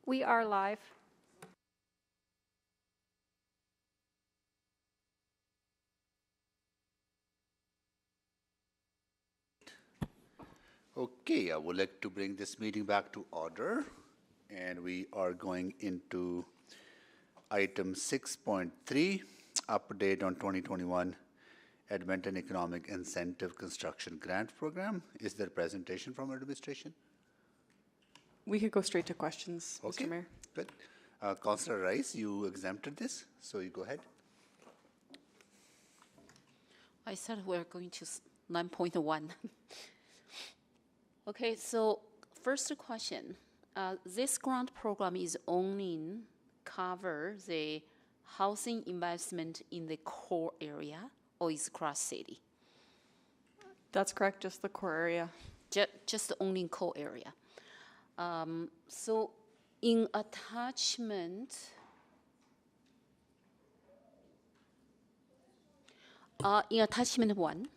We are live. Okay, I would like to bring this meeting back to order, and we are going into item 6.3, update on 2021 Edmonton Economic Incentive Construction Grant Program. Is there a presentation from administration? We could go straight to questions, Okay, Mr. Mayor. good. Councillor Rice, you exempted this, so you go ahead. I said we're going to 9.1. Okay, so first question. This grant program is only cover the housing investment in the core area, or is cross city? That's correct, just the core area. Just only in core area. So in attachment, one,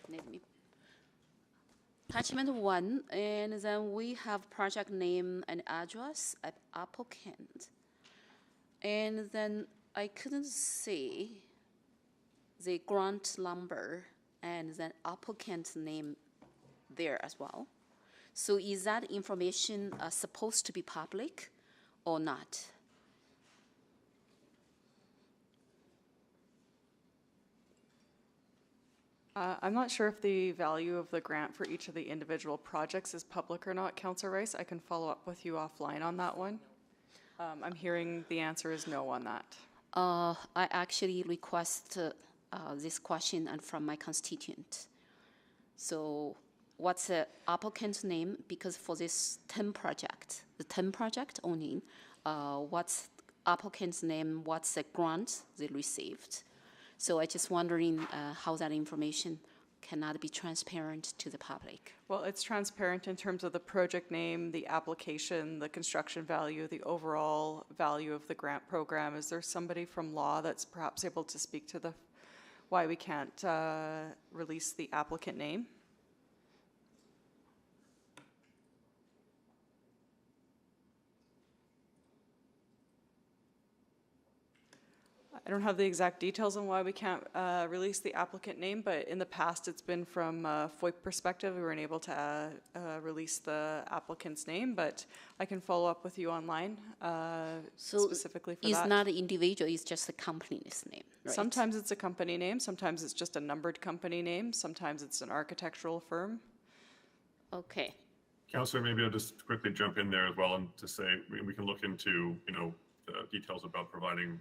let me. Attachment 1, and then we have project name and address at applicant. And then I couldn't see the grant number and then applicant name there as well. So is that information supposed to be public or not? I'm not sure if the value of the grant for each of the individual projects is public or not, Councillor Rice. I can follow up with you offline on that one. I'm hearing the answer is no on that. I actually request this question and from my constituent. So what's the applicant's name? Because for this 10 project, the 10 project only, what's applicant's name, what's the grant they received? So I just wondering how that information cannot be transparent to the public. Well, it's transparent in terms of the project name, the application, the construction value, the overall value of the grant program. Is there somebody from law that's perhaps able to speak to the why we can't release the applicant name? I don't have the exact details on why we can't release the applicant name, but in the past it's been from a FOIP perspective. We weren't able to release the applicant's name, but I can follow up with you online specifically for that. It's not an individual, it's just the company's name, right? Sometimes it's a company name, sometimes it's just a numbered company name, sometimes it's an architectural firm. Okay. Councillor, maybe I'll just quickly jump in there as well and to say we can look into, the details about providing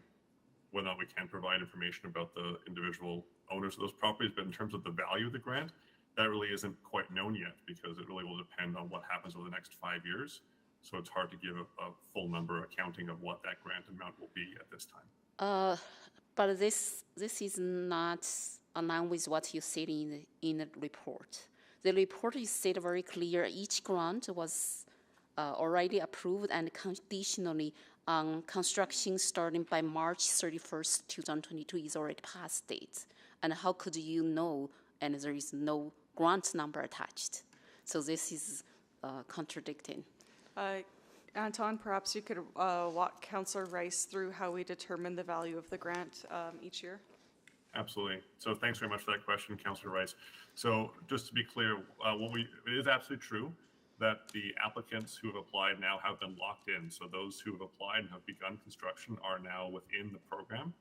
whether or not we can provide information about the individual owners of those properties, but in terms of the value of the grant, that really isn't quite known yet because it really will depend on what happens over the next 5 years. So it's hard to give a full number accounting of what that grant amount will be at this time. But this is not aligned with what you said in the report. The report is said very clear. Each grant was already approved and conditionally on construction starting by March 31st, 2022 is already past date. And how could you know and there is no grant number attached? So this is contradicting. Anton, perhaps you could walk Councillor Rice through how we determine the value of the grant each year. Absolutely. So thanks very much for that question, Councillor Rice. So just to be clear, it is absolutely true that the applicants who have applied now have been locked in. So those who have applied and have begun construction are now within the program.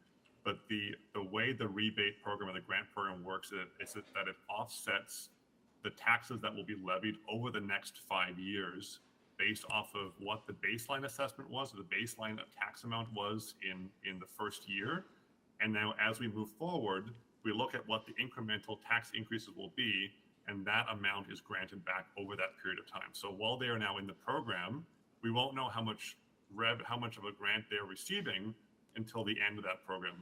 But the way the rebate program and the grant program works is that it offsets the taxes that will be levied over the next 5 years based off of what the baseline assessment was, or the baseline tax amount was in the first year. And now as we move forward, we look at what the incremental tax increases will be, and that amount is granted back over that period of time. So while they are now in the program, we won't know how much of a grant they're receiving until the end of that program,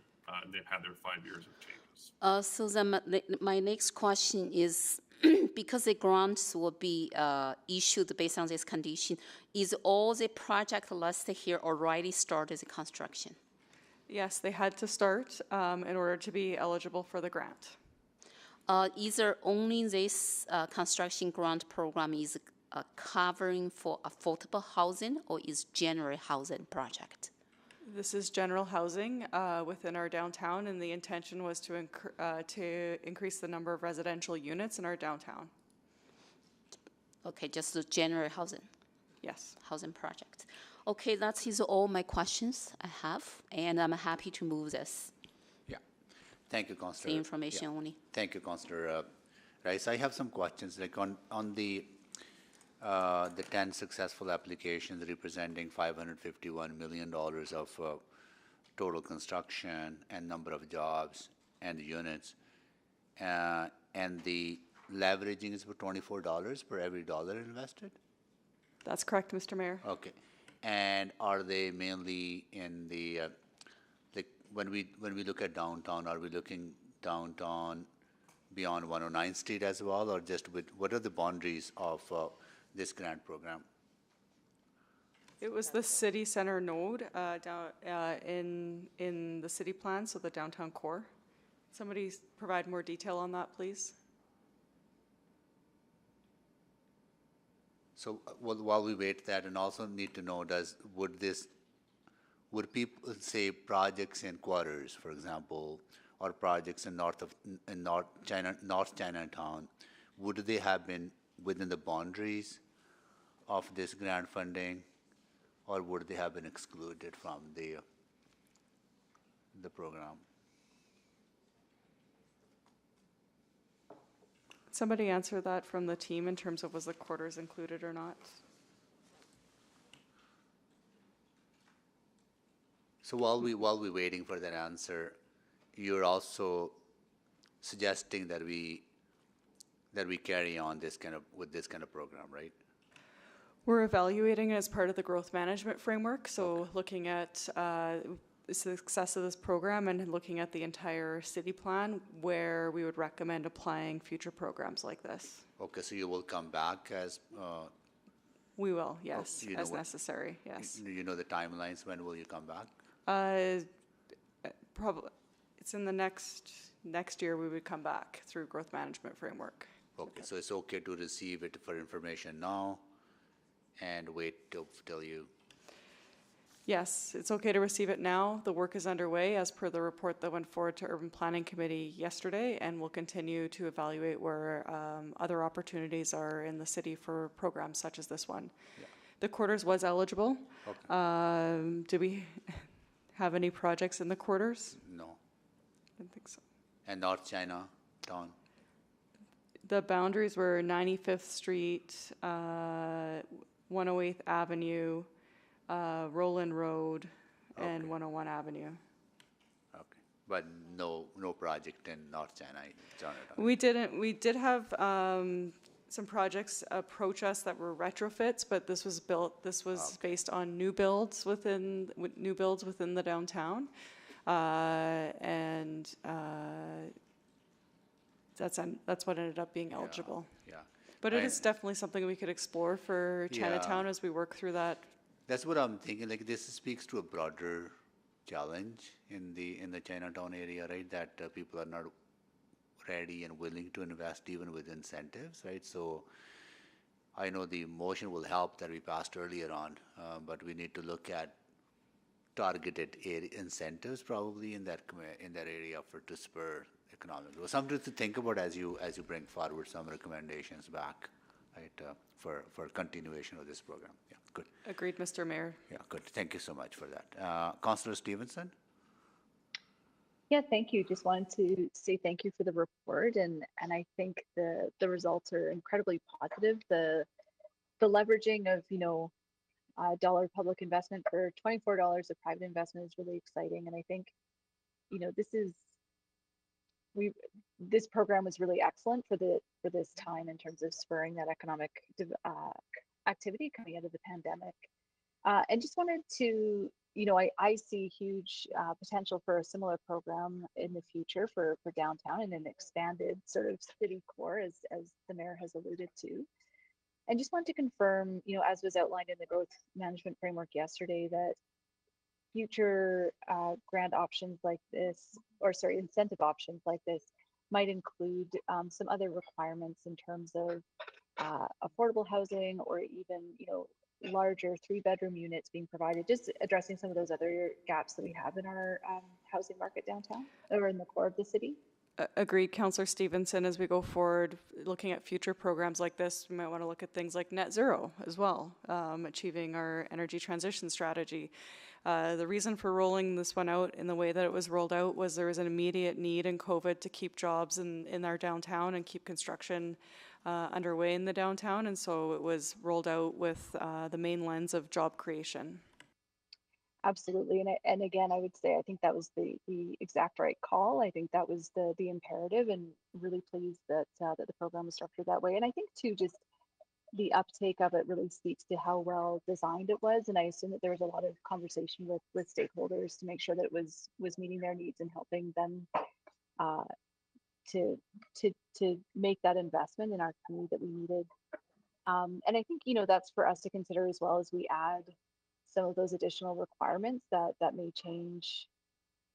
and they've had their 5 years of changes. So then my next question is, because the grants will be issued based on this condition, is all the project listed here already started the construction? Yes, they had to start in order to be eligible for the grant. Is there only this construction grant program is covering for affordable housing or is general housing project? This is general housing within our downtown, and the intention was to increase the number of residential units in our downtown. Okay, just the general housing. Yes. Housing project. Okay, that is all my questions I have, and I'm happy to move this. Yeah. Thank you, Councillor. The information only. Thank you, Councillor Rice. I have some questions, like on the 10 successful applications representing $551 million of total construction and number of jobs and units, and the leveraging is for $24 per every dollar invested? That's correct, Mr. Mayor. Okay. And are they mainly in the, like, when we look at downtown, are we looking downtown beyond 109th Street as well, or just with, what are the boundaries of this grant program? It was the city center node down in the city plan, so the downtown core. Somebody provide more detail on that, please. So while we wait that, and also need to know, would people say projects in quarters, for example, or projects in North Chinatown, would they have been within the boundaries of this grant funding, or would they have been excluded from the program? Somebody answer that from the team in terms of was the quarters included or not? So while we're waiting for that answer, you're also suggesting that we carry on with this kind of program, right? We're evaluating it as part of the growth management framework, so looking at the success of this program and looking at the entire city plan where we would recommend applying future programs like this. Okay, so you will come back as... we will, yes, you know as necessary, yes. You know the timelines, when will you come back? Probably, it's in the next year we would come back through growth management framework. Okay, so it's okay to receive it for information now and wait till you... Yes, it's okay to receive it now. The work is underway as per the report that went forward to Urban Planning Committee yesterday, and we'll continue to evaluate where other opportunities are in the city for programs such as this one. Yeah. The quarters was eligible. Okay. Do we have any projects in the quarters? No. I didn't think so. And North Chinatown? The boundaries were 95th Street, 108th Avenue, Roland Road, and 101 Avenue. Okay, but no project in North Chinatown? We did have some projects approach us that were retrofits, but this was based on new builds within the downtown, and that's what ended up being eligible. Yeah. But it is definitely something we could explore for Chinatown as we work through that. That's what I'm thinking. Like, this speaks to a broader challenge in the Chinatown area, right? That people are not ready and willing to invest even with incentives, right? So I know the motion will help that we passed earlier on, but we need to look at targeted incentives probably in that area to spur economic growth. Something to think about as you bring forward some recommendations back, right, for continuation of this program. Yeah, good. Agreed, Mr. Mayor. Yeah, good. Thank you so much for that. Councillor Stevenson? Yeah, thank you. Just wanted to say thank you for the report, and I think the results are incredibly positive. The leveraging of dollar public investment for $24 of private investment is really exciting, and I think this program was really excellent for this time in terms of spurring that economic activity coming out of the pandemic. And just wanted to, I see huge potential for a similar program in the future for downtown and an expanded sort of city core, as the mayor has alluded to. And just want to confirm, as was outlined in the growth management framework yesterday, that future grant options like this, incentive options like this might include some other requirements in terms of affordable housing or even, larger 3-bedroom units being provided, just addressing some of those other gaps that we have in our housing market downtown or in the core of the city. Agreed, Councillor Stevenson. As we go forward, looking at future programs like this, we might want to look at things like net zero as well, achieving our energy transition strategy. The reason for rolling this one out in the way that it was rolled out was there was an immediate need in COVID to keep jobs in our downtown and keep construction underway in the downtown, and so it was rolled out with the main lens of job creation. Absolutely, and again, I would say I think that was the exact right call. I think that was the imperative, and really pleased that that the program was structured that way. And I think too, just the uptake of it really speaks to how well designed it was. And I assume that there was a lot of conversation with stakeholders to make sure that it was meeting their needs and helping them to make that investment in our community that we needed. And I think that's for us to consider as well as we add some of those additional requirements that may change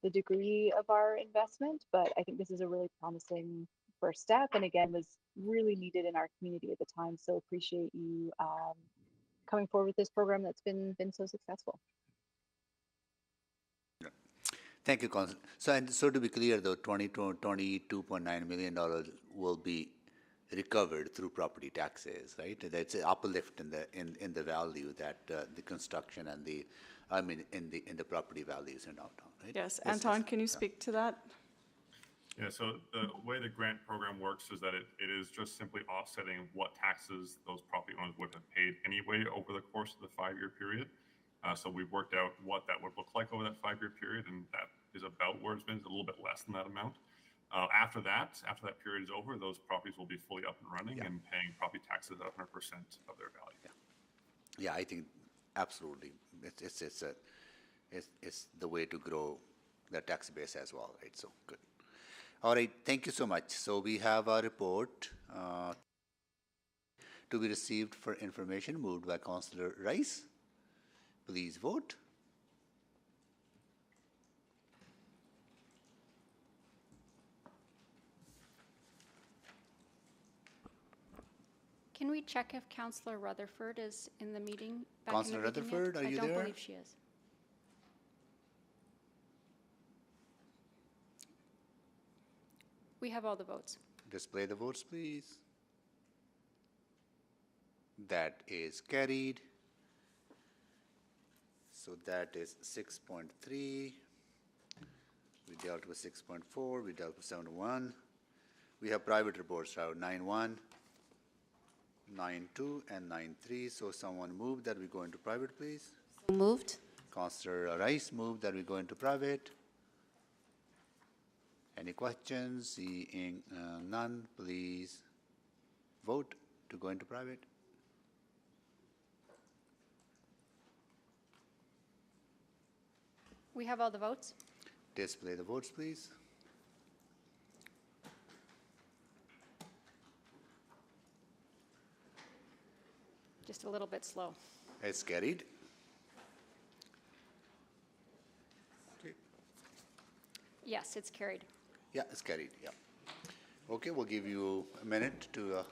the degree of our investment. But I think this is a really promising first step, and again was really needed in our community at the time. So appreciate you coming forward with this program that's been so successful. Thank you, Council. So to be clear, though, $22.9 million will be recovered through property taxes, right? That's an uplift in the value that the construction and in the property values in downtown, right? Yes, Anton, can you speak to that? Yeah, so the way the grant program works is that it is just simply offsetting what taxes those property owners would have paid anyway over the course of the 5-year period. So we've worked out what that would look like over that 5-year period, and that is about where it's been, a little bit less than that amount. After that period is over, those properties will be fully up and running and paying property taxes at 100% of their value. Yeah, I think absolutely. It's the way to grow the tax base as well, right? So good. All right, thank you so much. So we have a report to be received for information moved by Councillor Rice. Please vote. Can we check if Councillor Rutherford is in the meeting? Councillor Rutherford, are you there? I don't believe she is. We have all the votes. Display the votes, please. That is carried. So that is 6.3. We dealt with 6.4. We dealt with 7.1. We have private reports now, 9.1, 9.2, and 9.3. So someone moved that we go into private, please. So moved. Councillor Rice moved that we go into private. Any questions? Seeing none, please vote to go into private. We have all the votes. Display the votes, please. Just a little bit slow. It's carried. Okay. Yes, it's carried. Yeah, it's carried. Yeah. Okay, we'll give you a minute to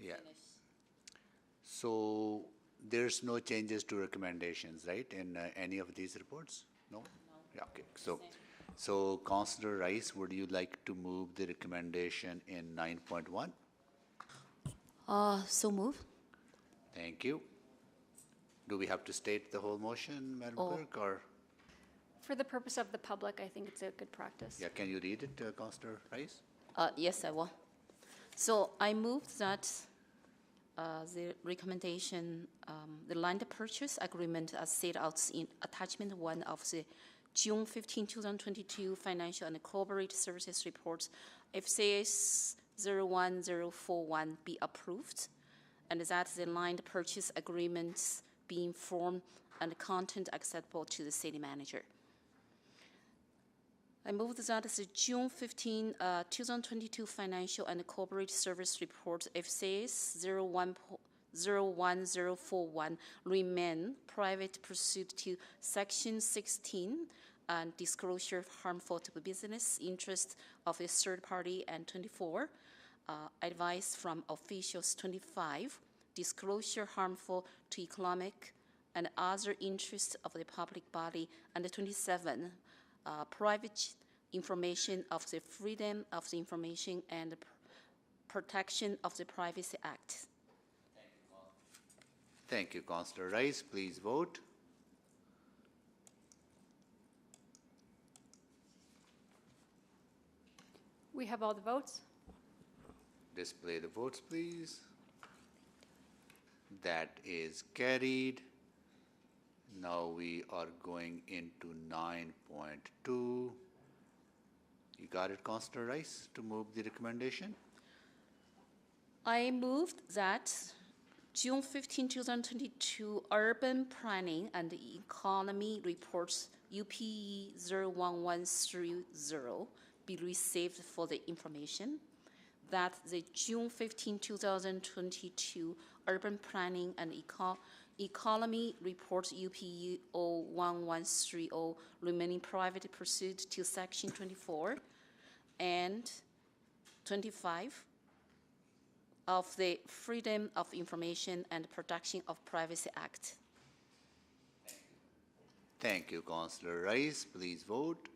Yeah. So there's no changes to recommendations, right, in any of these reports? No? No. Yeah, okay. So Councillor Rice, would you like to move the recommendation in 9.1? So move. Thank you. Do we have to state the whole motion, Madam Clerk, or? For the purpose of the public, I think it's a good practice. Yeah, can you read it, Councillor Rice? Yes, I will. So I moved that the recommendation, the land purchase agreement as set out in attachment 1 of the June 15, 2022 Financial and Corporate Services Report, FCS 01041 be approved, and that the land purchase agreements be informed and content acceptable to the city manager. I move that the June 15, 2022 Financial and Corporate Service Report FCS 01041 remain private pursuant to Section 16 and disclosure of harmful to the business interest of a third party, and 24 advice from officials, 25 disclosure harmful to economic and other interests of the public body, and 27 private information of the Freedom of the Information and Protection of the Privacy Act. Thank you, Councillor Rice. Please vote. We have all the votes. Display the votes, please. That is carried. Now we are going into 9.2. You got it, Councillor Rice, to move the recommendation? I moved that June 15, 2022 Urban Planning and Economy Reports UPE 01130 be received for the information. That the June 15, 2022 Urban Planning and Economy Report UPE 01130 remaining private pursuant to Section 24 and 25 of the Freedom of Information and Protection of Privacy Act. Thank you, Councillor Rice. Please vote.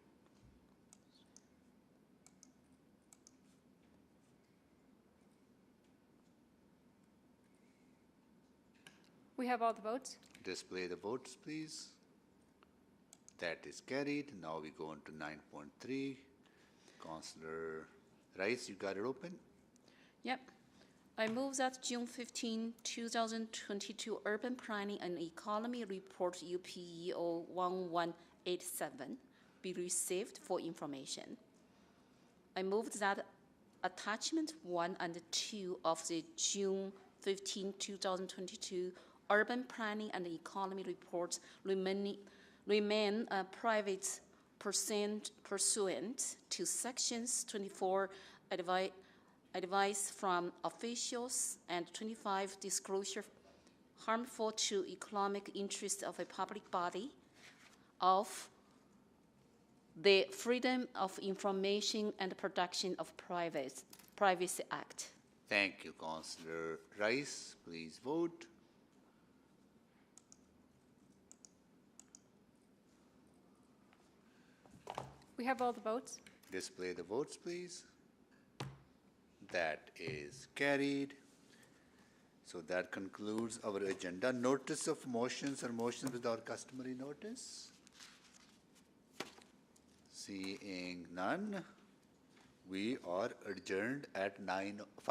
We have all the votes. Display the votes, please. That is carried. Now we go on to 9.3. Councillor Rice, you got it open? Yep. I move that June 15, 2022 Urban Planning and Economy Report UPE 01187 be received for information. I move that attachment 1 and 2 of the June 15, 2022 Urban Planning and Economy Report remain private pursuant to Sections 24 advice from officials and 25 disclosure harmful to economic interest of a public body of the Freedom of Information and Protection of Privacy Act. Thank you, Councillor Rice. Please vote. We have all the votes. Display the votes, please. That is carried. So that concludes our agenda. Notice of motions or motions without customary notice? Seeing none, we are adjourned at 9:05.